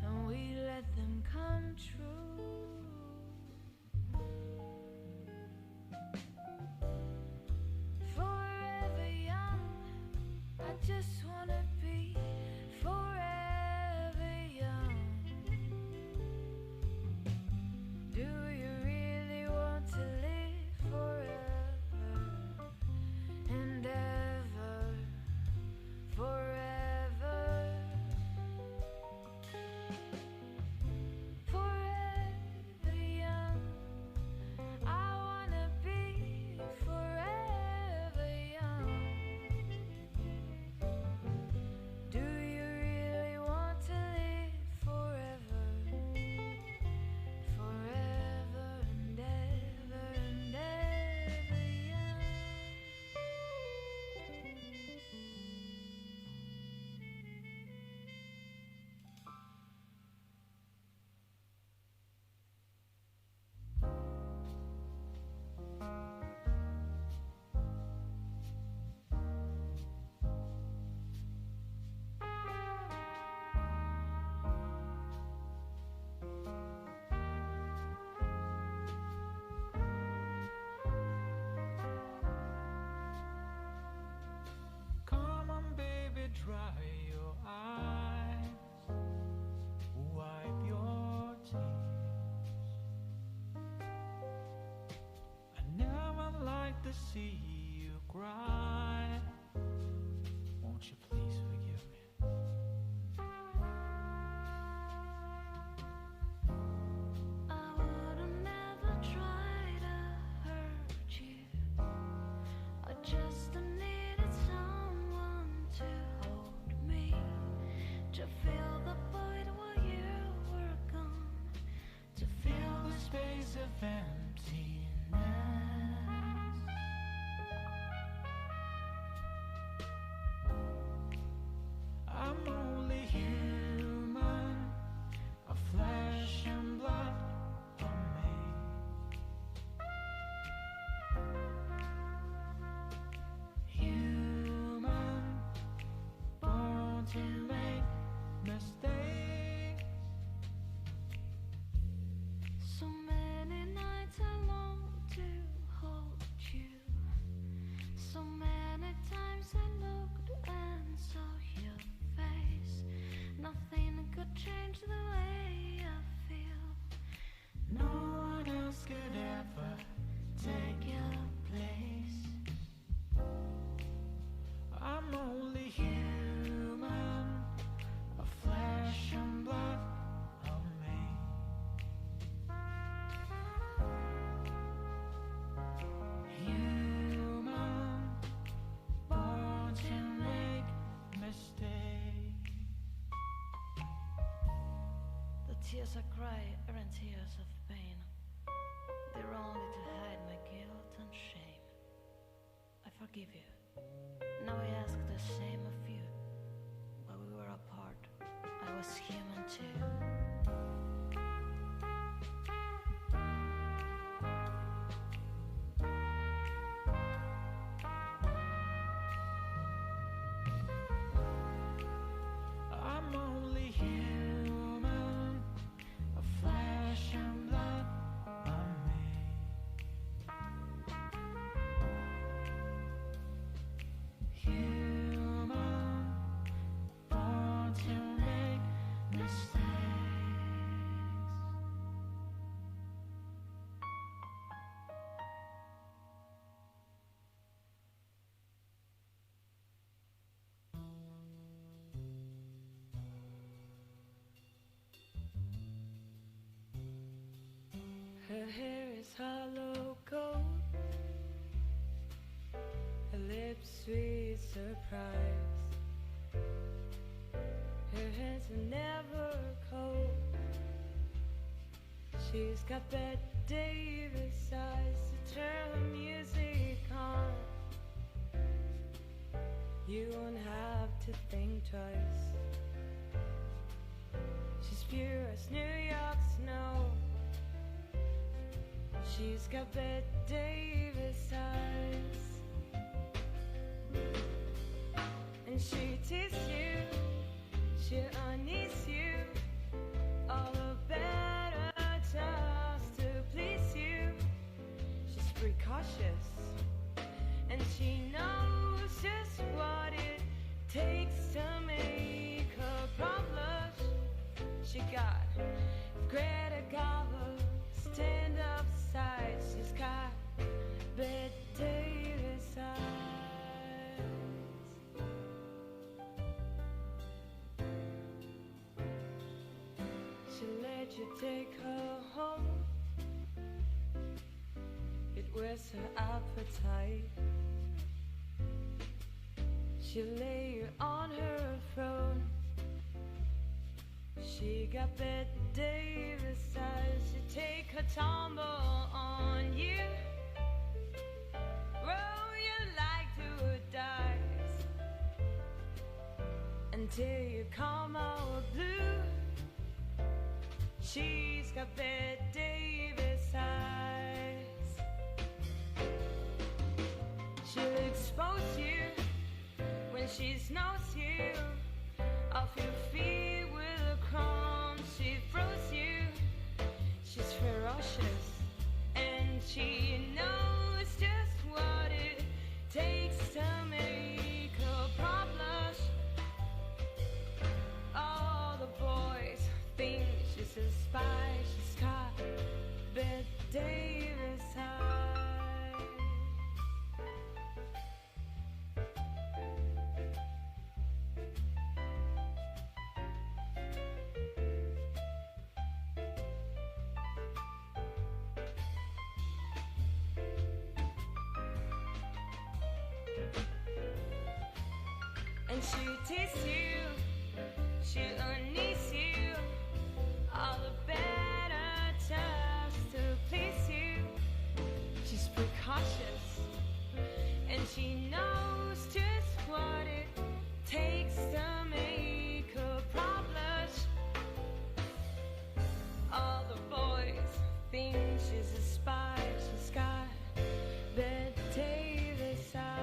Speaker 12: and we let them come true.
Speaker 11: to see you cry. Won't you please forgive me?
Speaker 12: I would've never tried to hurt you. I just needed someone to hold me, to fill the void while you were gone, to fill the space of emptiness.
Speaker 11: I'm only human, a flesh and blood are made. Human, born to make mistakes.
Speaker 12: So many nights I long to hold you. So many times I looked and saw your face. Nothing could change the way I feel.
Speaker 11: No one else could ever take your place. I'm only human, a flesh and blood of me. Human, born to make mistakes.
Speaker 12: The tears I cry aren't tears of pain. They're only to hide my guilt and shame. I forgive you. Now I ask the same of you. While we were apart, I was human too.
Speaker 11: I'm only human, a flesh and blood of me. Human, born to make mistakes.
Speaker 12: Her hair is hollow gold, her lips sweet surprise. Her hands are never cold. She's got Bette Davis eyes to turn her music on. You won't have to think twice. She's pure as New York snow. She's got Bette Davis eyes, and she teases you, she unease you, all the better just to please you. She's precautious, and she knows just what it takes to make her problem. She got Greta Garbo, stand up side. She's got Bette Davis eyes. She'll let you take her home. It whets her appetite. She'll lay you on her throne. She got Bette Davis eyes. She take her tumble on you. Roll you like to dice until you come out blue. She's got Bette Davis eyes. She'll expose you when she knows you off your feet with a crumb. She throws you. She's ferocious, and she knows just what it takes to make her problem. All the boys think she's a spy. She's got Bette Davis eyes. And she'll tease you, she'll needs you, all the better just to please you. She's precautious, and she knows just what it takes to make her problems. All the boys think she's a spy. She's got Bette Davis eyes.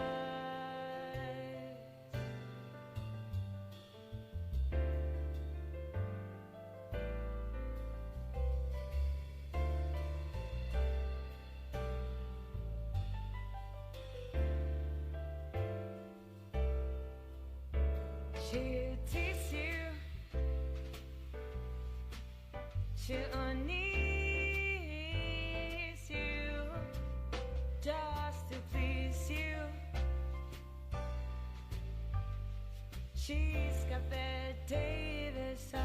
Speaker 12: She'll tease you, she'll needs you, just to please you. She's got Bette Davis eyes.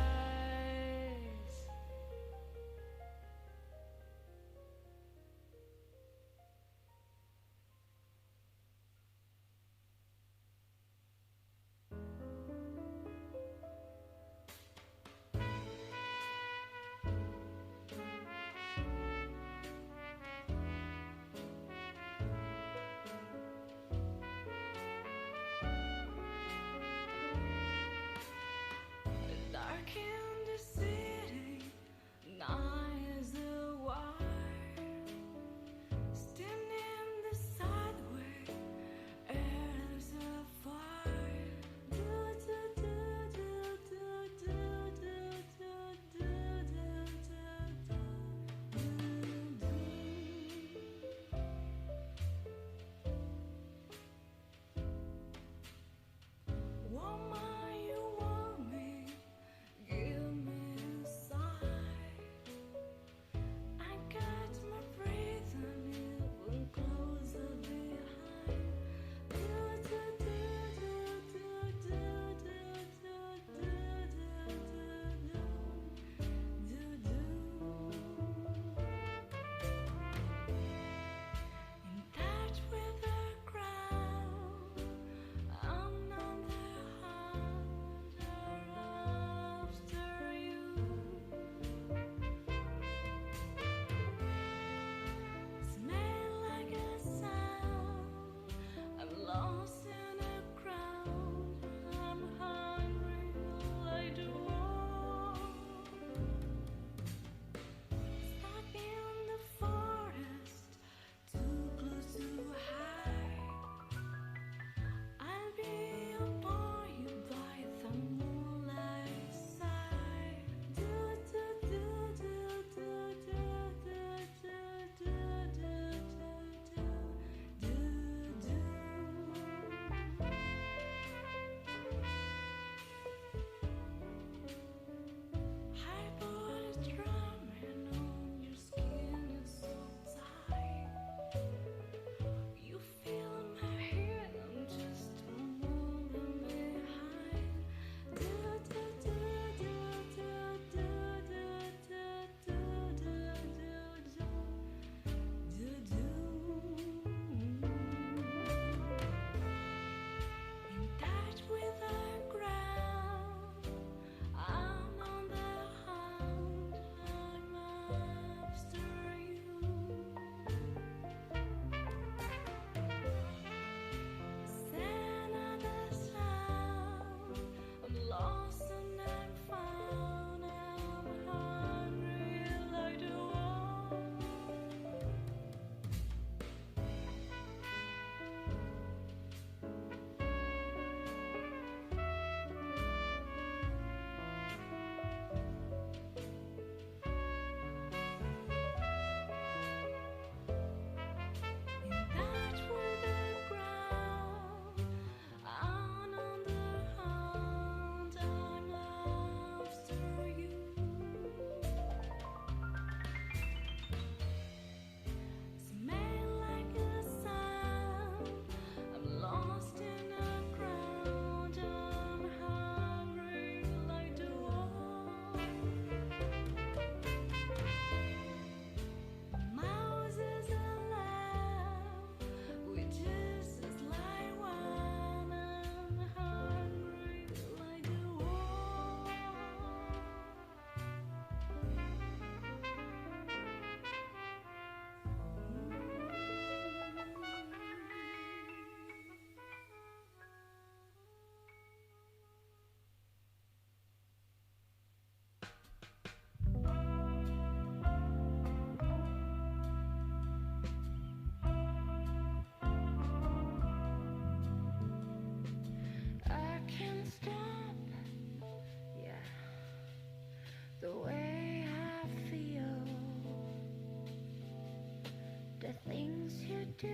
Speaker 12: do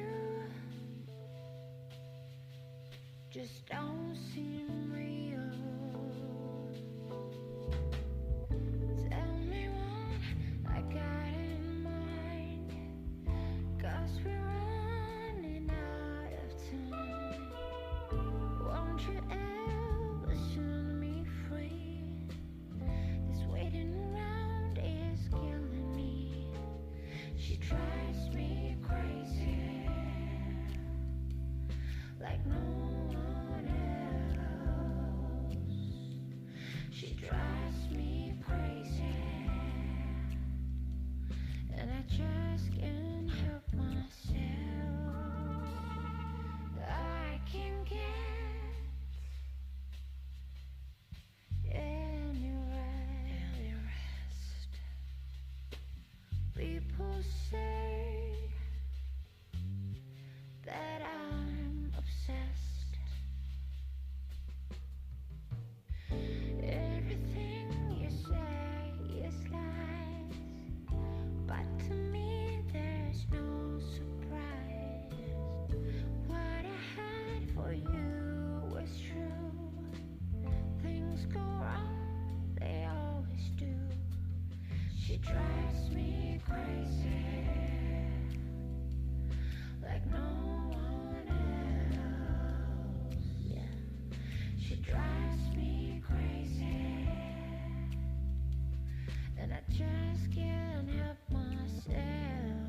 Speaker 12: just don't seem real. Tell me what I got in mind, 'cause we're running out of time. Won't you ever set me free? This waiting around is killing me. She drives me crazy, like no one else. She drives me crazy, and I just can't help myself. I can't get any rest. People say that I'm obsessed. Everything you say is lies, but to me there's no surprise. What I had for you was true. Things go wrong, they always do. She drives me crazy, like no one else. Yeah, she drives me crazy, and I just can't help myself.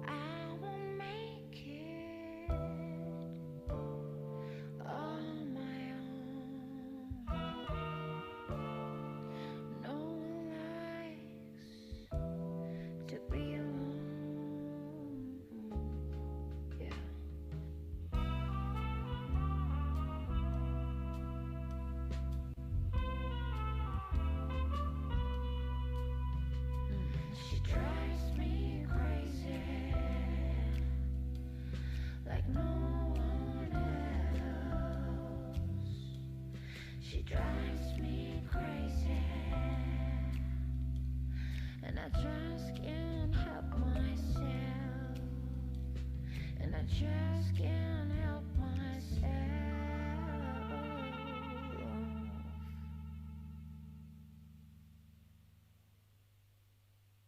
Speaker 12: I won't make it on my own. No one likes to be alone. Yeah. She drives me crazy, like no one else. She drives me crazy, and I just can't help myself. And I just can't help myself.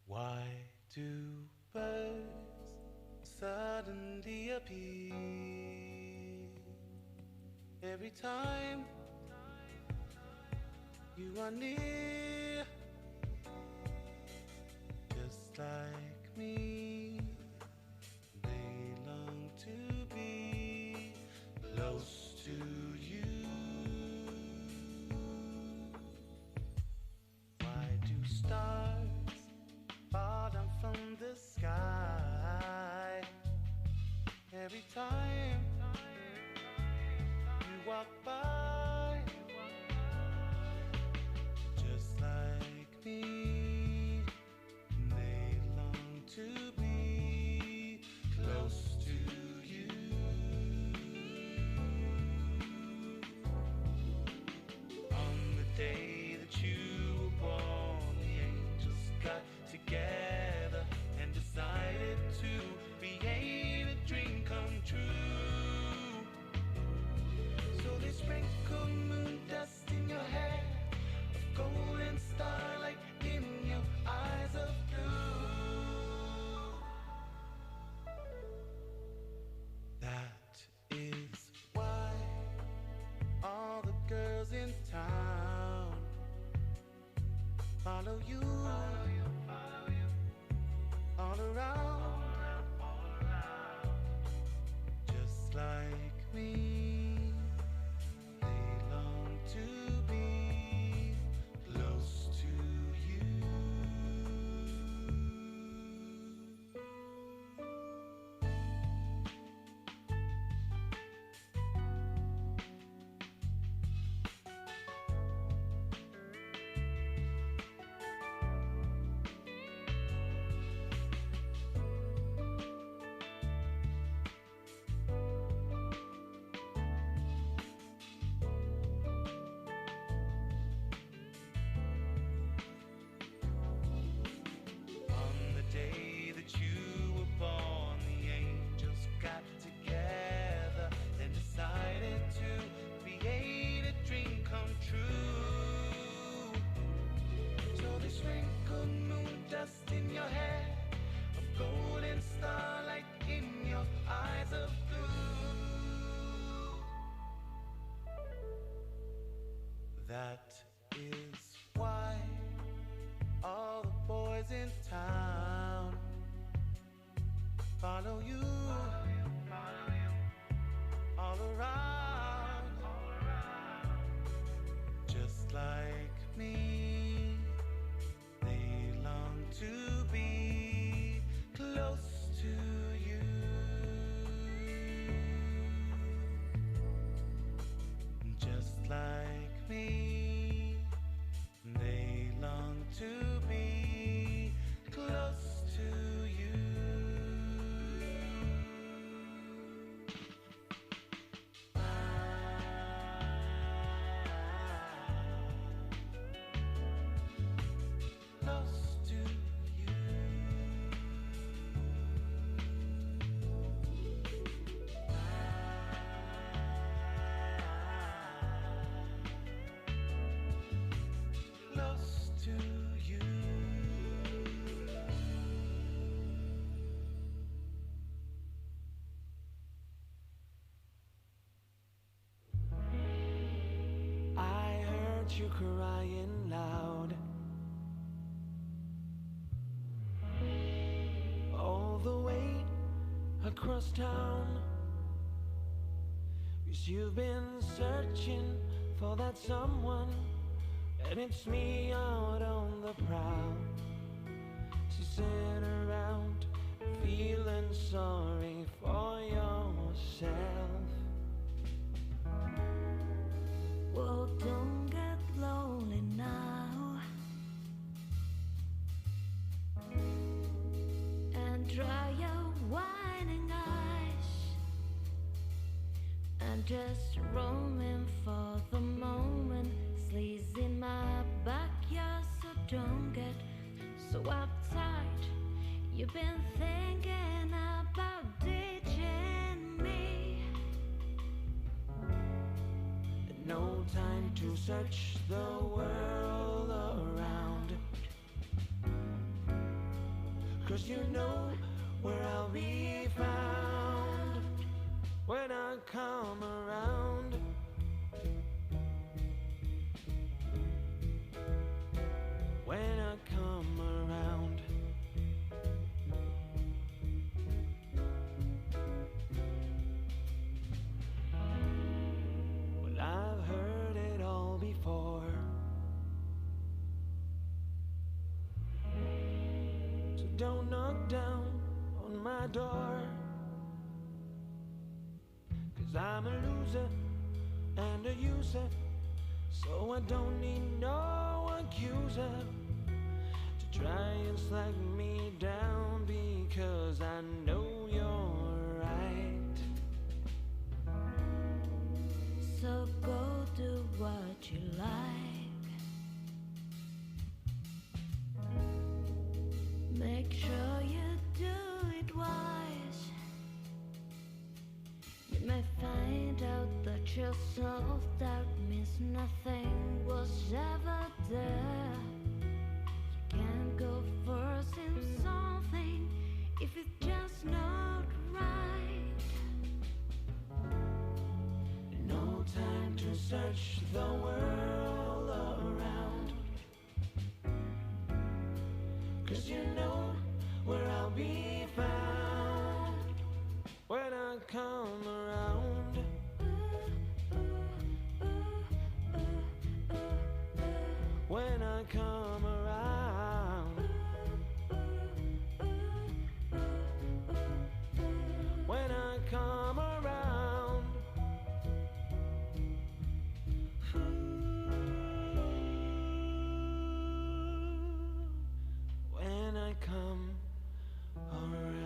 Speaker 11: Why do birds suddenly appear every time you are near? Just like me, they long to be close to you. Why do stars fall down from the sky every time you walk by? Just like me, they long to be close to you. On the day that you were born, the angels got together and decided to create a dream come true. So they sprinkled moon dust in your hair, of golden starlight in your eyes of blue. That is why all the girls in town follow you, all around, just like me. They long to be close to you. your hair of golden starlight, in your eyes of blue. That is why all the boys in town follow you all around, just like me. They long to be close to you, just like me. They long to be close to you. Close to you. Close to you. I heard you crying loud all the way across town, 'cause you've been searching for that someone, and it's me out on the prowl. She sat around feeling sorry for yourself.
Speaker 12: Well, don't get lonely now, and dry your whining eyes, I'm just roaming for the moment. Slee's in my backyard, so don't get so uptight. You've been thinking about ditching me.
Speaker 11: No time to search the world around, 'cause you know where I'll be found when I come around. When I come around. Well, I've heard it all before, so don't knock down on my door, 'cause I'm a loser and a user, so I don't need no accuser to try and slag me down, because I know you're right.
Speaker 12: So go do what you like. Make sure you do it wise. You may find out that your self-doubt means nothing was ever there. You can't go forcing something if it's just not right.
Speaker 11: No time to search the world around, 'cause you know where I'll be found when I come around. When I come around. When I come around. When I come around.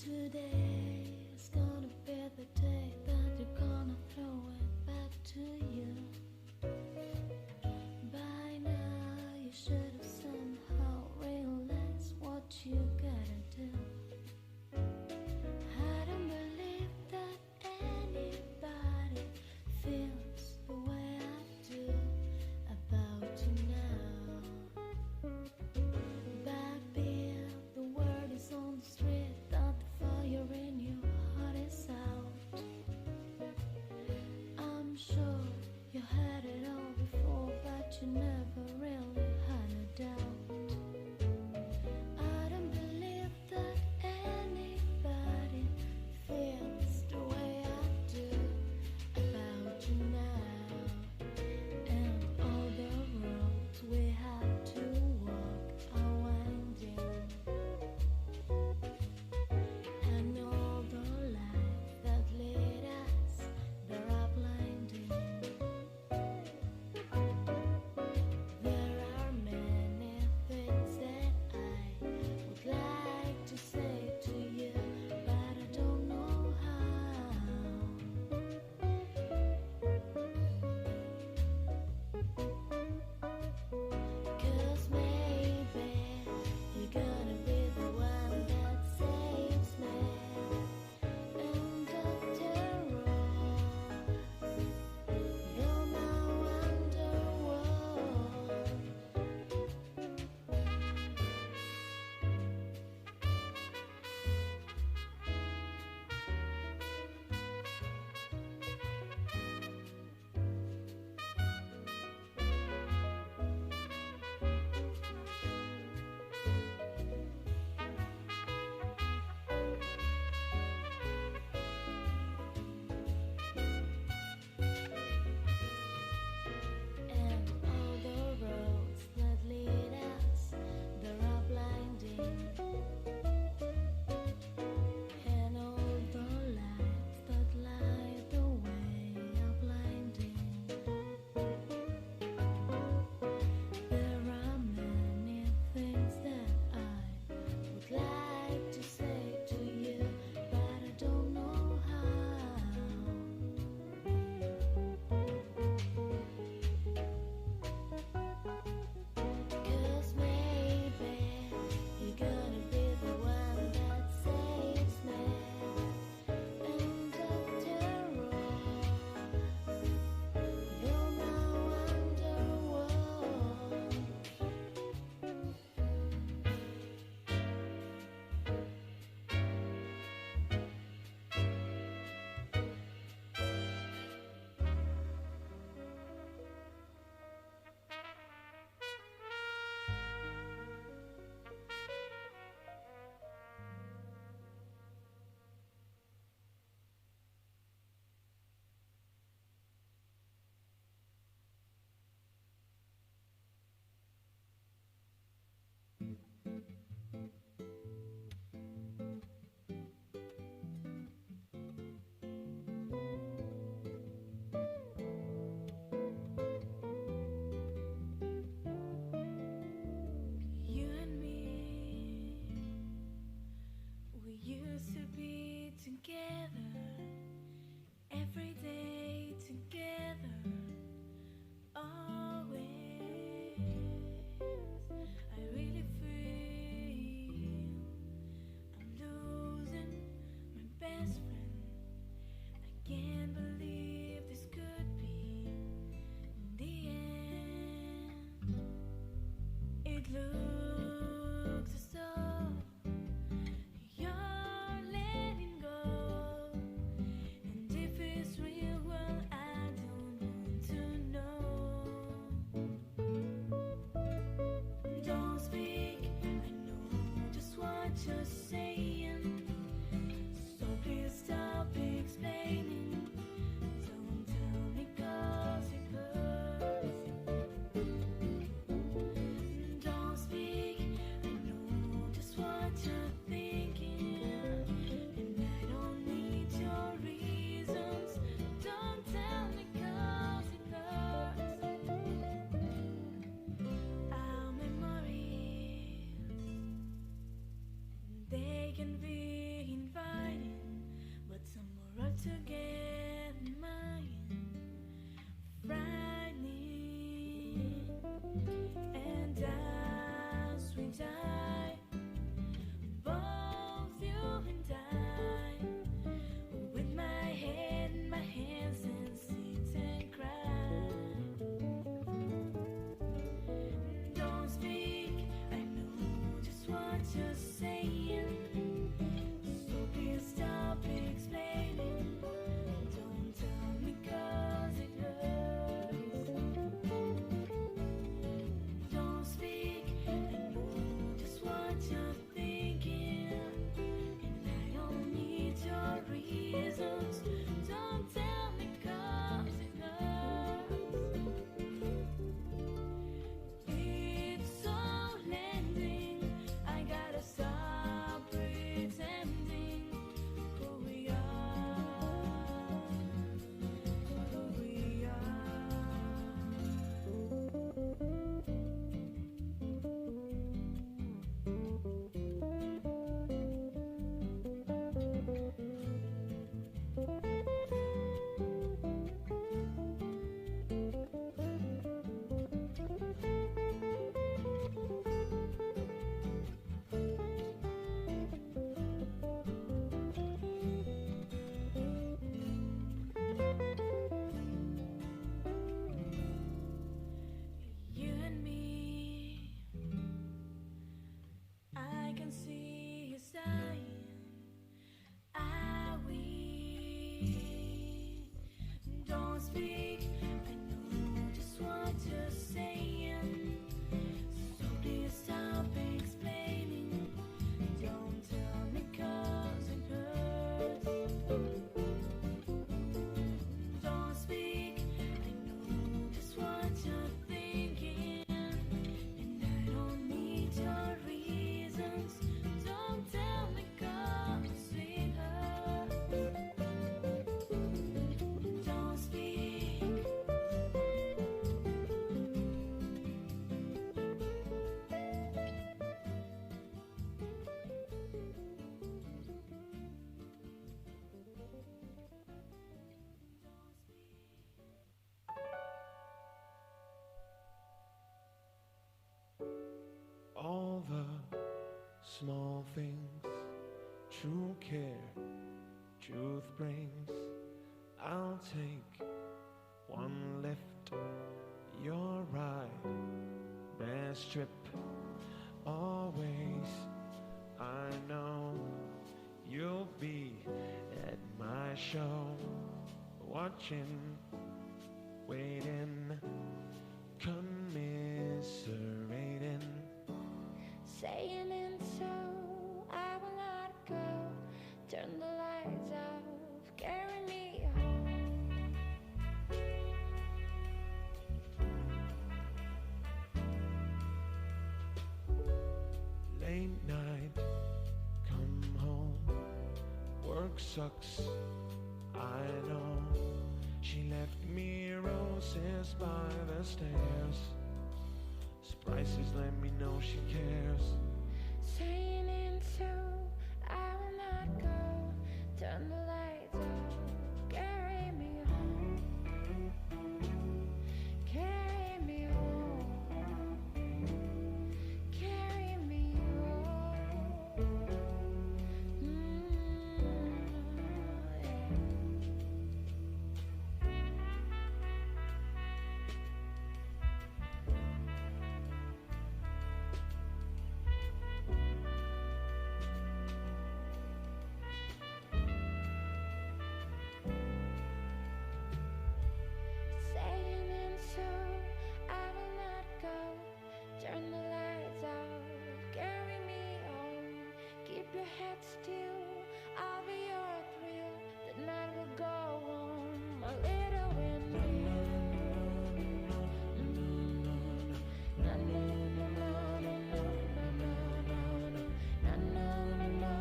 Speaker 12: Today is gonna be the day that you're gonna throw it back to you. By now you should have somehow realized what you gotta do. I don't believe that anybody feels the way I do about you now. Back there, the word is on the street that the fire in your heart is out. I'm sure you had it all before, but you never really had a doubt. I don't believe that anybody feels the way I do about you now. And all the roads we had to walk are winding, and all the lights that lead us, they're are blinding. There are many things that I would like to say to you, but I don't know how. 'Cause maybe you're gonna be the one that saves me. And after all, you're my wonderwall. And all the roads that lead us, they're are blinding. And all the lights that light the way are blinding. There are many things that I would like to say to you, but I don't know how. 'Cause maybe you're gonna be the one that saves me. And after all, you're my wonderwall. You and me, we used to be together, every day together, always. I really feel I'm losing my best friend. I can't believe this could be the end. It looks as though you're letting go, and if it's real, well, I don't want to know. Don't speak, I know just what you're saying, so please stop explaining. Don't tell me 'cause it hurts. Don't speak, I know just what you're thinking, and I don't need your reasons. Don't tell me 'cause it hurts. Our memories, they can to get mine, frightening. And as we die, both you and I, with my head in my hands and sit and cry. Don't speak, I know just what you're saying. So please stop explaining. Don't tell me 'cause it hurts. Don't speak, I know just what you're thinking. And I don't need your reasons. Don't tell me 'cause it hurts. It's all ending. I gotta stop pretending who we are, who we You and me, I can see you sighing. Are we? Don't speak, I know just what you're saying. So please stop explaining. Don't tell me 'cause it hurts. Don't speak, I know just what you're thinking. And I don't need your reasons. Don't tell me 'cause it hurts. Don't speak.
Speaker 11: All the small things, true care, truth brings. I'll take one lift, your ride, best trip. Always, I know you'll be at my show, watching, waiting, commiserating.
Speaker 12: Saying and so I will not go. Turn the lights off, carry me home.
Speaker 11: Late night, come home. Work sucks, I know. She left me roses by the stairs. Surprises let me know she cares.
Speaker 12: Saying and so I will not go. Turn the lights off, carry me home. Carry me home. Carry me home. Saying and so I will not go. Turn the lights off, carry me home. Keep your head still, I'll be your thrill. The night will go on, my little windmill. Na na na na na na na na na na na na na na.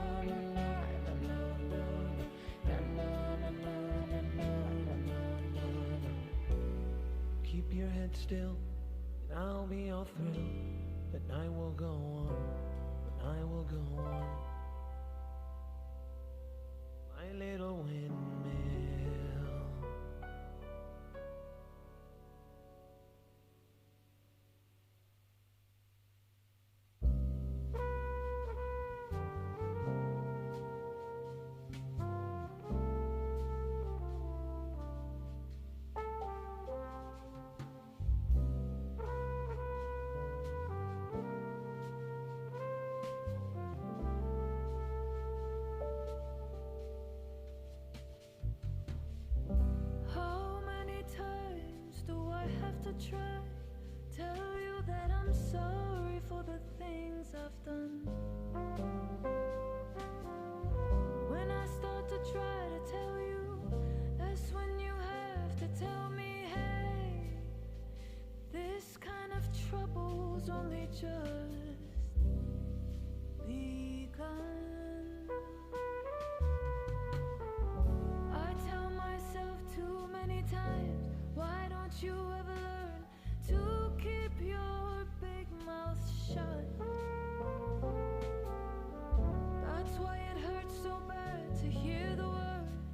Speaker 11: Keep your head still, and I'll be your thrill. The night will go on, the night will go on. My little windmill.
Speaker 12: try, tell you that I'm sorry for the things I've done. When I start to try to tell you, that's when you have to tell me, hey, this kind of trouble's only just begun. I tell myself too many times, why don't you ever learn to keep your big mouth shut? That's why it hurts so bad to hear the words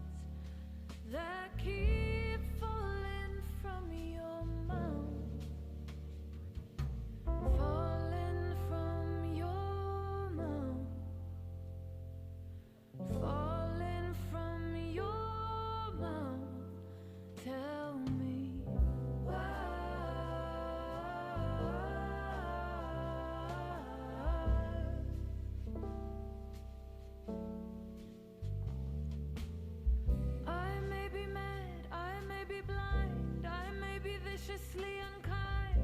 Speaker 12: that keep falling from your mouth. Falling from your mouth. Falling from your mouth. Tell me why. I may be mad, I may be blind, I may be viciously unkind,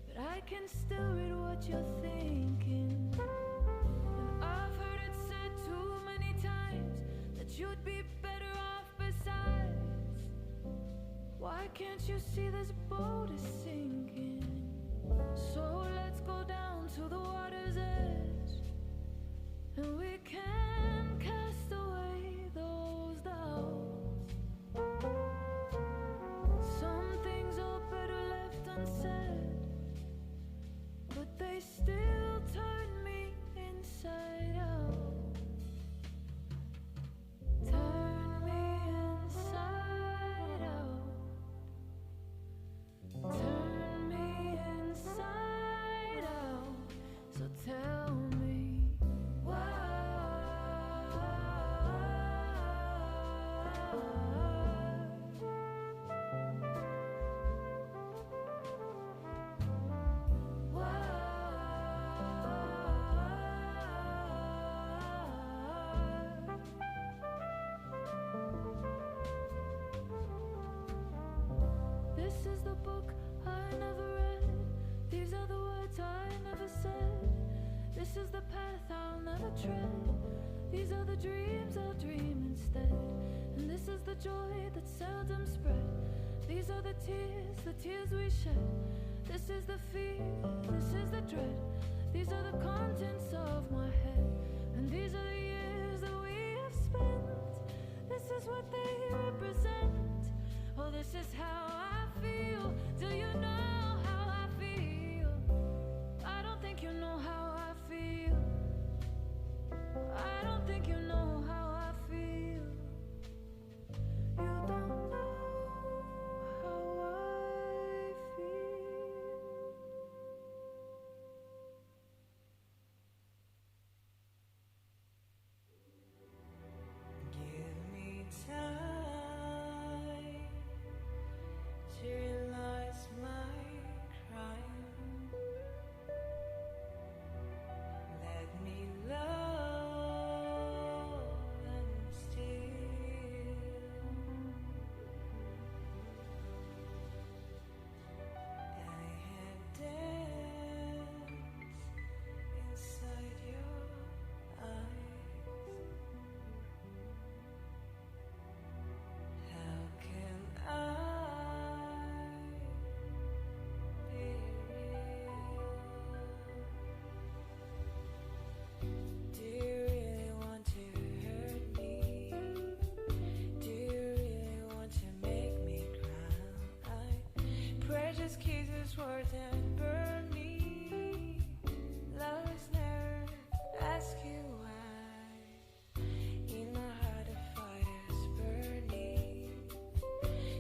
Speaker 12: but I can still read what you're thinking. And I've heard it said too many times that you'd be better off besides. Why can't you see this boat is sinking? So let's go down to the water's edge, and we can cast away those doubts. Some things are better left unsaid, but they still turn me inside out. Turn me inside out. Turn me inside out. So tell me why. This is the book I never read. These are the words I never said. This is the path I'll never tread. These are the dreams I'll dream instead. And this is the joy that seldom spread. These are the tears we shed. This is the fear, this is the dread. These are the contents of my head. And these are the years that we have spent. This is what they represent. Oh, this is how I feel. Do you know how I feel? I don't think you know how I feel. I don't think you know how I feel. You don't know how I feel.
Speaker 11: Give me time to realize my crime. Let me love and steal. I had danced inside your eyes. How can I be real? Do you really want to hurt me? Do you really want to make me cry? Precious kisses worth and burn me. Lovers never ask you why. In my heart, a fire's burning.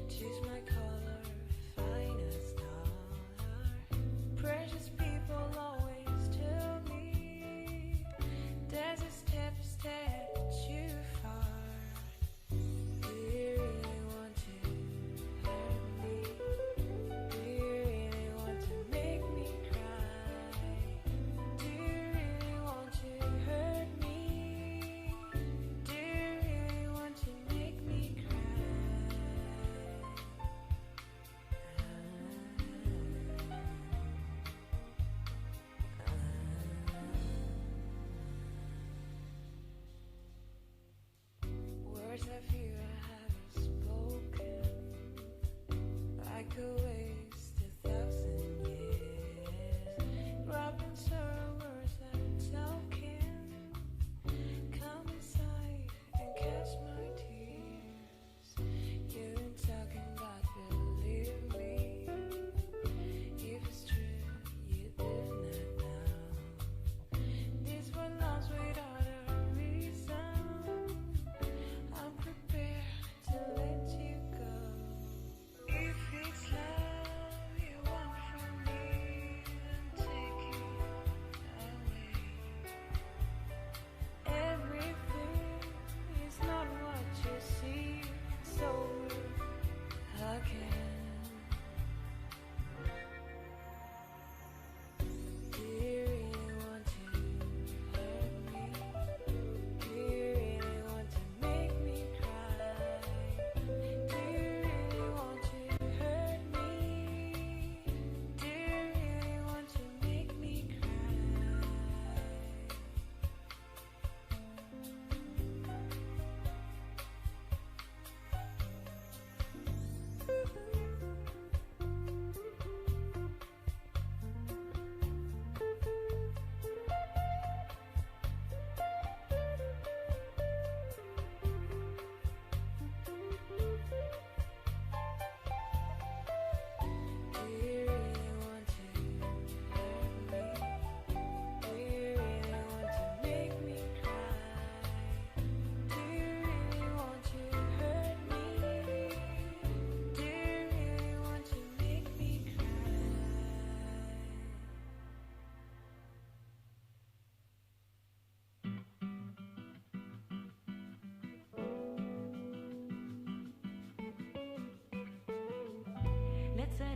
Speaker 11: Choose my color, finest star. Precious people always tell me there's a step too far. Do you really want to hurt me? Do you really want to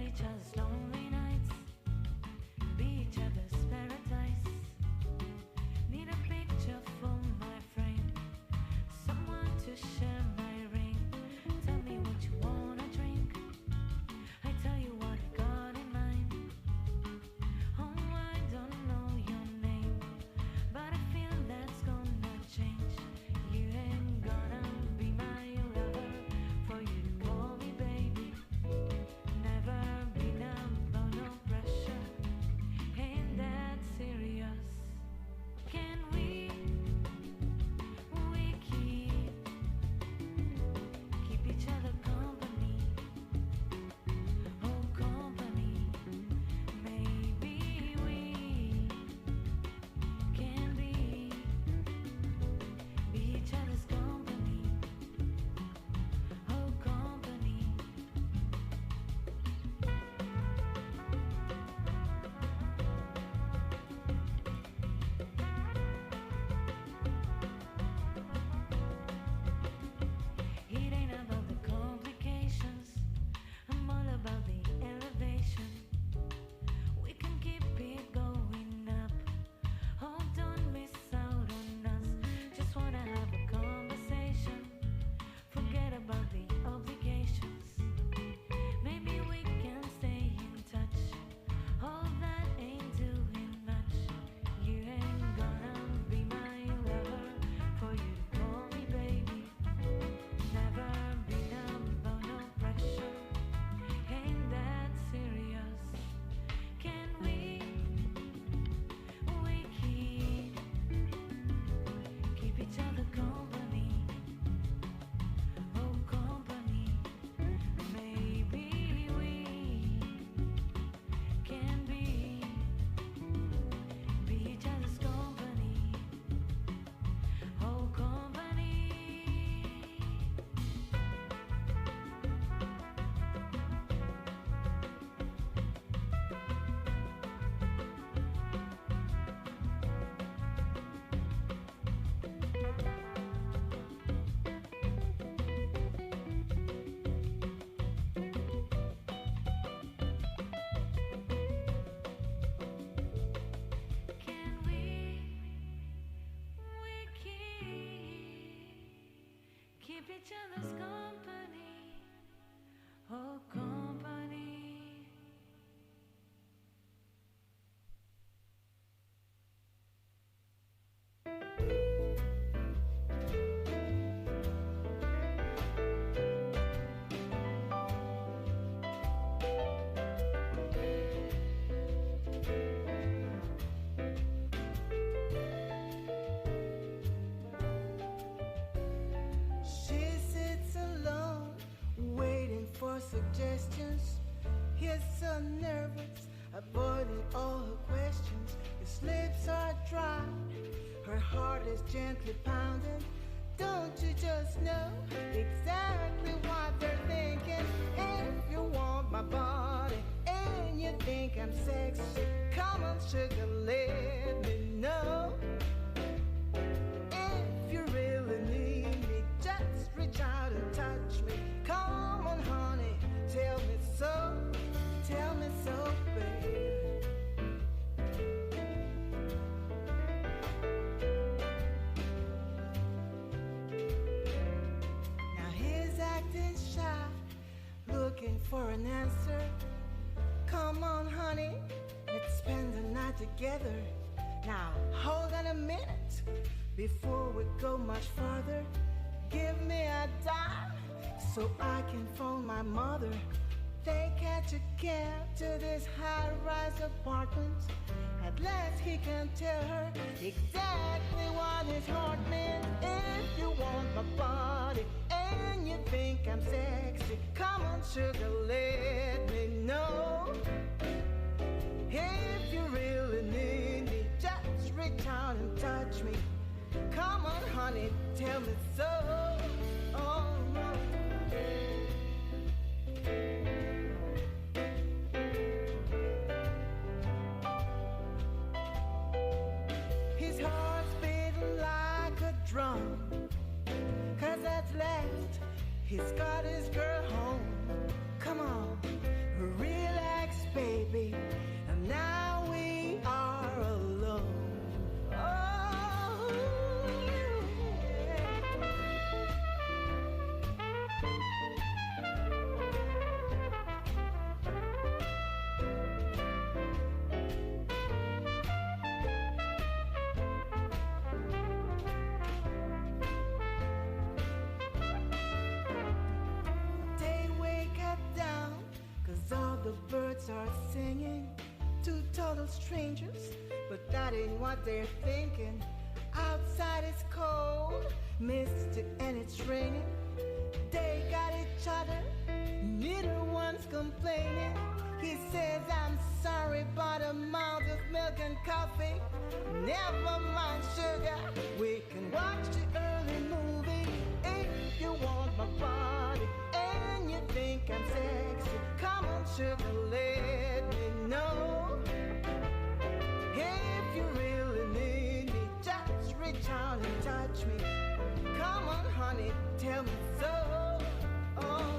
Speaker 12: forget each other's lonely nights, be each other's paradise. Need a picture for my frame, someone to share my ring. Tell me what you wanna drink, I tell you what I got in mind. Oh, I don't know your name, but I feel that's gonna change. You ain't gonna be my lover, for you to call me baby. Never been under no pressure, ain't that serious. Can we keep each other company? Oh, company. Maybe we can be each other's company. Oh, company. It ain't about the complications, I'm all about the elevation. We can keep it going up. Oh, don't miss out on us. Just wanna have a conversation. Forget about the obligations. Maybe we can stay in touch. All that ain't doing much. You ain't gonna be my lover, for you to call me baby. Never been under no pressure, ain't that serious. Can we keep each other company? Oh, company. Maybe we can be each other's company. Oh, company. Can we keep each other's company? Oh, company.
Speaker 13: She sits alone, waiting for suggestions. He's so nervous, avoiding all her questions. His lips are dry, her heart is gently pounding. Don't you just know exactly what they're thinking? If you want my body and you think I'm sexy, come on, sugar, let me know. If you really need me, just reach out and touch me. Come on, honey, tell me so, baby. Now he's acting shy, looking for an answer. Come on, honey, let's spend the night together. Now, hold on a minute, before we go much farther. Give me a dime, so I can phone my mother. They catch a cab to this high-rise apartment. At last he can tell her exactly what his heart meant. If you want my body and you think I'm sexy, come on, sugar, let me know. If you really need me, just reach out and touch me. Come on, honey, tell me so. Oh, no. His heart's beating like a drum, 'cause at last he's got his girl home. Come on, real baby, and now we are alone. Oh, they wake up down, 'cause all the birds are singing. Two total strangers, but that ain't what they're thinking. Outside it's cold, misty, and it's raining. They got each other, neither one's complaining. He says, I'm sorry, but amount of milk and coffee. Never mind sugar, we can watch the early movie. If you want my body and you think I'm sexy, come on sugar, let me know. If you really need me, just reach out and touch me. Come on honey, tell me so. Oh,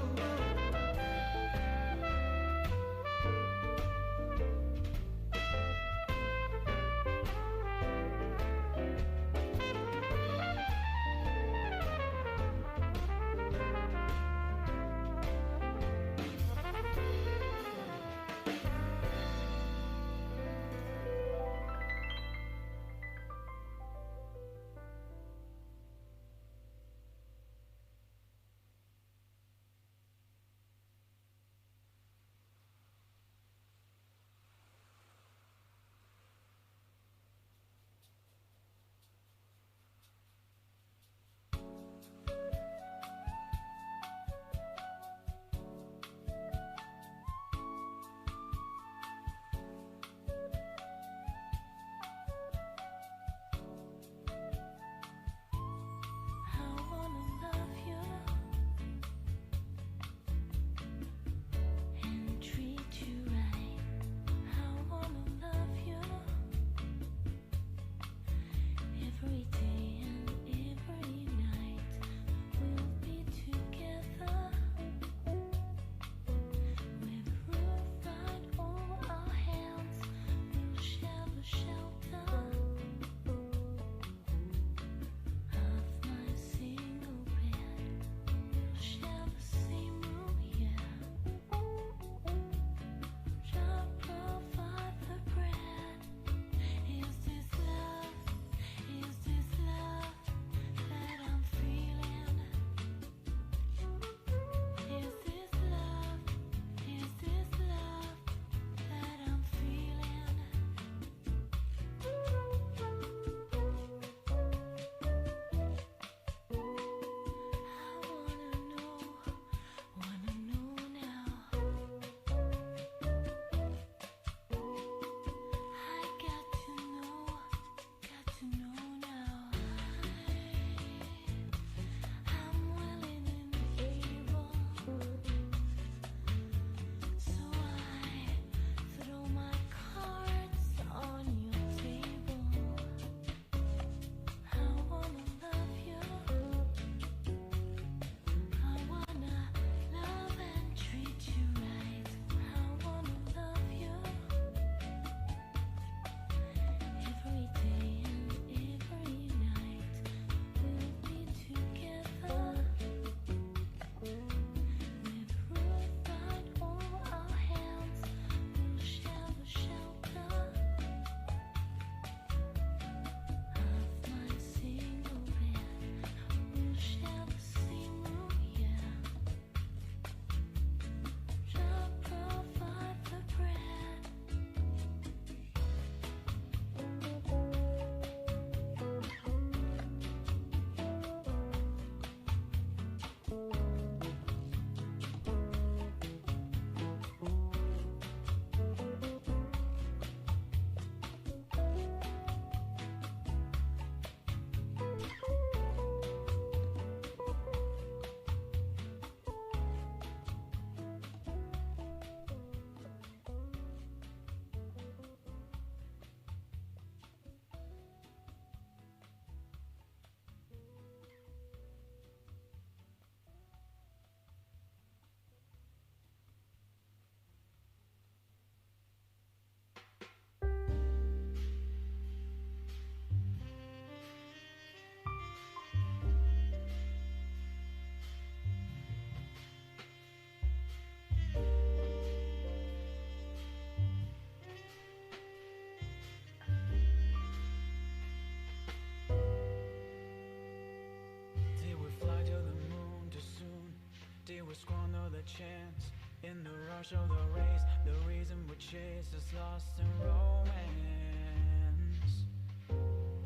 Speaker 11: a chance in the rush of the race. The reason we chase is lost in romance,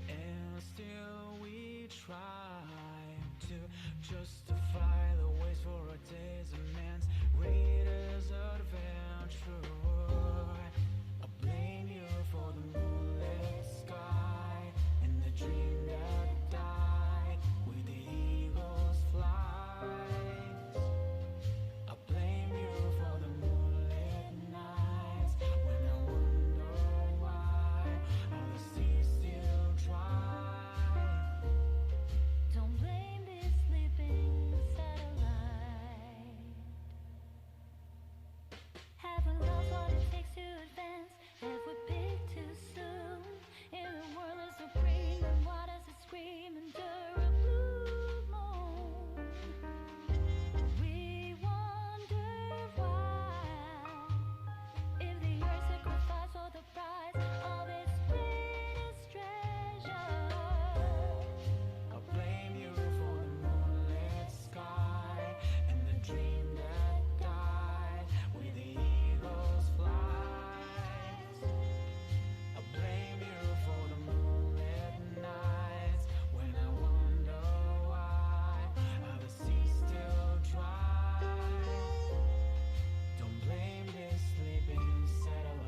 Speaker 11: and still we try to justify the waste for a day's immense greatest adventure. I blame you for the moonlit sky and the dream that died with the eagle's flights. I blame you for the moonlit nights when I wonder why all the seas still dry.
Speaker 12: Don't blame this sleeping satellite. Have we lost what it takes to advance? Have we picked too soon? If the world is supreme, then why does it scream under a blue moon? We wonder why. If the earth sacrificed for the prize of its greatest treasure.
Speaker 11: I blame you for the moonlit sky and the dream that died with the eagle's flights. I blame you for the moonlit nights when I wonder why are the seas still dry. Don't blame this sleeping satellite.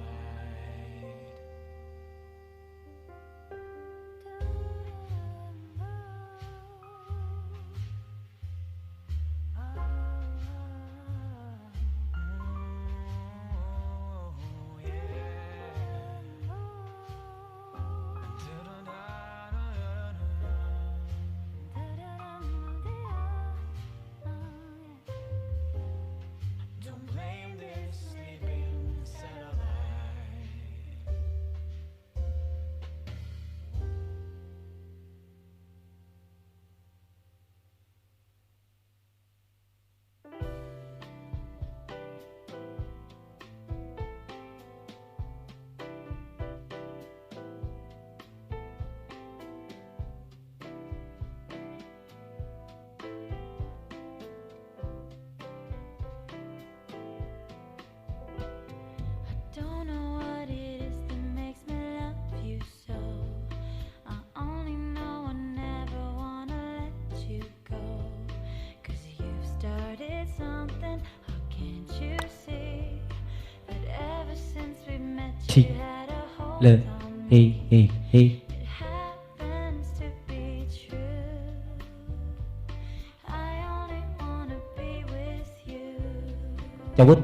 Speaker 11: Don't blame this sleeping satellite.
Speaker 12: Don't know what it is that makes me love you so. I only know I never wanna let you go. 'Cause you've started something, how can't you see? That ever since we met you had a hold
Speaker 14: Le,
Speaker 12: on
Speaker 14: hey,
Speaker 12: me.
Speaker 14: hey, hey.
Speaker 12: It happens to be true. I only wanna be with you.
Speaker 14: Cabut.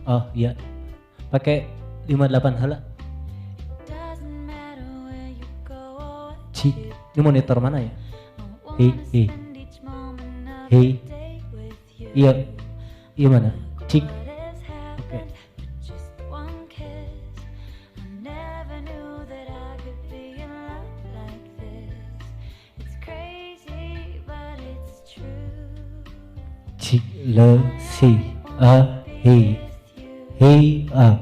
Speaker 14: Oh iya, pakai 58 hala.
Speaker 12: Doesn't matter where you go or what
Speaker 14: Cik,
Speaker 12: you
Speaker 14: ini monitor mana ya?
Speaker 12: wanna
Speaker 14: Hei,
Speaker 12: spend each moment of
Speaker 14: hei.
Speaker 12: the day with you.
Speaker 14: Iya, iya mana? Cik.
Speaker 12: What has happened? But just one kiss. I never knew that I could be in love like this. It's crazy, but it's true.
Speaker 14: Cik, le, si, a, hei, hei, a.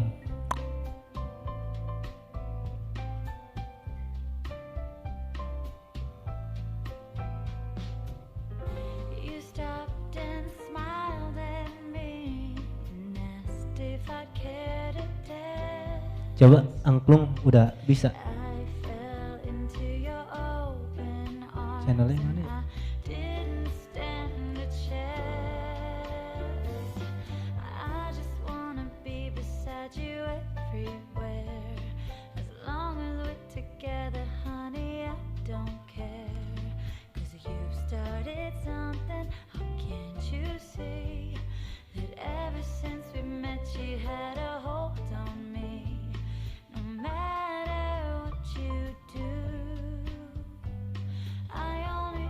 Speaker 12: You stopped and smiled at me and asked if I cared to dance.
Speaker 14: Coba angklung udah bisa.
Speaker 12: I fell into your open arms.
Speaker 14: Channelnya mana ya?
Speaker 12: I didn't stand a chance. I just wanna be beside you everywhere. As long as we're together, honey, I don't care. 'Cause you've started something, how can't you see? That ever since we met you had a hold on me. No matter what you do, I only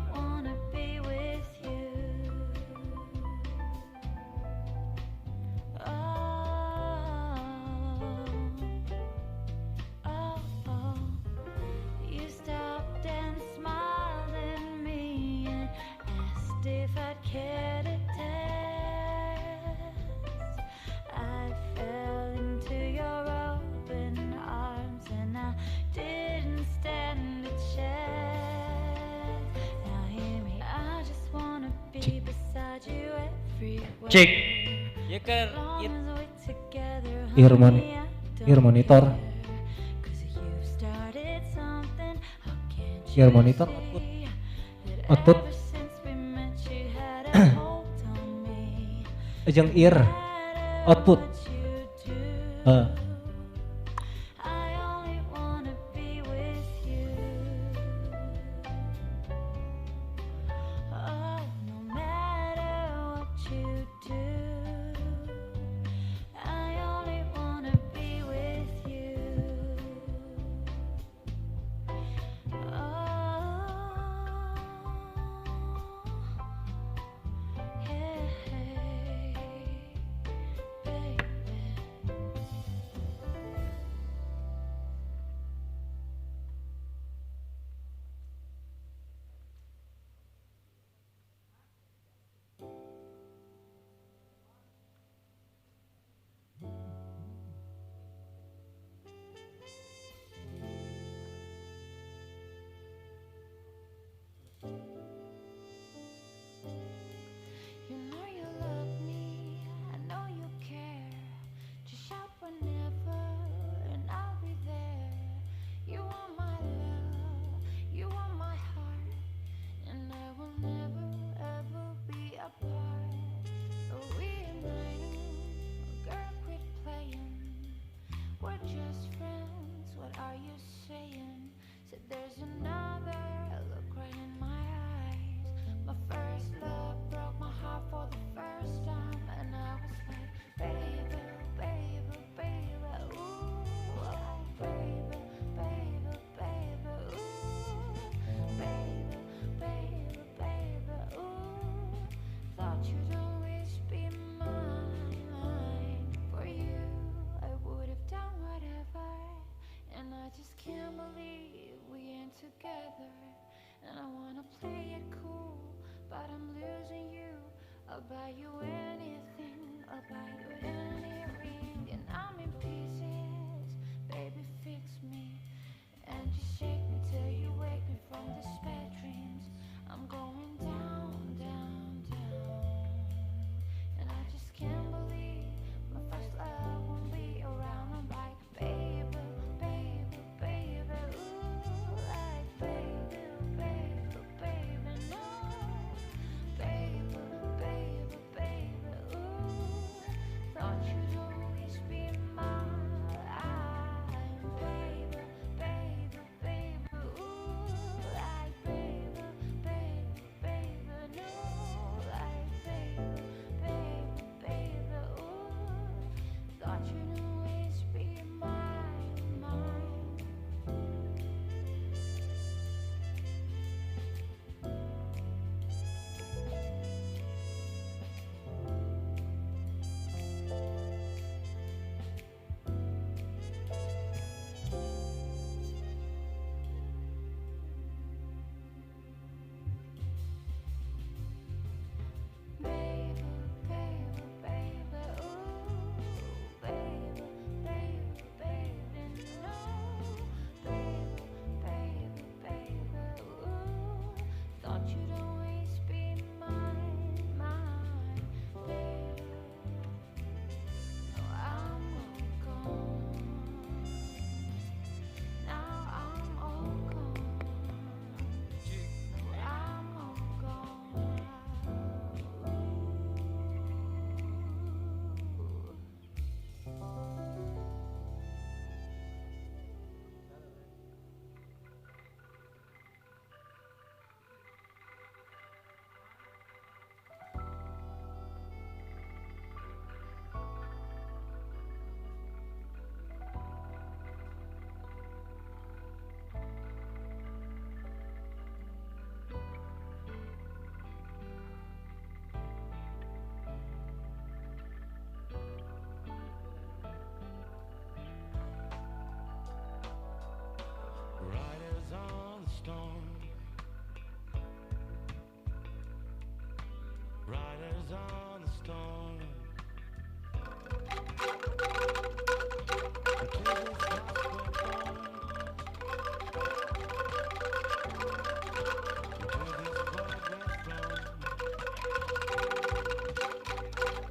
Speaker 14: Cek.
Speaker 15: Ya kan,
Speaker 14: Ear monitor. Ear monitor output. Jeung ear output.
Speaker 12: You know you love me, I know you care. Just shout whenever, and I'll be there. You are my love, you are my heart, and I will never ever be apart. So reuniting, girl, quit playing. We're just friends, what are you saying? Said there's another, look right in my eyes. My first love broke my heart for the first time, and I was like, baby, baby, baby, ooh, oh, baby, baby, baby, ooh, baby, baby, baby, ooh. Thought you'd always be mine. For you, I would have done whatever, and I just can't believe we ain't together. And I wanna play it cool, but I'm losing you. I'll buy you anything, I'll buy you any ring, and I'm in pieces, baby fix me. And you shake me till you wake me from these bad dreams. I'm going down, down, down, and I just can't believe my first love won't be around. I'm like, baby, baby, baby, ooh, like baby, baby, baby, no, baby, baby, baby, ooh, thought you'd always be mine, baby, baby, baby, ooh, like baby, baby, baby, no, like baby, baby, baby, ooh, thought you'd always be mine, mine. Baby, baby, baby, ooh, baby, baby, baby, no, baby, baby, baby, ooh, thought you'd always be mine, mine, baby. Now I'm all gone. Now I'm all gone. Now I'm all gone.
Speaker 11: Riders on the storm. Riders on the storm. Until this house we're born. Until this world we're from.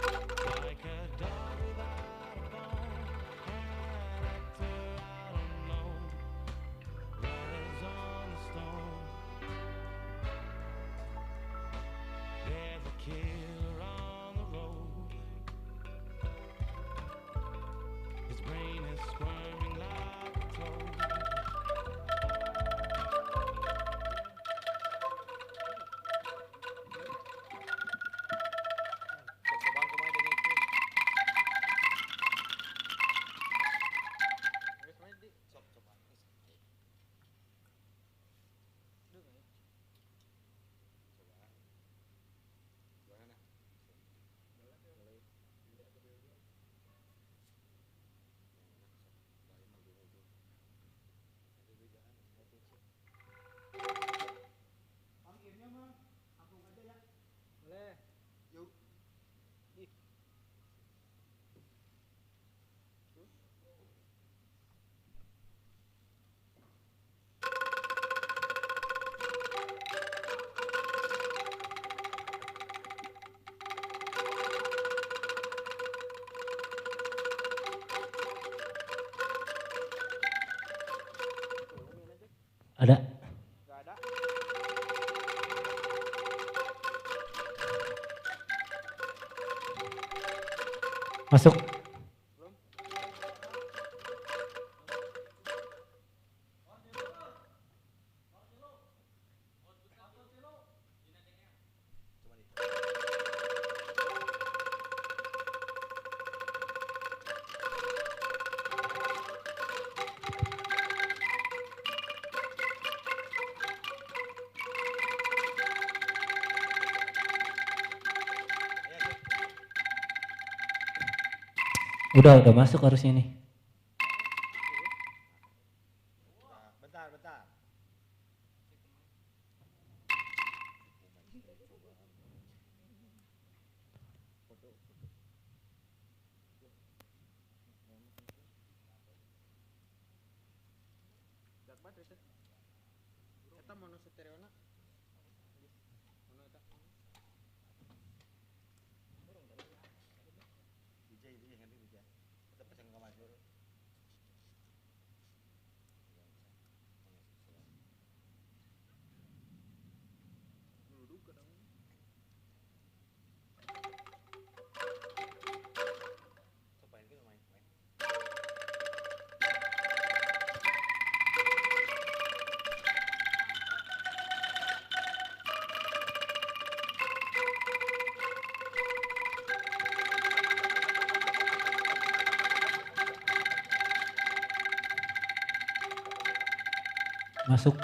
Speaker 14: Ada. Masuk. Udah masuk harusnya nih. Masuk.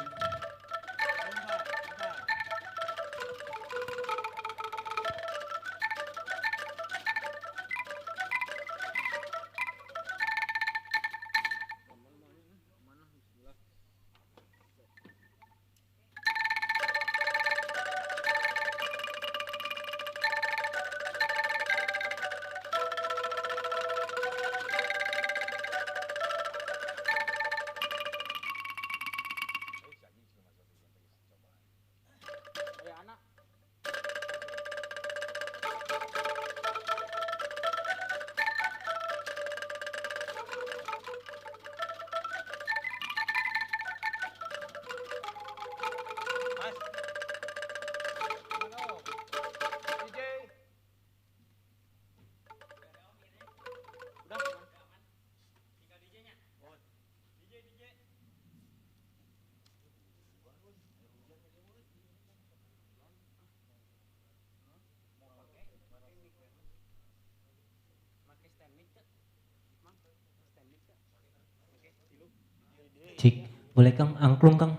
Speaker 14: Cik, boleh Kang angklung Kang?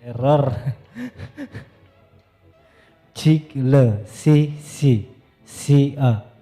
Speaker 14: Error. Cikle, si, a.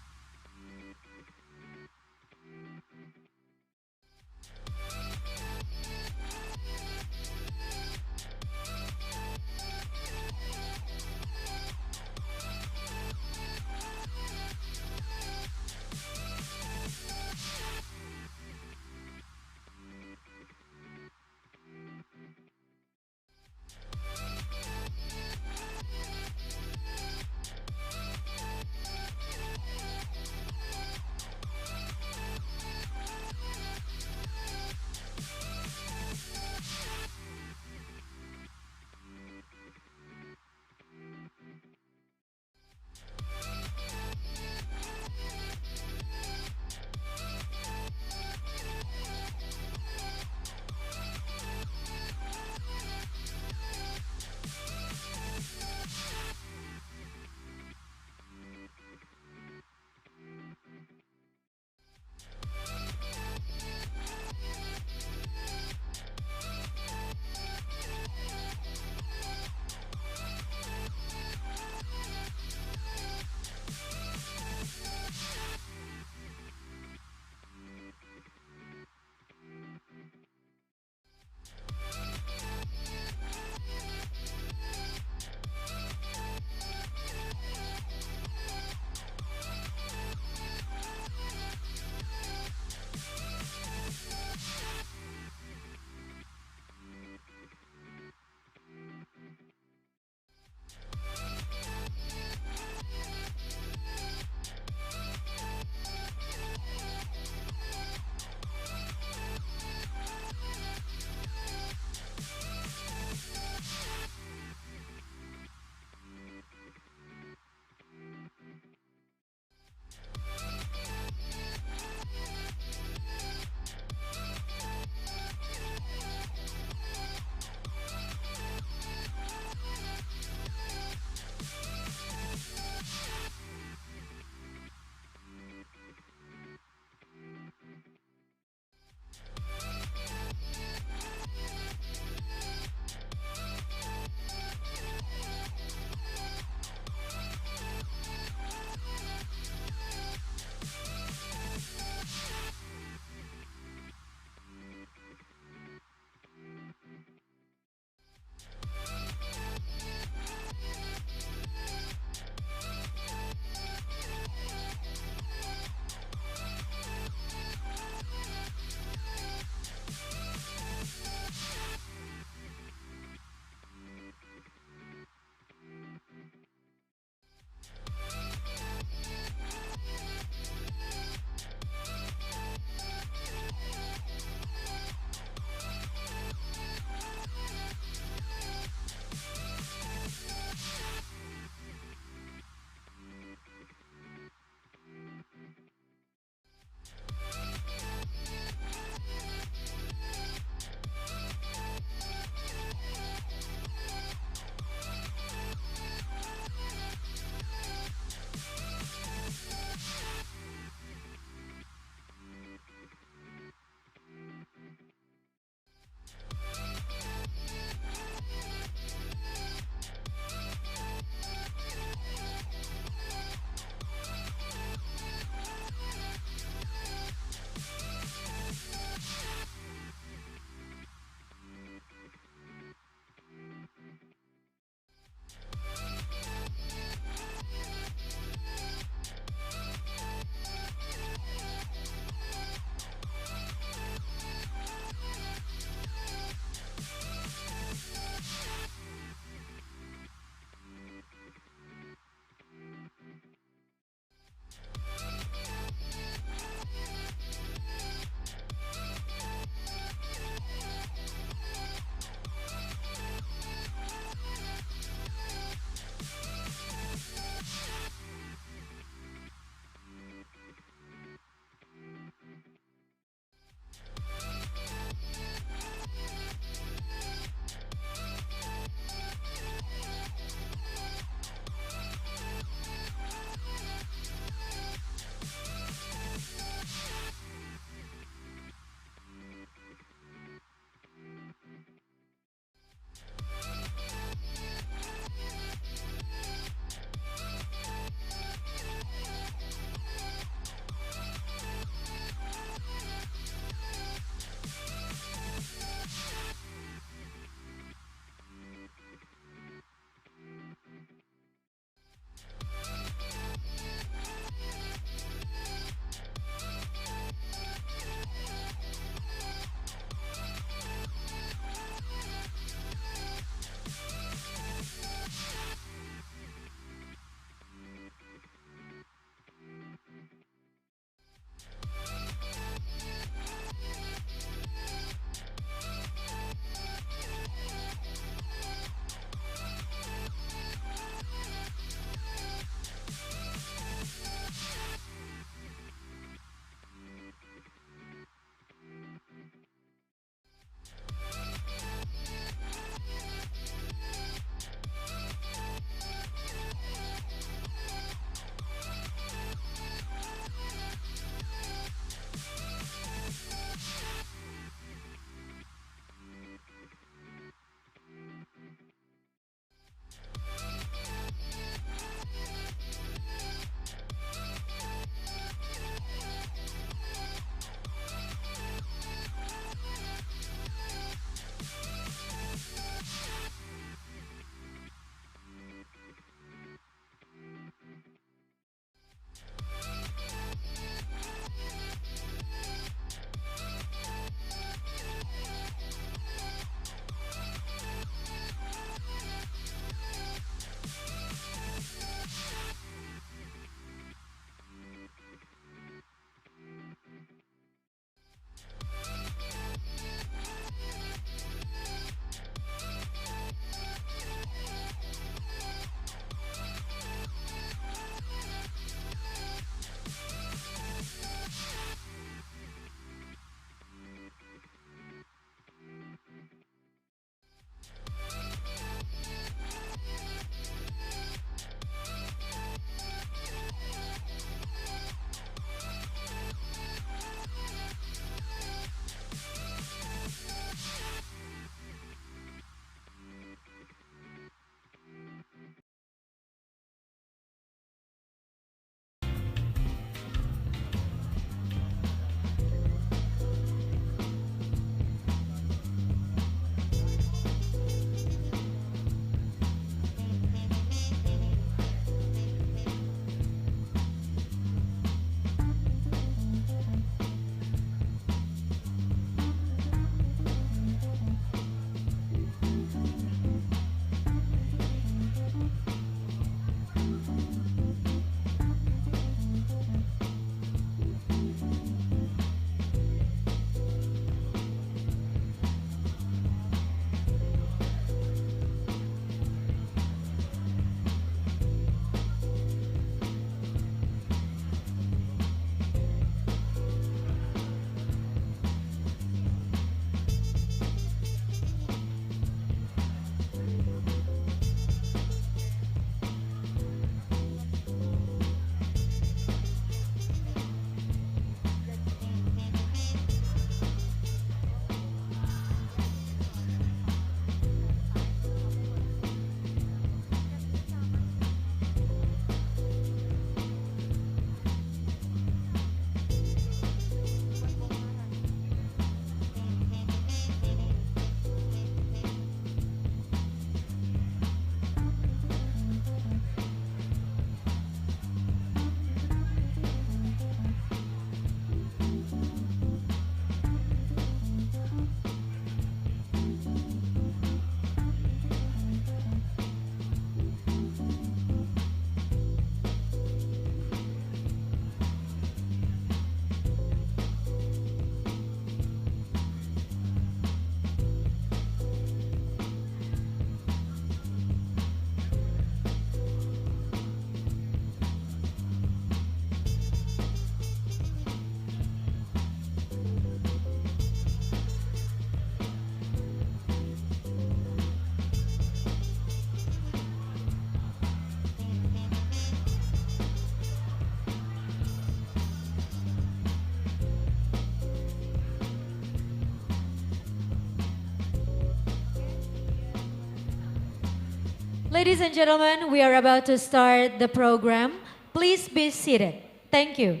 Speaker 1: Ladies and gentlemen, we are about to start the program. Please be seated. Thank you.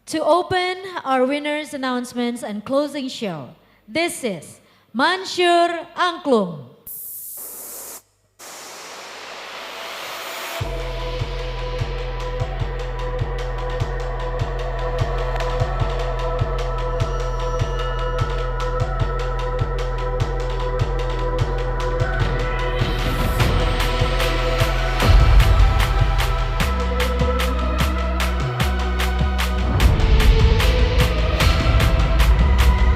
Speaker 1: To open our winners' announcements and closing show, this is Mansur Angklung.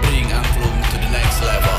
Speaker 11: Bring Angklung to the next level.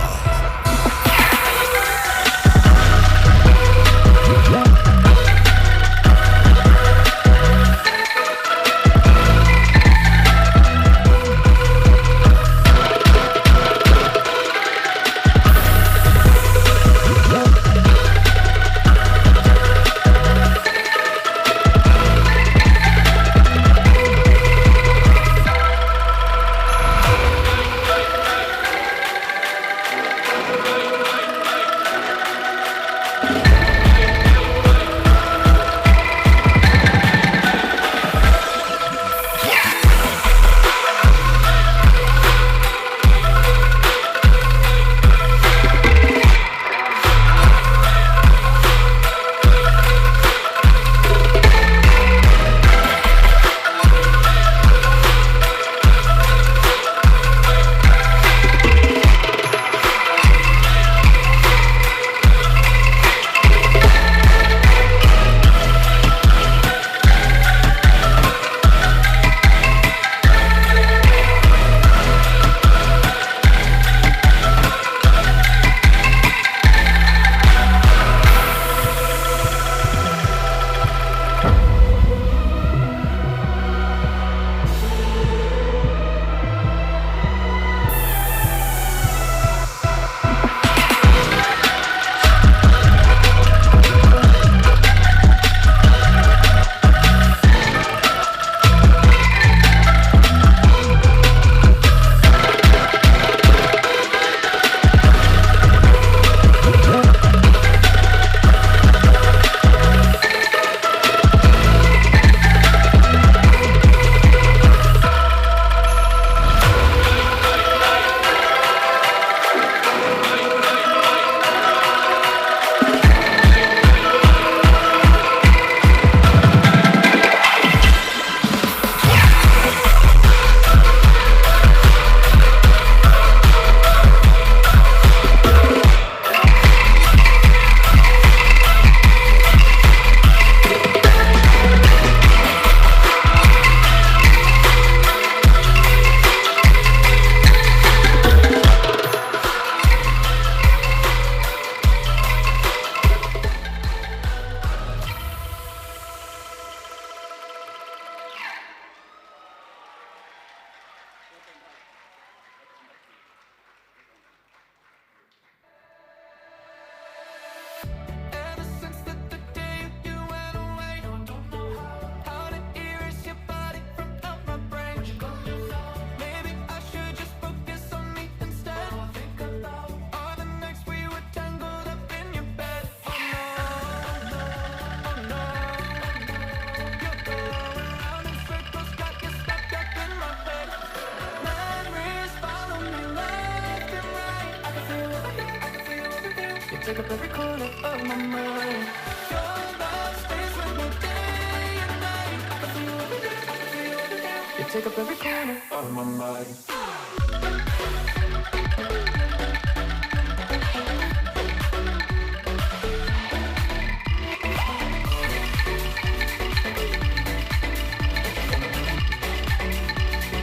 Speaker 15: take up every corner of my mind. Your love stays with me day and night. I can feel you every day, I can feel you every day. You take up every corner of my mind.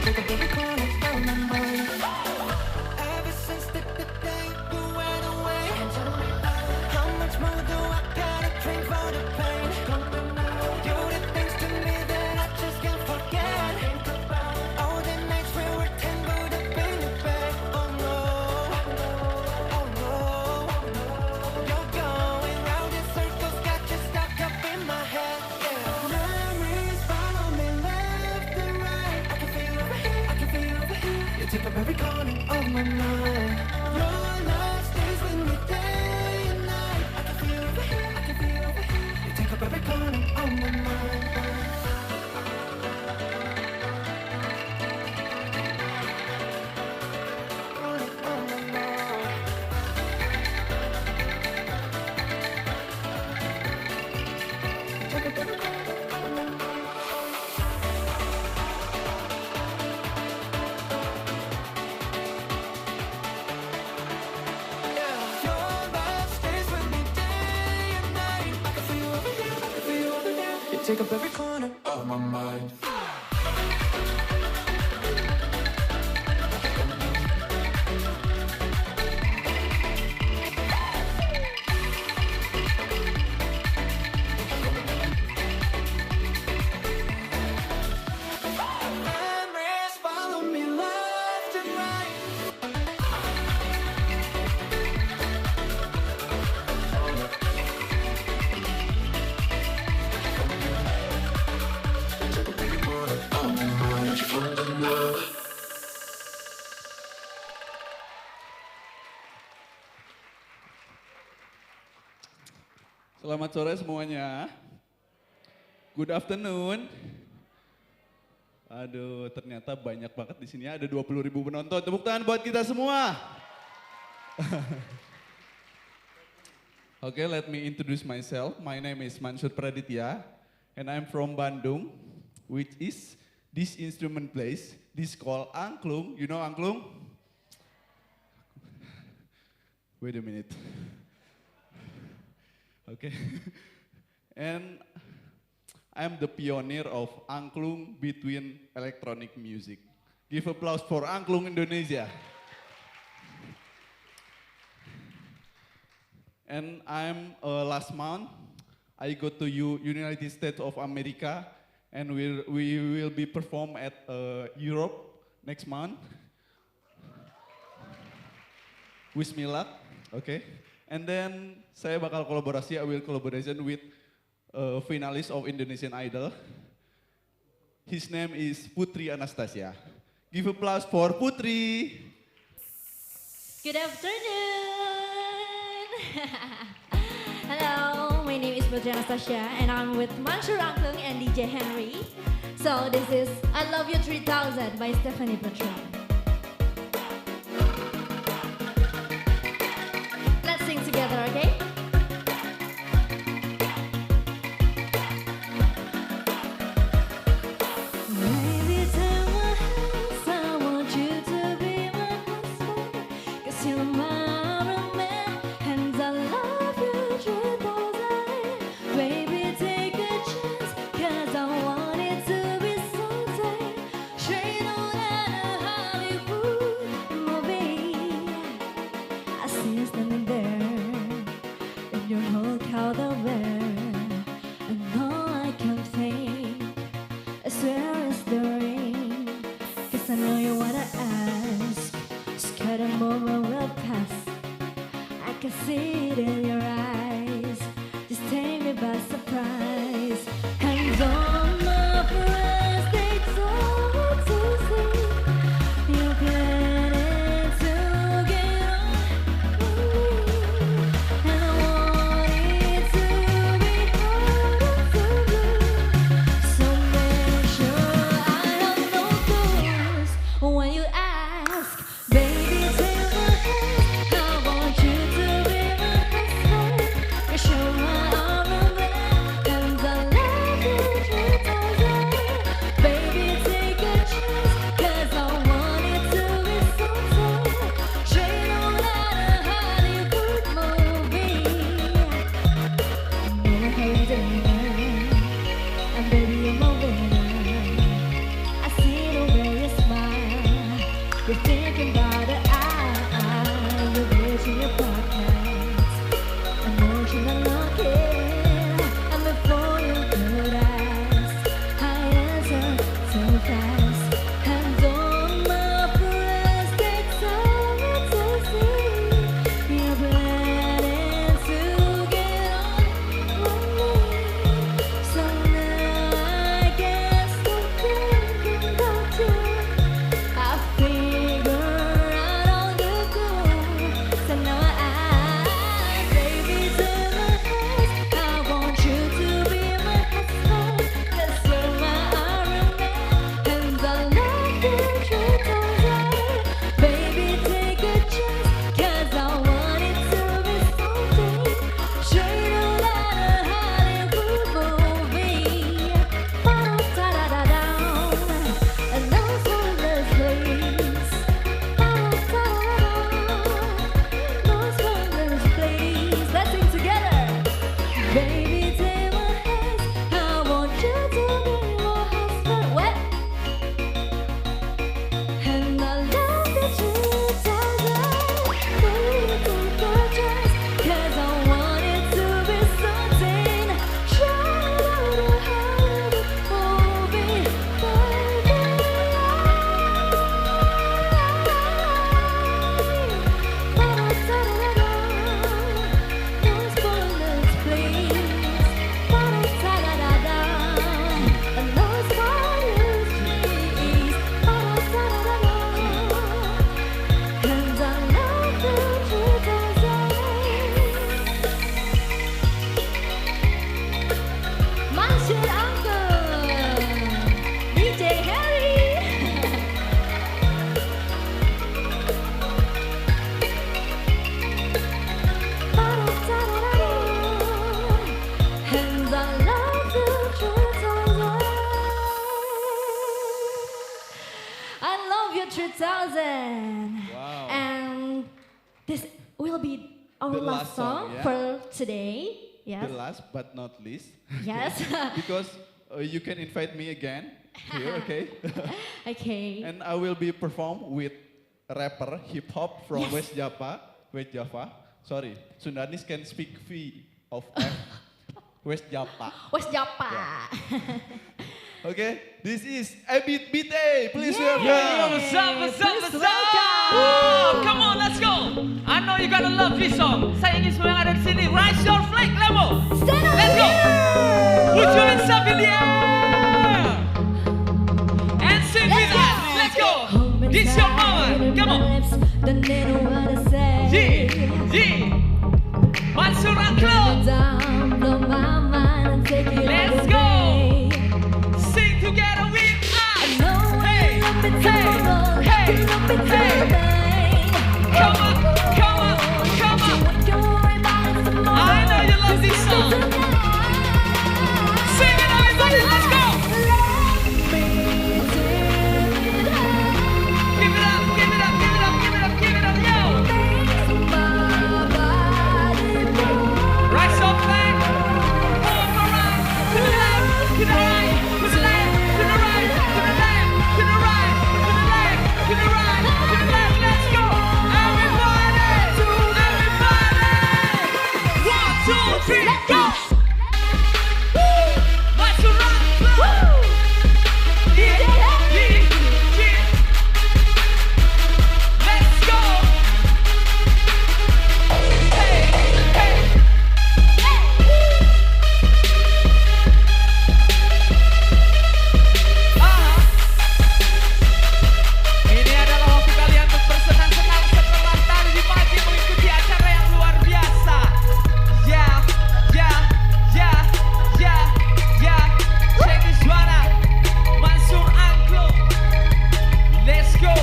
Speaker 15: Take up every corner of my mind. Ever since the day you went away, how much more do I gotta drink for the pain? You did things to me that I just can't forget. All the nights we were tangled up in your bed. Oh my mind. Your love stays with me day and night. I can feel over here, I can feel over here. You take up every corner of my mind. Take up every corner of my mind. Memories follow me left and right.
Speaker 16: Selamat sore semuanya. Good afternoon. Aduh, ternyata banyak banget di sini. Ada 20.000 penonton. Tepuk tangan buat kita semua. Okay, let me introduce myself. My name is Prasetiya, and I'm from Bandung, which is this instrument place. This called angklung. You know angklung? Wait a minute. Okay. And I'm the pioneer of angklung between electronic music. Give applause for Angklung Indonesia. And I'm last month, I go to United States of America, and we will be perform at Europe next month. Wish me luck, okay? And then saya bakal kolaborasi, I will collaboration with finalist of Indonesian Idol. His name is Putri Anastasia. Give applause for Putri.
Speaker 17: Good afternoon. Hello, my name is Putri Anastasia and I'm with Mansur Angklung and DJ Henry. So this is I Love You 3000 by Stephanie Putra. Let's sing together, okay? Baby, take my hands, I want you to be my husband, 'cause you're my man, and I love you 3000. Baby, take a chance, 'cause I want it to be something straight on and Mansur Uncle, DJ Harry. And I love you, 3000. I love you, 3000.
Speaker 16: Wow.
Speaker 17: And this will be our
Speaker 16: The
Speaker 17: last song
Speaker 16: yeah.
Speaker 17: for today. Yes.
Speaker 16: The last but not least.
Speaker 17: Yes.
Speaker 16: Because you can invite me again here, okay?
Speaker 17: Okay.
Speaker 16: And I will be perform with rapper hip hop from West Java. Sorry, Sundanese can speak V of F. West Java.
Speaker 17: West Java.
Speaker 16: Okay, this is Abit Bite. Please welcome.
Speaker 18: What's up, what's up, what's up? Come on, let's go. I know you're gonna love this song. Saya ingin semua yang ada di sini, raise your flag, Lemo. Let's go. Put your hands up in the air. And sing with us. Let's go. This your moment. Come on. Yeah, yeah. Mansur Uncle. Let's go. Sing together with us. Hey, hey, hey, hey. Come on, come on, come on. I know you love this song. Sing it, everybody, let's go. Give it up, give it up, give it up, give it up, give it up, yo. Rise up, back. Move around. To the left, to the right, to the left, to the right, to the left, to the right, to the left, to the right, to the left. Let's go. Everybody, everybody. 1, 2, 3, go. Mansur Uncle. Yeah, yeah, yeah. Let's go. Hey, hey. Ini adalah waktu kalian untuk bersenang-senang setelah tadi pagi mengikuti acara yang luar biasa. Ya, ya, ya, ya, ya. Check this one out. Mansur Uncle. Let's go.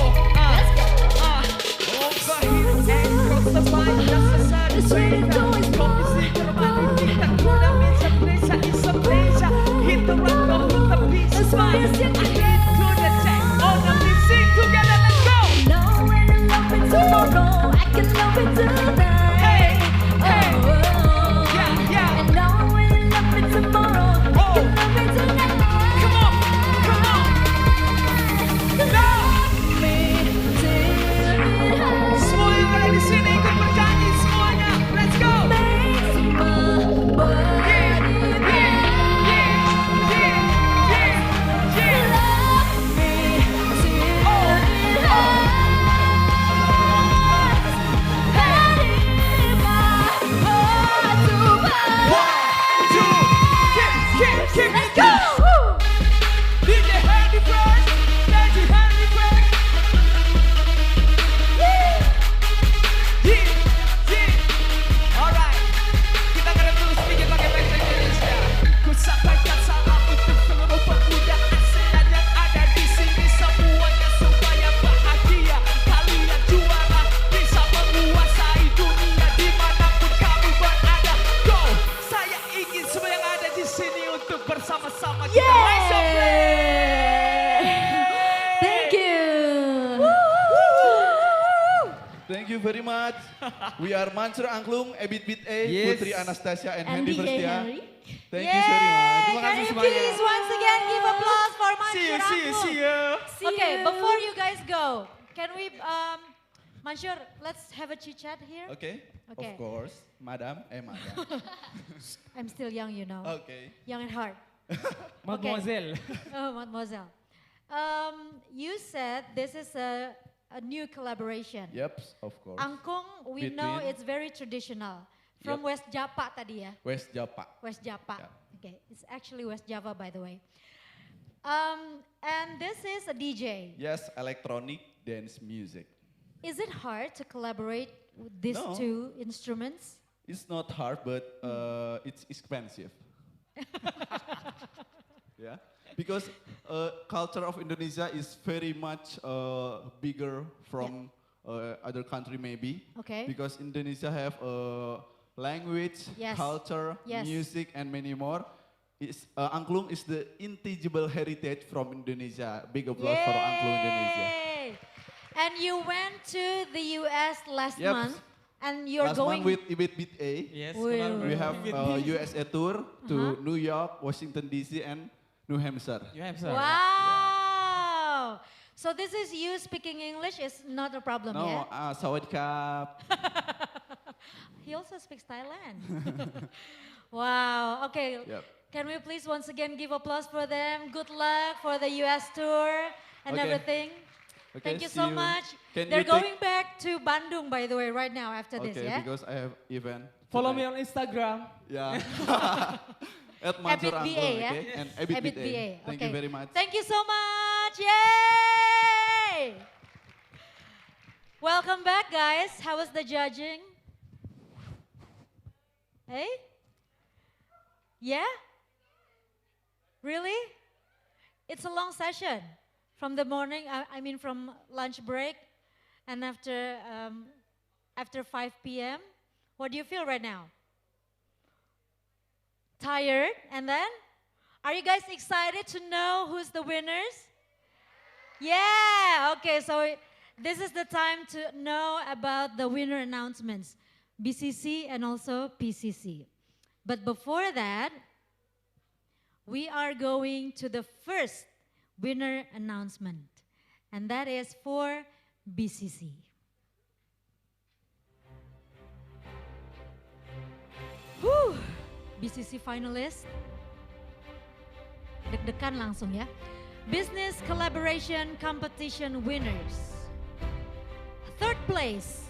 Speaker 18: Overheat and cross the line. Just a certain sweeter. Kompisi kermani kita guna meja pleasure is a pleasure. Hit the rock, go hit the beat, smile. Hit to the check. On the beat, sing together, let's go.
Speaker 17: Tomorrow, I can love it tonight.
Speaker 18: Hey, hey. Yeah, yeah.
Speaker 17: And now when you love me tomorrow, I can love it tonight.
Speaker 18: Come on, come on. Semua yang ada di sini ikut bernyanyi semuanya. Let's go. Sampaikan salam untuk seluruh pemuda ASEAN yang ada di sini semuanya supaya bahagia. Kalian juara bisa menguasai dunia dimanapun kamu berada. Go! Saya ingin semua yang ada di sini untuk bersama-sama kita raise your flag.
Speaker 17: Thank you.
Speaker 16: Thank you very much. We are Mansur Angklung, Abit Bite,
Speaker 18: Yes.
Speaker 16: Putri Anastasia, and
Speaker 17: And
Speaker 16: Hendy
Speaker 17: DJ
Speaker 16: Verstia.
Speaker 17: Henry.
Speaker 16: Thank you very much.
Speaker 1: Terima kasih semuanya. Please once again give applause for Mansur
Speaker 18: See you, see you,
Speaker 1: Uncle.
Speaker 18: see you.
Speaker 1: Okay, before you guys go, can we, Mansur, let's have a chit chat here.
Speaker 16: Okay,
Speaker 1: Okay.
Speaker 16: of course. Madam.
Speaker 1: I'm still young, you know.
Speaker 16: Okay.
Speaker 1: Young at heart.
Speaker 18: Mademoiselle.
Speaker 1: Oh, mademoiselle. You said this is a new collaboration.
Speaker 16: Yep, of course.
Speaker 1: Angkung, we know
Speaker 16: Between-
Speaker 1: it's very traditional. From
Speaker 16: Yep.
Speaker 1: West Java tadi ya?
Speaker 16: West Java.
Speaker 1: West Java.
Speaker 16: Yeah.
Speaker 1: Okay, it's actually West Java by the way. And this is a DJ.
Speaker 16: Yes, electronic dance music.
Speaker 1: Is it hard to collaborate with these
Speaker 16: No.
Speaker 1: two instruments?
Speaker 16: It's not hard, but it's expensive. because culture of Indonesia is very much bigger from other country maybe.
Speaker 1: Okay.
Speaker 16: Because Indonesia have language,
Speaker 1: Yes.
Speaker 16: culture,
Speaker 1: Yes.
Speaker 16: music, and many more. Angklung is the intangible heritage from Indonesia. Big applause for Angklung Indonesia.
Speaker 1: Yay! And you went to the US last
Speaker 16: Yep.
Speaker 1: month, and you're
Speaker 16: Last
Speaker 1: going.
Speaker 16: month with Ibit Beat A.
Speaker 19: Yes,
Speaker 1: Wow.
Speaker 16: We have USA tour to
Speaker 1: Uh-huh.
Speaker 16: New York, Washington DC, and New Hampshire.
Speaker 1: Wow! So this is you speaking English is not a problem,
Speaker 16: No,
Speaker 1: yeah?
Speaker 16: Sawadikap.
Speaker 1: He also speaks Thailand. Wow. Okay.
Speaker 16: Yep.
Speaker 1: Can we please once again give applause for them? Good luck for the US tour and
Speaker 16: Okay.
Speaker 1: everything.
Speaker 16: Okay,
Speaker 1: Thank you
Speaker 16: see
Speaker 1: so
Speaker 16: you.
Speaker 1: much.
Speaker 16: Can
Speaker 1: They're
Speaker 16: you take-
Speaker 1: going back to Bandung, by the way, right now after this,
Speaker 16: Okay,
Speaker 1: yeah?
Speaker 16: because I have event.
Speaker 19: Follow
Speaker 16: tonight.
Speaker 19: me on Instagram.
Speaker 16: Yeah. At Mansur
Speaker 1: Ebit BA,
Speaker 16: Angklung,
Speaker 1: yeah?
Speaker 16: okay? And Ebit
Speaker 1: Ebit
Speaker 16: BA.
Speaker 1: BA,
Speaker 16: Thank
Speaker 1: okay.
Speaker 16: you very much.
Speaker 1: Thank you so much. Yay! Welcome back, guys. How was the judging? Hey? Yeah? Really? It's a long session. From the morning, I mean from lunch break, and after 5 p.m. What do you feel right now? Tired? And then? Are you guys excited to know who's the winners? Yeah, okay, so this is the time to know about the winner announcements, BCC and also PCC. But before that, we are going to the first winner announcement, and that is for BCC. Whew, BCC finalist. Deg-degan langsung ya. Business Collaboration Competition winners. Third place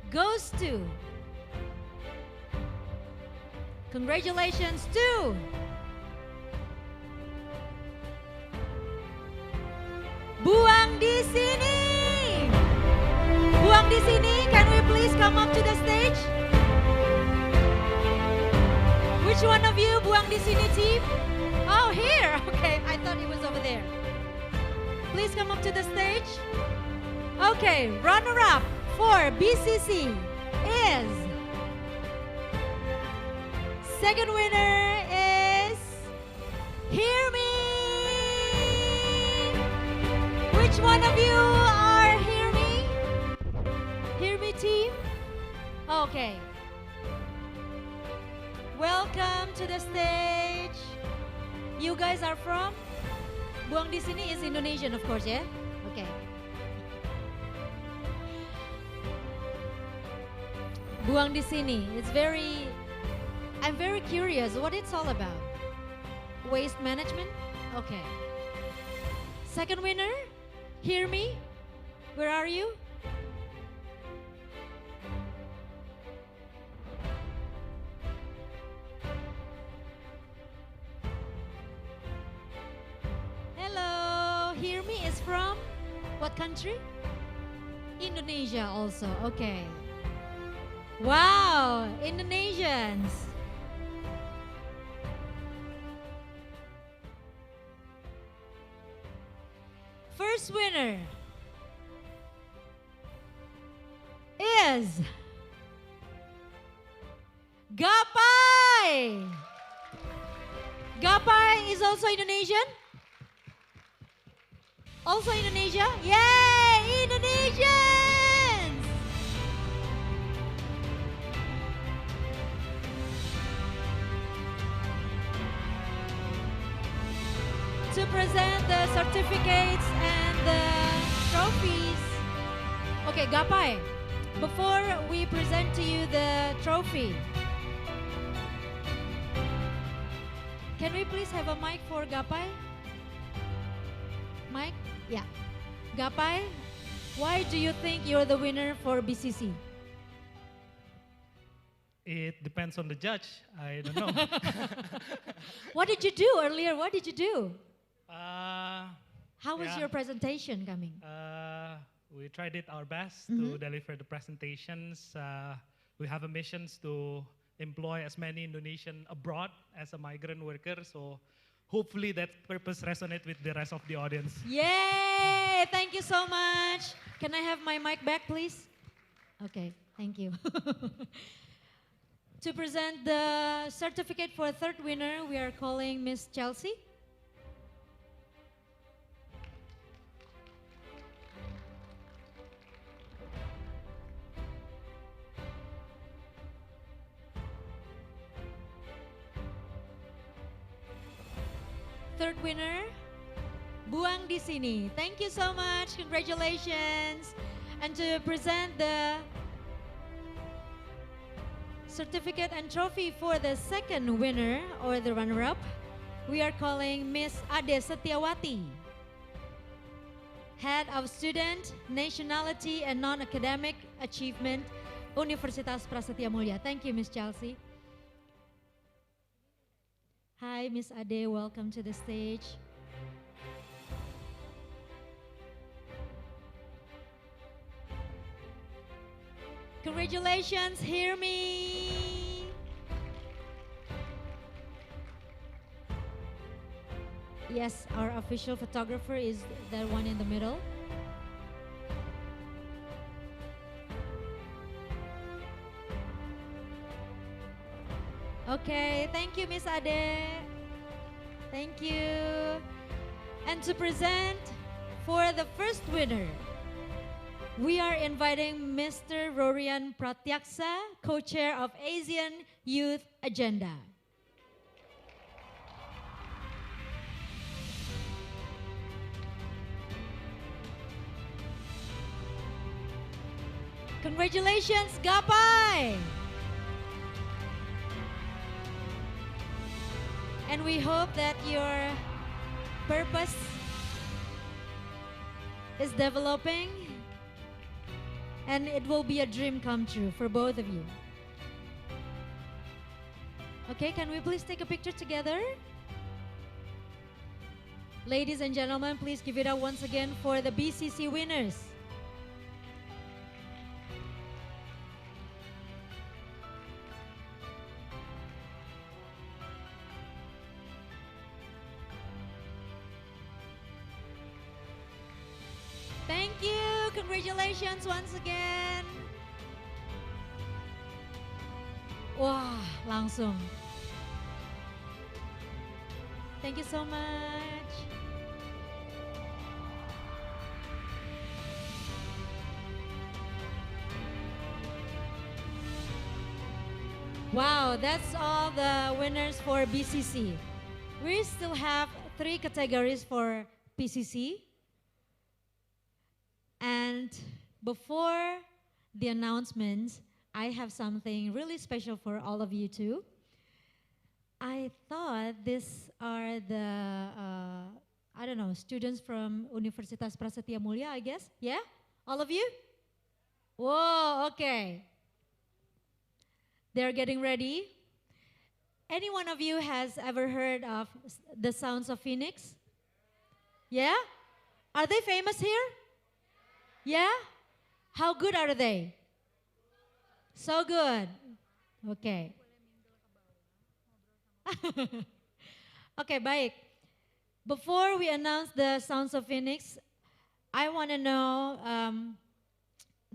Speaker 1: goes to, congratulations to Buang di sini. Buang di sini, can we please come up to the stage? Which one of you, Buang di sini team? Oh, here. Okay, I thought he was over there. Please come up to the stage. Okay, runner-up for BCC is, second winner is Hear Me. Which one of you are Hear Me? Hear Me team? Okay. Welcome to the stage. You guys are from? Buang di sini is Indonesian, of course, yeah? Okay. Buang di sini. I'm very curious what it's all about. Waste management? Okay. Second winner, Hear Me. Where are you? Hello, Hear Me is from what country? Indonesia also, okay. Wow, Indonesians. First winner is Gapai. Gapai is also Indonesian? Also Indonesia? Yay, Indonesians! To present the certificates and the trophies. Okay, Gapai, before we present to you the trophy, can we please have a mic for Gapai? Mic? Yeah. Gapai, why do you think you're the winner for BCC?
Speaker 20: It depends on the judge. I don't know.
Speaker 1: What did you do earlier? What did you do? How was
Speaker 20: yeah.
Speaker 1: your presentation coming?
Speaker 20: We tried it our best
Speaker 1: Mhm.
Speaker 20: to deliver the presentations. We have a mission to employ as many Indonesian abroad as a migrant worker. So hopefully that purpose resonate with the rest of the audience.
Speaker 1: Yay! Thank you so much. Can I have my mic back, please? Okay, thank you. To present the certificate for third winner, we are calling Miss Chelsea. Third winner, Buang di sini. Thank you so much. Congratulations. And to present the certificate and trophy for the second winner or the runner-up, we are calling Miss Ade Setiawati, Head of Student, Nationality and Non-Academic Achievement, Universitas Prasetiya Mulya. Thank you, Miss Chelsea. Hi, Miss Ade, welcome to the stage. Congratulations, hear me. Yes, our official photographer is the one in the middle. Okay, thank you, Miss Ade. Thank you. And to present for the first winner, we are inviting Mr. Rorian Pratyaksa, co-chair of ASEAN Youth Agenda. Congratulations, Gapai! And we hope that your purpose is developing and it will be a dream come true for both of you. Okay, can we please take a picture together? Ladies and gentlemen, please give it up once again for the BCC winners. Thank you. Congratulations once again. Wah, langsung. Thank you so much. Wow, that's all the winners for BCC. We still have 3 categories for PCC. And before the announcements, I have something really special for all of you too. I thought these are the, I don't know, students from Universitas Prasetiya Mulya, I guess. Yeah? All of you? Whoa, okay. They're getting ready. Any one of you has ever heard of the Sounds of Phoenix? Yeah? Are they famous here? Yeah? How good are they? So good. Okay. Okay, baik. Before we announce the Sounds of Phoenix, I want to know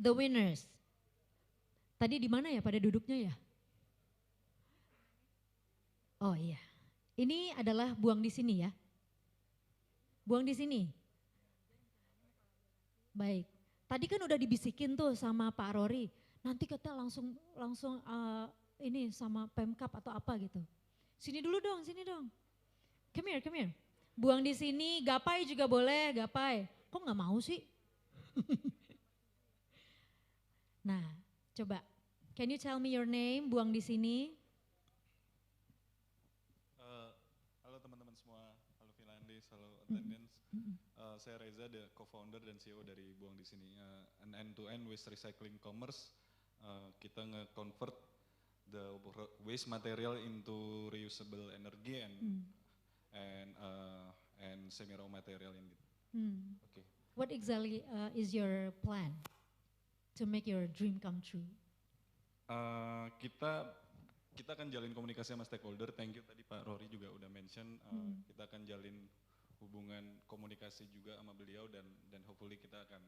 Speaker 1: the winners. Tadi di mana ya pada duduknya ya? Oh iya. Ini adalah buang di sini ya. Buang di sini. Baik. Tadi kan udah dibisikin tuh sama Pak Rory. Nanti kita langsung ini sama Pemkap atau apa gitu. Sini dulu dong, sini dong. Come here, come here. Buang di sini, Gapai juga boleh, Gapai. Kok nggak mau sih? Nah, coba. Can you tell me your name, buang di sini?
Speaker 19: Halo teman-teman semua, halo Finlandis, halo attendance. Saya Reza, the co-founder dan CEO dari Buang di Sini. An end-to-end waste recycling commerce. Kita nge-convert the waste material into reusable energy and semi-raw material in it. Okay.
Speaker 1: What exactly is your plan to make your dream come true?
Speaker 19: kita akan jalin komunikasi sama stakeholder. Thank you tadi Pak Rory juga udah mention kita akan jalin hubungan komunikasi juga sama beliau dan hopefully kita akan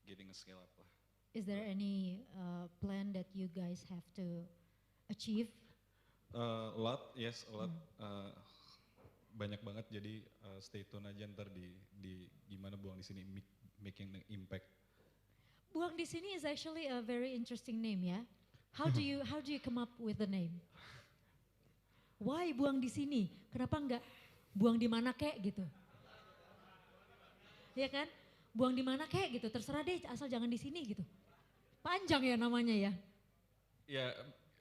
Speaker 19: getting a scale up lah.
Speaker 1: Is there any plan that you guys have to achieve?
Speaker 19: A lot, yes, a lot. Banyak banget, jadi stay tune aja ntar di gimana buang di sini making the impact.
Speaker 1: Buang di sini is actually a very interesting name ya. How do you come up with the name? Why buang di sini? Kenapa enggak buang di mana kek gitu? Ya kan? Buang di mana kek gitu, terserah deh asal jangan di sini gitu. Panjang ya namanya ya.
Speaker 19: Ya,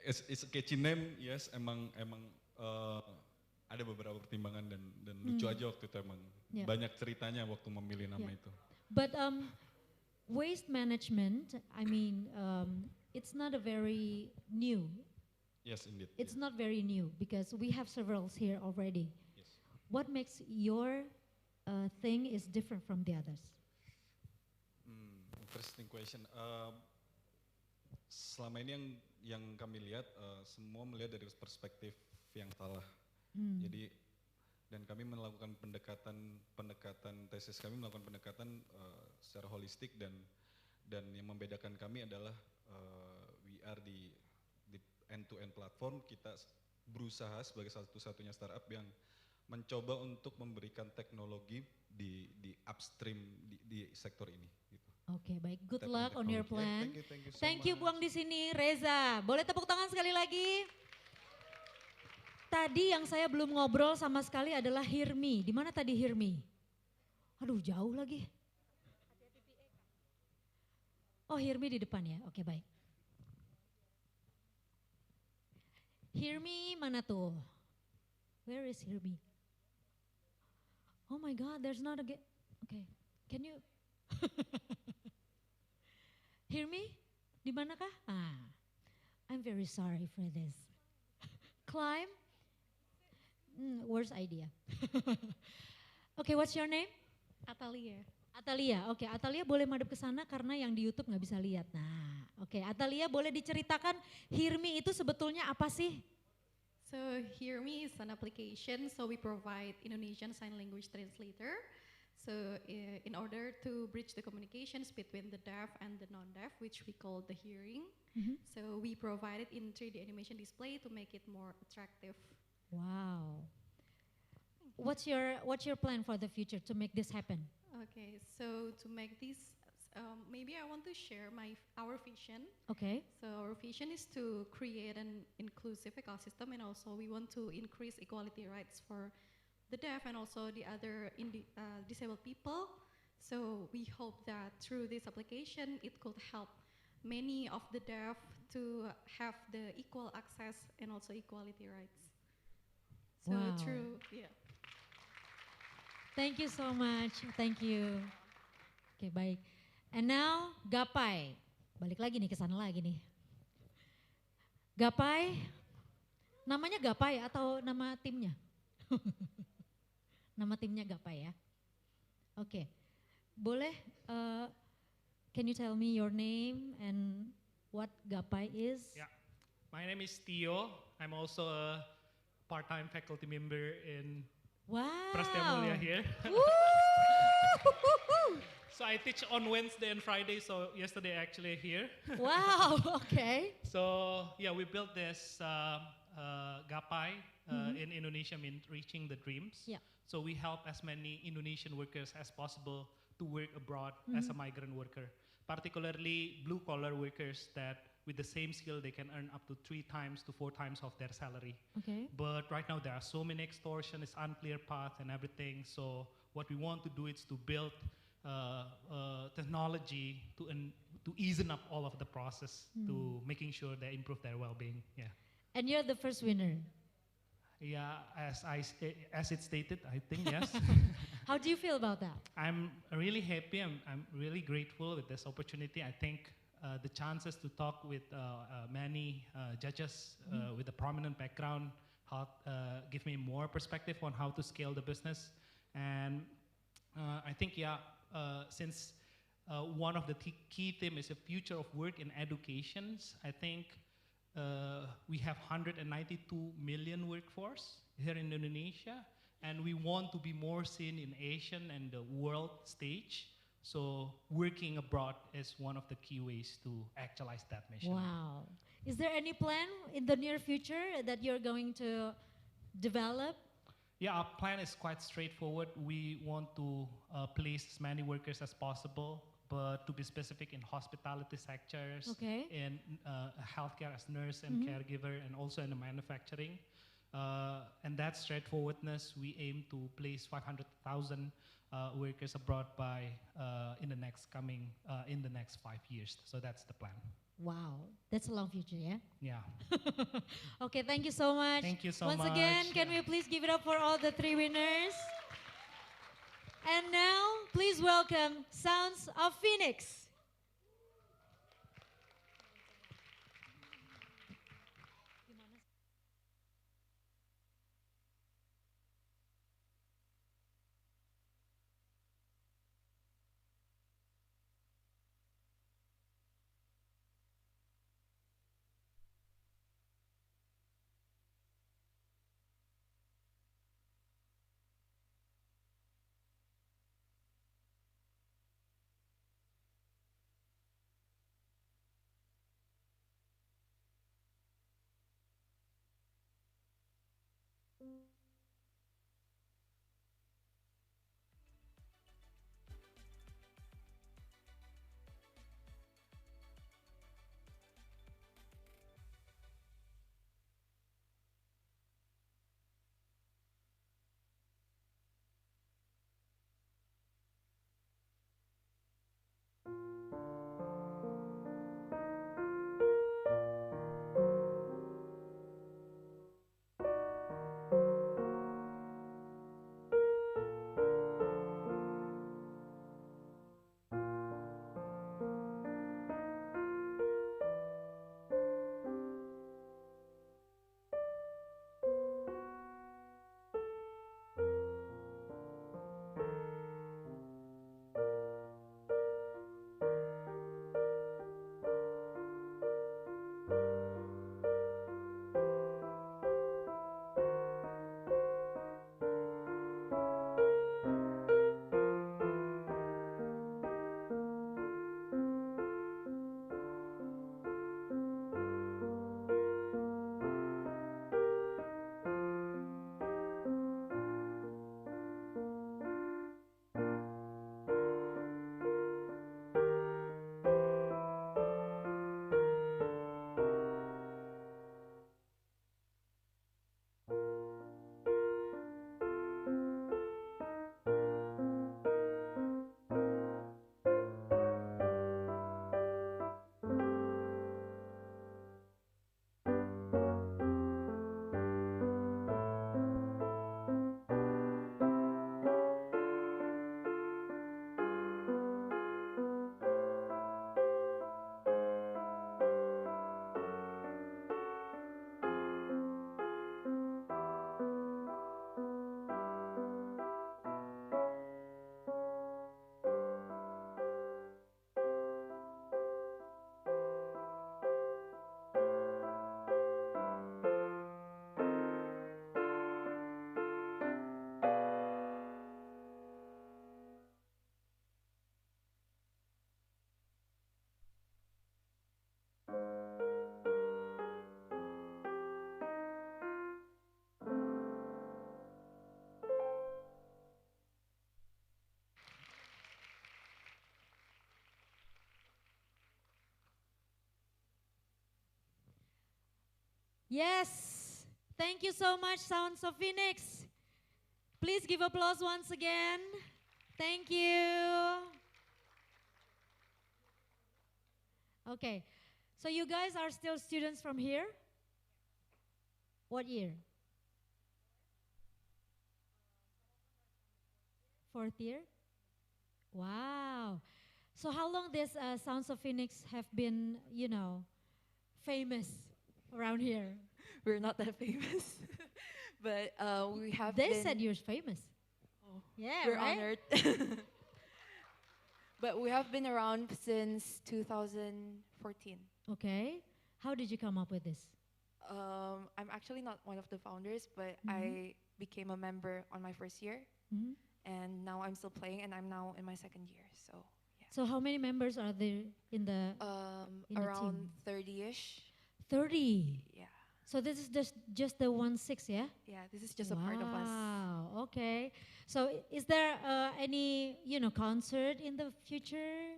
Speaker 19: it's a catchy name, yes. Emang ada beberapa pertimbangan dan lucu aja waktu itu emang banyak ceritanya waktu memilih nama itu.
Speaker 1: But waste management, I mean, it's not a very new.
Speaker 19: Yes, indeed.
Speaker 1: It's not very new because we have several here already.
Speaker 19: Yes.
Speaker 1: What makes your thing is different from the others?
Speaker 19: Interesting question. Selama ini yang kami lihat semua melihat dari perspektif yang salah. Jadi dan kami melakukan pendekatan tesis kami melakukan pendekatan secara holistik dan yang membedakan kami adalah we are di end-to-end platform. Kita berusaha sebagai satu-satunya startup yang mencoba untuk memberikan teknologi di upstream di sektor ini. Gitu.
Speaker 1: Oke, baik. Good luck on your plan.
Speaker 19: Thank you so
Speaker 1: Thank you buang di sini, Reza. Boleh tepuk tangan sekali lagi? Tadi yang saya belum ngobrol sama sekali adalah Hirmi. Di mana tadi Hirmi? Aduh, jauh lagi. Oh, Hirmi di depan ya. Oke, baik. Hirmi mana tuh? Where is Hirmi? Oh my God, there's not a okay. Can you Hirmi? Di manakah? I'm very sorry for this. Climb? Worst idea. Okay, what's your name?
Speaker 21: Atalia.
Speaker 1: Atalia, oke. Atalia boleh madep ke sana karena yang di YouTube nggak bisa lihat. Nah, oke. Atalia boleh diceritakan Hirmi itu sebetulnya apa sih?
Speaker 21: So Hirmi is an application, so we provide Indonesian Sign Language translator. So in order to bridge the communications between the deaf and the non-deaf, which we call the hearing, so we provide it in 3D animation display to make it more attractive.
Speaker 1: Wow. What's your plan for the future to make this happen?
Speaker 21: Okay, so to make this, maybe I want to share our vision.
Speaker 1: Okay.
Speaker 21: So our vision is to create an inclusive ecosystem, and also we want to increase equality rights for the deaf and also the other disabled people. So we hope that through this application, it could help many of the deaf to have the equal access and also equality rights. So
Speaker 1: Wow.
Speaker 21: through, yeah.
Speaker 1: Thank you so much. Thank you. Oke, baik. And now Gapai. Balik lagi nih ke sana lagi nih. Gapai. Namanya Gapai atau nama timnya? Nama timnya Gapai ya. Oke. Boleh can you tell me your name and what Gapai is?
Speaker 20: Yeah, my name is Tio. I'm also a part-time faculty member in Prasetiya Mulya here. So I teach on Wednesday and Friday, so yesterday actually here.
Speaker 1: Wow, okay.
Speaker 20: So yeah, we built this Gapai in Indonesia, mean reaching the dreams.
Speaker 1: Yeah.
Speaker 20: So we help as many Indonesian workers as possible to work abroad as a migrant worker, particularly blue-collar workers that with the same skill they can earn up to 3 times to 4 times of their salary.
Speaker 1: Okay.
Speaker 20: But right now there are so many extortion, it's unclear path and everything. So what we want to do is to build technology to easen up all of the process to making sure they improve their well-being. Yeah.
Speaker 1: And you're the first winner.
Speaker 20: Yeah, as it stated, I think yes.
Speaker 1: How do you feel about that?
Speaker 20: I'm really happy. I'm really grateful with this opportunity. I think the chances to talk with many judges with a prominent background give me more perspective on how to scale the business. And I think, since one of the key themes is the future of work in education, I think we have 192 million workforce here in Indonesia, and we want to be more seen in Asian and the world stage. So working abroad is one of the key ways to actualize that mission.
Speaker 1: Wow. Is there any plan in the near future that you're going to develop?
Speaker 20: Yeah, our plan is quite straightforward. We want to place as many workers as possible, but to be specific in hospitality sectors,
Speaker 1: Okay.
Speaker 20: in healthcare as nurse and
Speaker 1: Mhm.
Speaker 20: caregiver, and also in the manufacturing. And that straightforwardness, we aim to place 500,000 workers abroad by in the next 5 years. So that's the plan.
Speaker 1: Wow, that's a long future, yeah?
Speaker 20: Yeah.
Speaker 1: Okay, thank you so much.
Speaker 20: Thank you so
Speaker 1: Once
Speaker 20: much.
Speaker 1: again, can we please give it up for all the 3 winners? And now, please welcome Sounds of Phoenix. Yes, thank you so much, Sounds of Phoenix. Please give applause once again. Thank you. Okay, so you guys are still students from here? What year? 4th year? Wow. So how long this Sounds of Phoenix have been, famous around here?
Speaker 2: We're not that famous, but we have
Speaker 1: They
Speaker 2: been...
Speaker 1: said you're famous.
Speaker 2: Oh,
Speaker 1: Yeah,
Speaker 2: we're
Speaker 1: right?
Speaker 2: honored. But we have been around since 2014.
Speaker 1: Okay. How did you come up with this?
Speaker 3: I'm actually not one of the founders, but
Speaker 1: Mhm.
Speaker 3: I became a member on my first year,
Speaker 1: Mhm.
Speaker 3: and now I'm still playing, and I'm now in my second year. So
Speaker 1: So how many members are there in the in the
Speaker 3: around
Speaker 1: team?
Speaker 3: 30-ish.
Speaker 1: 30.
Speaker 3: Yeah.
Speaker 1: So this is just the 1/6, yeah?
Speaker 3: Yeah, this is just a part of us.
Speaker 1: Wow. Okay. So is there any concert in the future?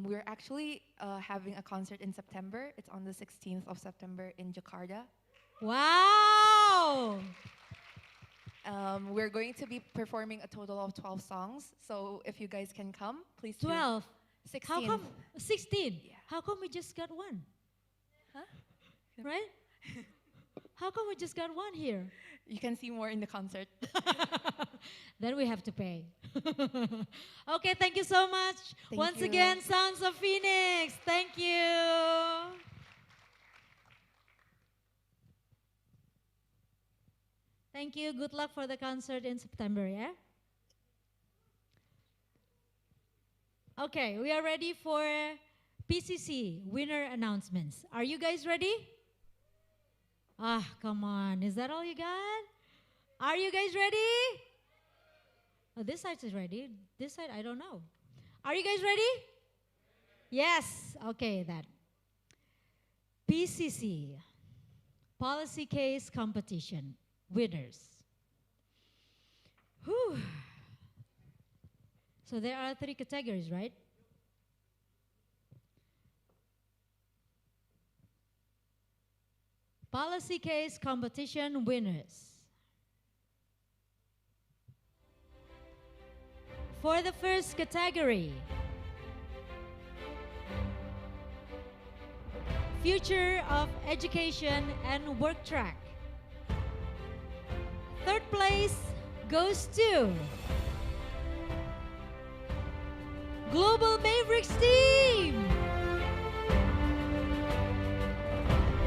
Speaker 3: We're actually having a concert in September. It's on the 16th of September in Jakarta.
Speaker 1: Wow.
Speaker 3: We're going to be performing a total of 12 songs. So if you guys can come, please do.
Speaker 1: 12.
Speaker 3: 16.
Speaker 1: How come 16? How come we just got one?
Speaker 3: Huh?
Speaker 1: Right? How come we just got one here?
Speaker 3: You can see more in the concert.
Speaker 1: Then we have to pay. Okay, thank you so much.
Speaker 3: Thank
Speaker 1: Once
Speaker 3: you.
Speaker 1: again, Sounds of Phoenix. Thank you. Thank you. Good luck for the concert in September, yeah? Okay, we are ready for PCC winner announcements. Are you guys ready? Ah, come on. Is that all you got? Are you guys ready? Oh, this side is ready. This side, I don't know. Are you guys ready? Yes. Okay, that. PCC, Policy Case Competition, winners. Whew. So there are 3 categories, right? Policy Case Competition winners. For the first category, Future of Education and Work Track. Third place goes to Global Mavericks team.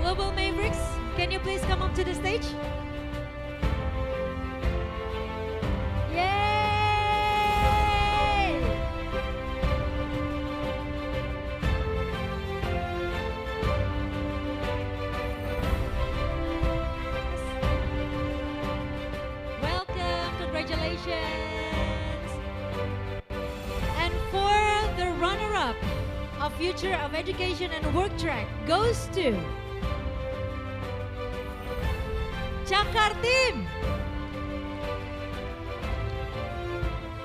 Speaker 1: Global Mavericks, can you please come up to the stage? Yay! Welcome, congratulations. And for the runner-up of Future of Education and Work Track goes to Chakar team.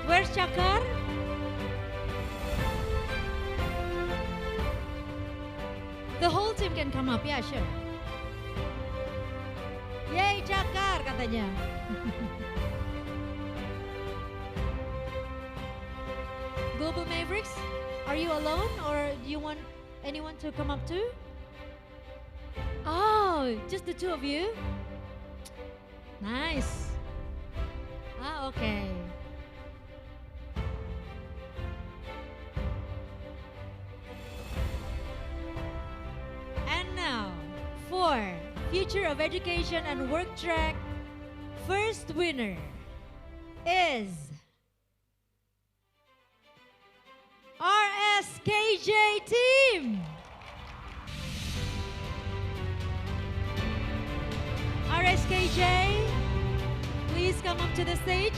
Speaker 1: Where's Chakar? The whole team can come up, yeah, sure. Yay, Chakar katanya. Global Mavericks, are you alone or do you want anyone to come up too? Oh, just the 2 of you? Nice. Ah, okay. And now, for Future of Education and Work Track, first winner is RSKJ team. RSKJ, please come up to the stage.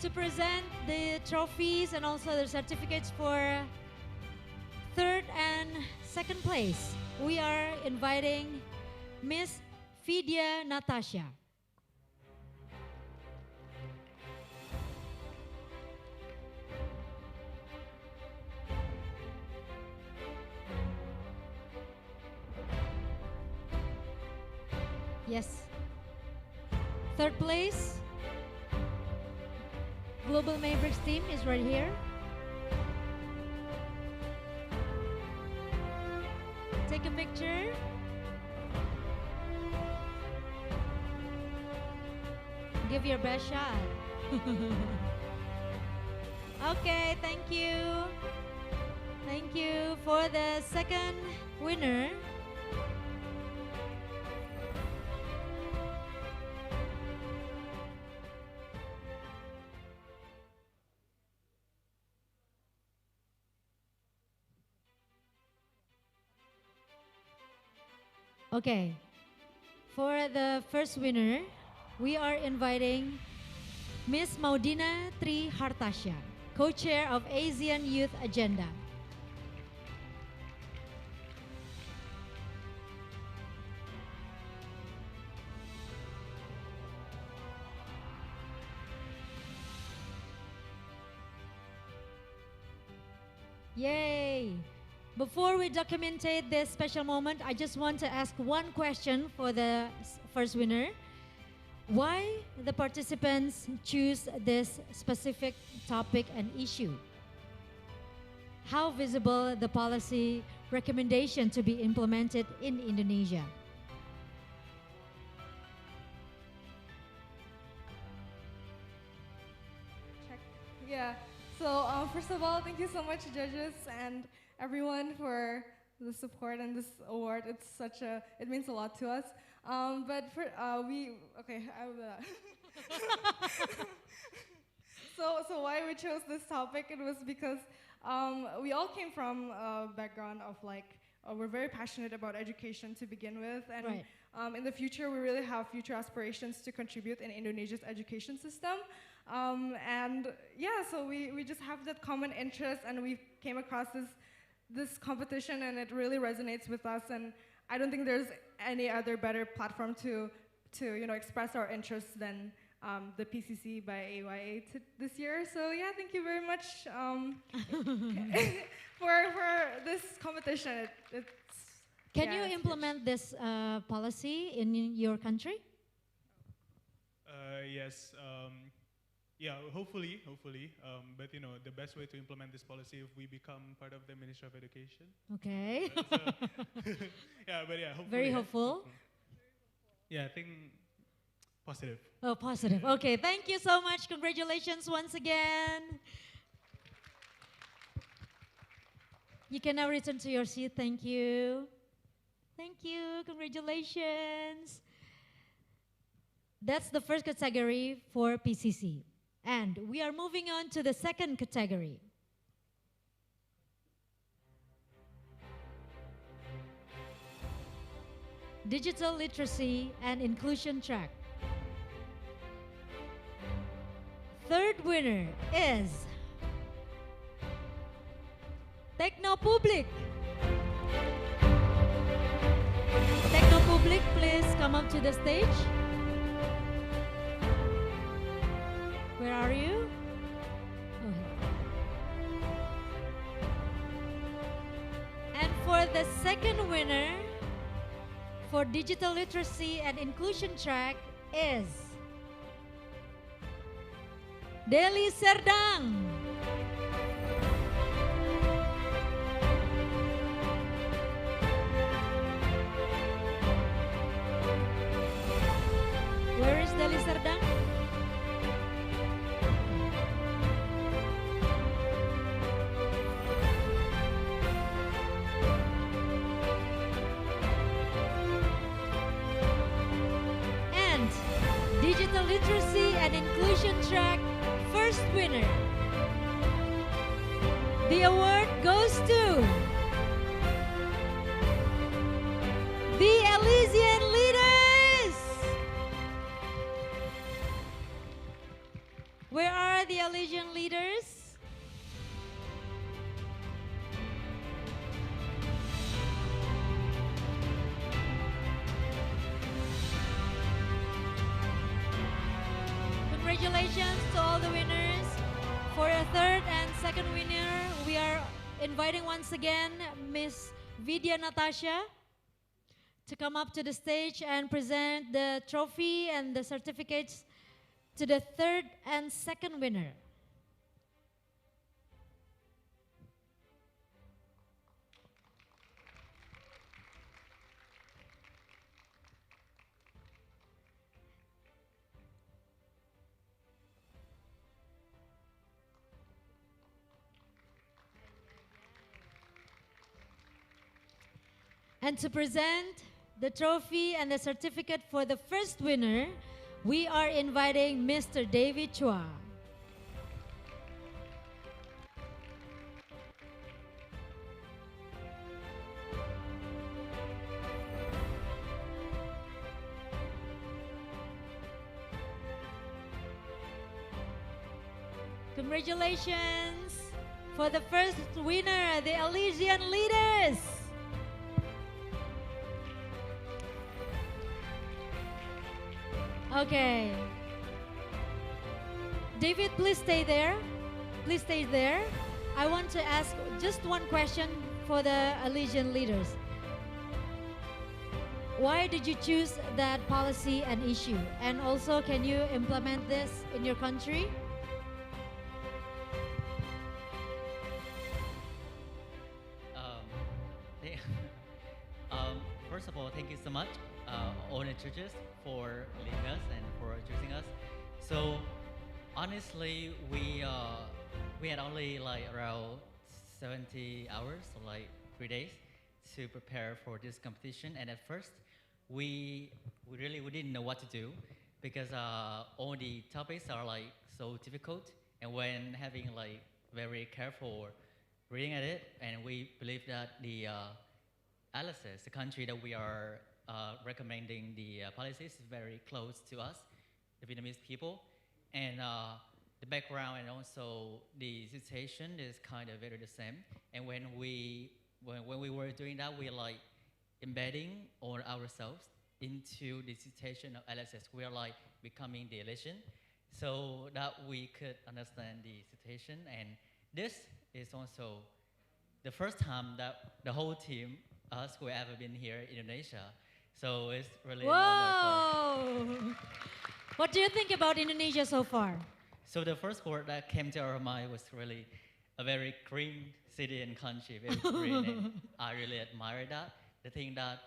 Speaker 1: To present the trophies and also the certificates for third and second place, we are inviting Miss Fidia Natasha. Yes. Third place, Global Mavericks team is right here. Take a picture. Give your best shot. Okay, thank you. Thank you for the second winner. Okay, for the first winner, we are inviting Miss Maudina Tri Hartasya, co-chair of ASEAN Youth Agenda. Yay! Before we documentate this special moment, I just want to ask one question for the first winner. Why the participants choose this specific topic and issue? How visible the policy recommendation to be implemented in Indonesia?
Speaker 4: Check. Yeah. So first of all, thank you so much, judges and everyone, for the support and this award. It means a lot to us. But for okay. So why we chose this topic? It was because we all came from a background of we're very passionate about education to begin with, and
Speaker 1: Right.
Speaker 4: in the future we really have future aspirations to contribute in Indonesia's education system. And yeah, so we just have that common interest, and we came across this competition, and it really resonates with us. And I don't think there's any other better platform to express our interests than the PCC by AYA this year. So yeah, thank you very much for this competition.
Speaker 1: Can you implement this policy in your country?
Speaker 22: Yes. Yeah, hopefully. But the best way to implement this policy if we become part of the Ministry of Education.
Speaker 1: Okay.
Speaker 22: Yeah, but yeah, hopefully.
Speaker 1: Very hopeful.
Speaker 22: Yeah, I think positive.
Speaker 1: Oh, positive. Okay, thank you so much. Congratulations once again. You can now return to your seat. Thank you. Thank you. Congratulations. That's the first category for PCC. And we are moving on to the second category. Digital literacy and inclusion track. Third winner is Technopublic. Technopublic, please come up to the stage. Where are you? And for the second winner for digital literacy and inclusion track is Deli Serdang. Where is Deli Serdang? And digital literacy and inclusion track first winner. The award goes to the Elysian Leaders. Where are the Elysian Leaders? Congratulations to all the winners. For a third and second winner, we are inviting once again Miss Vidya Natasha to come up to the stage and present the trophy and the certificates to the third and second winner. And to present the trophy and the certificate for the first winner, we are inviting Mr. David Chua. Congratulations for the first winner, the Elysian Leaders. Okay. David, please stay there. Please stay there. I want to ask just one question for the Elysian Leaders. Why did you choose that policy and issue? And also, can you implement this in your country?
Speaker 5: Hey, first of all, thank you so much, all the judges, for leading us and for choosing us. So, honestly, we had only like around 70 hours, so like 3 days, to prepare for this competition. And at first, we didn't know what to do because all the topics are like so difficult. And when having like very careful reading at it, and we believe that the LSS, the country that we are recommending the policies, is very close to us, the Vietnamese people, and the background and also the situation is kind of very the same. And when we were doing that, we like embedding all ourselves into the situation of LSS. We are like becoming the elation, so that we could understand the situation. And this is also the first time that the whole team, us, who ever been here in Indonesia. So it's really wonderful.
Speaker 1: What do you think about Indonesia so far?
Speaker 5: So the first word that came to our mind was really a very green city and country, very green, and I really admire that. The thing that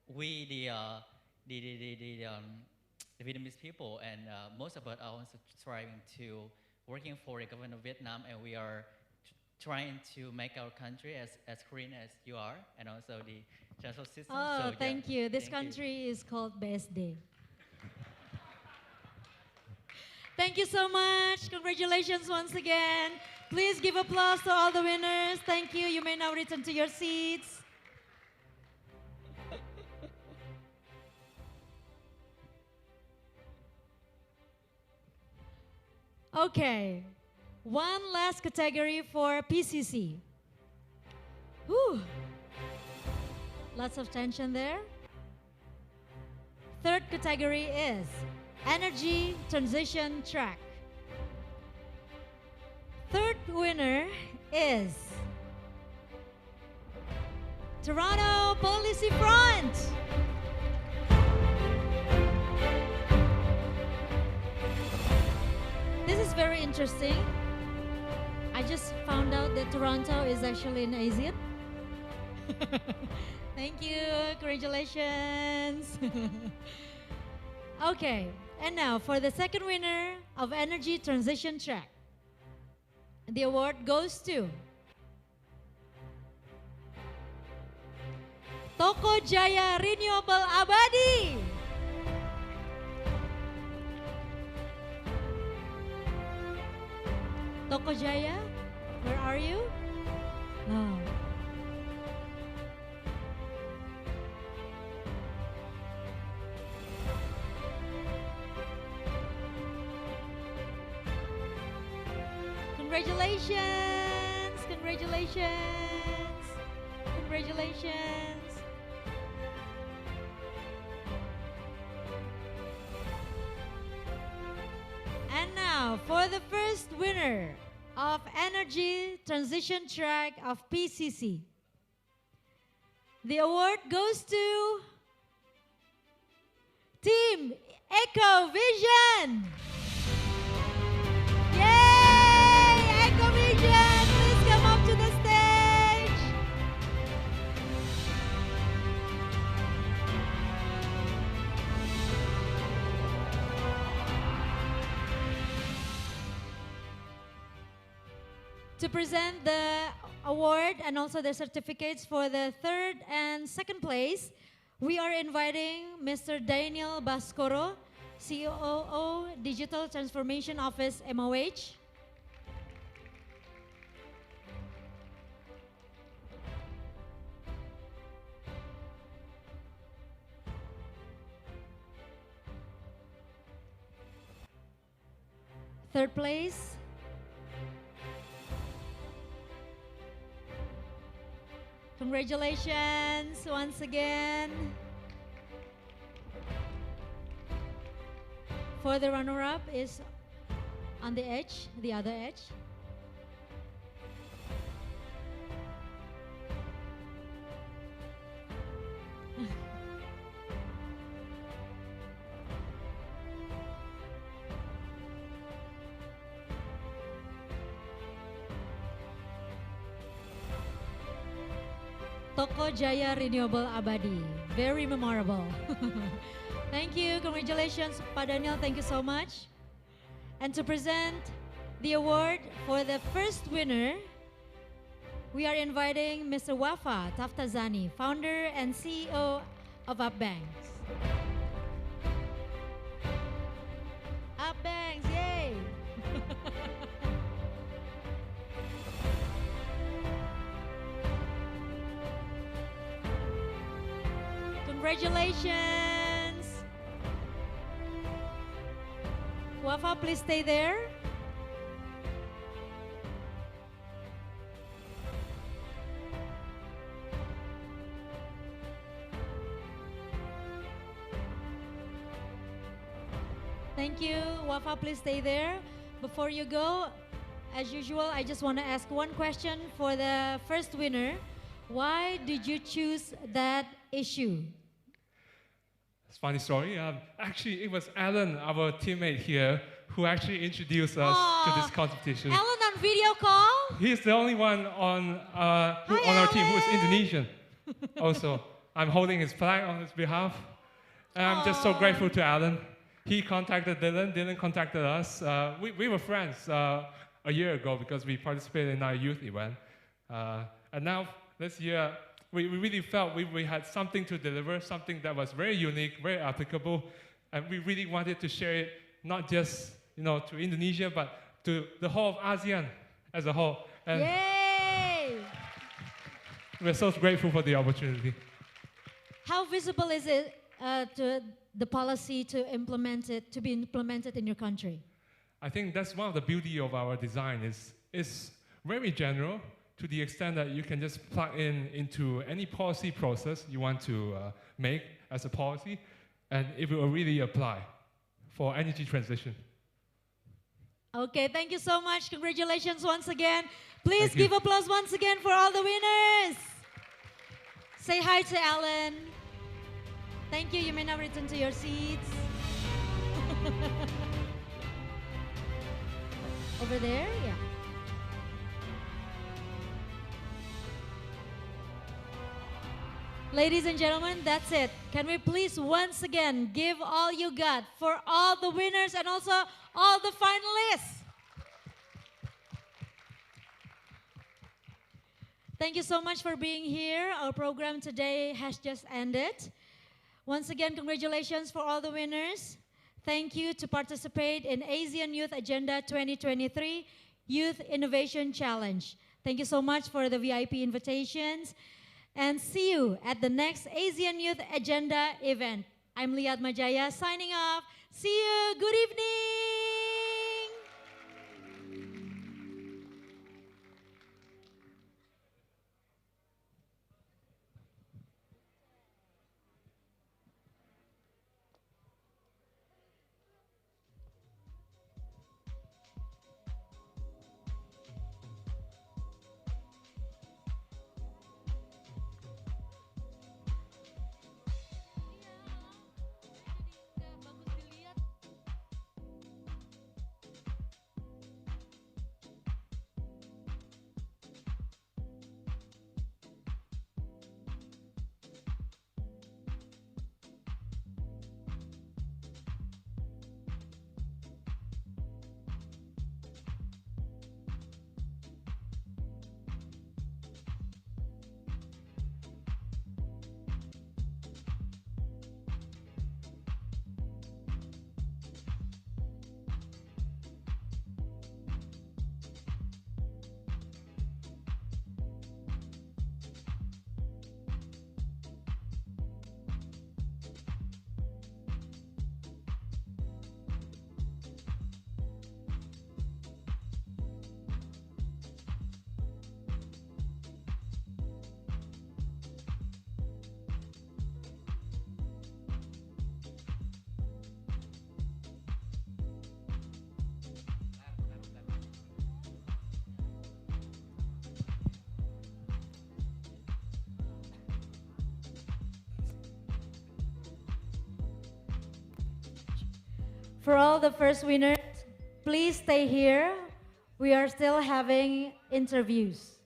Speaker 5: we, the Vietnamese people, and most of us are also striving to working for the government of Vietnam, and we are trying to make our country as green as you are, and also the transport system.
Speaker 1: Oh,
Speaker 5: so,
Speaker 1: thank
Speaker 5: yeah,
Speaker 1: you. This
Speaker 5: thank you.
Speaker 1: country is called BSD. Thank you so much. Congratulations once again. Please give applause to all the winners. Thank you. You may now return to your seats. Okay. One last category for PCC. Whew. Lots of tension there. Third category is Energy Transition Track. Third winner is Toronto Policy Front. This is very interesting. I just found out that Toronto is actually in ASEAN. Thank you, congratulations. Okay, and now for the second winner of Energy Transition Track. The award goes to Toko Jaya Renewable Abadi. Toko Jaya, where are you? Oh. Congratulations! Congratulations! Congratulations! And now for the first winner of Energy Transition Track of PCC. The award goes to Team Eco Vision. Yay! Eco Vision, please come up to the stage. To present the award and also the certificates for the third and second place, we are inviting Mr. Daniel Baskoro, COO, Digital Transformation Office, MOH. Third place, congratulations once again. For the runner-up is on the edge, the other edge. Toko Jaya Renewable Abadi. Very memorable. Thank you. Congratulations, Pak Daniel. Thank you so much. And to present the award for the first winner, we are inviting Mr. Wafa Taftazani, founder and CEO of UpBanks. UpBanks, yay! Congratulations! Wafa, please stay there. Thank you. Wafa, please stay there. Before you go, as usual, I just want to ask one question for the first winner. Why did you choose that issue?
Speaker 6: It's a funny story. Actually, it was Alan, our teammate here, who actually introduced us to this competition.
Speaker 1: Alan on video call?
Speaker 6: He's the only one on our team who is Indonesian. Also, I'm holding his flag on his behalf. And I'm just so grateful to Alan. He contacted Dylan. Dylan contacted us. We were friends a year ago because we participated in our youth event. And now, this year, we really felt we had something to deliver, something that was very unique, very applicable, and we really wanted to share it not just to Indonesia, but to the whole of ASEAN as a whole. And
Speaker 1: yay!
Speaker 6: We're so grateful for the opportunity.
Speaker 1: How visible is it to the policy to be implemented in your country?
Speaker 6: I think that's one of the beauty of our design is very general, to the extent that you can just plug into any policy process you want to make as a policy, and it will really apply for energy transition.
Speaker 1: Okay, thank you so much. Congratulations once again. Please give applause once again for all the winners. Say hi to Alan. Thank you. You may now return to your seats. Over there, yeah. Ladies and gentlemen, that's it. Can we please once again give all you got for all the winners and also all the finalists? Thank you so much for being here. Our program today has just ended. Once again, congratulations for all the winners. Thank you to participate in ASEAN Youth Agenda 2023 Youth Innovation Challenge. Thank you so much for the VIP invitations. And see you at the next ASEAN Youth Agenda event. I'm Liat Majaya signing off. See you. Good evening. For all the first winners, please stay here. We are still having interviews.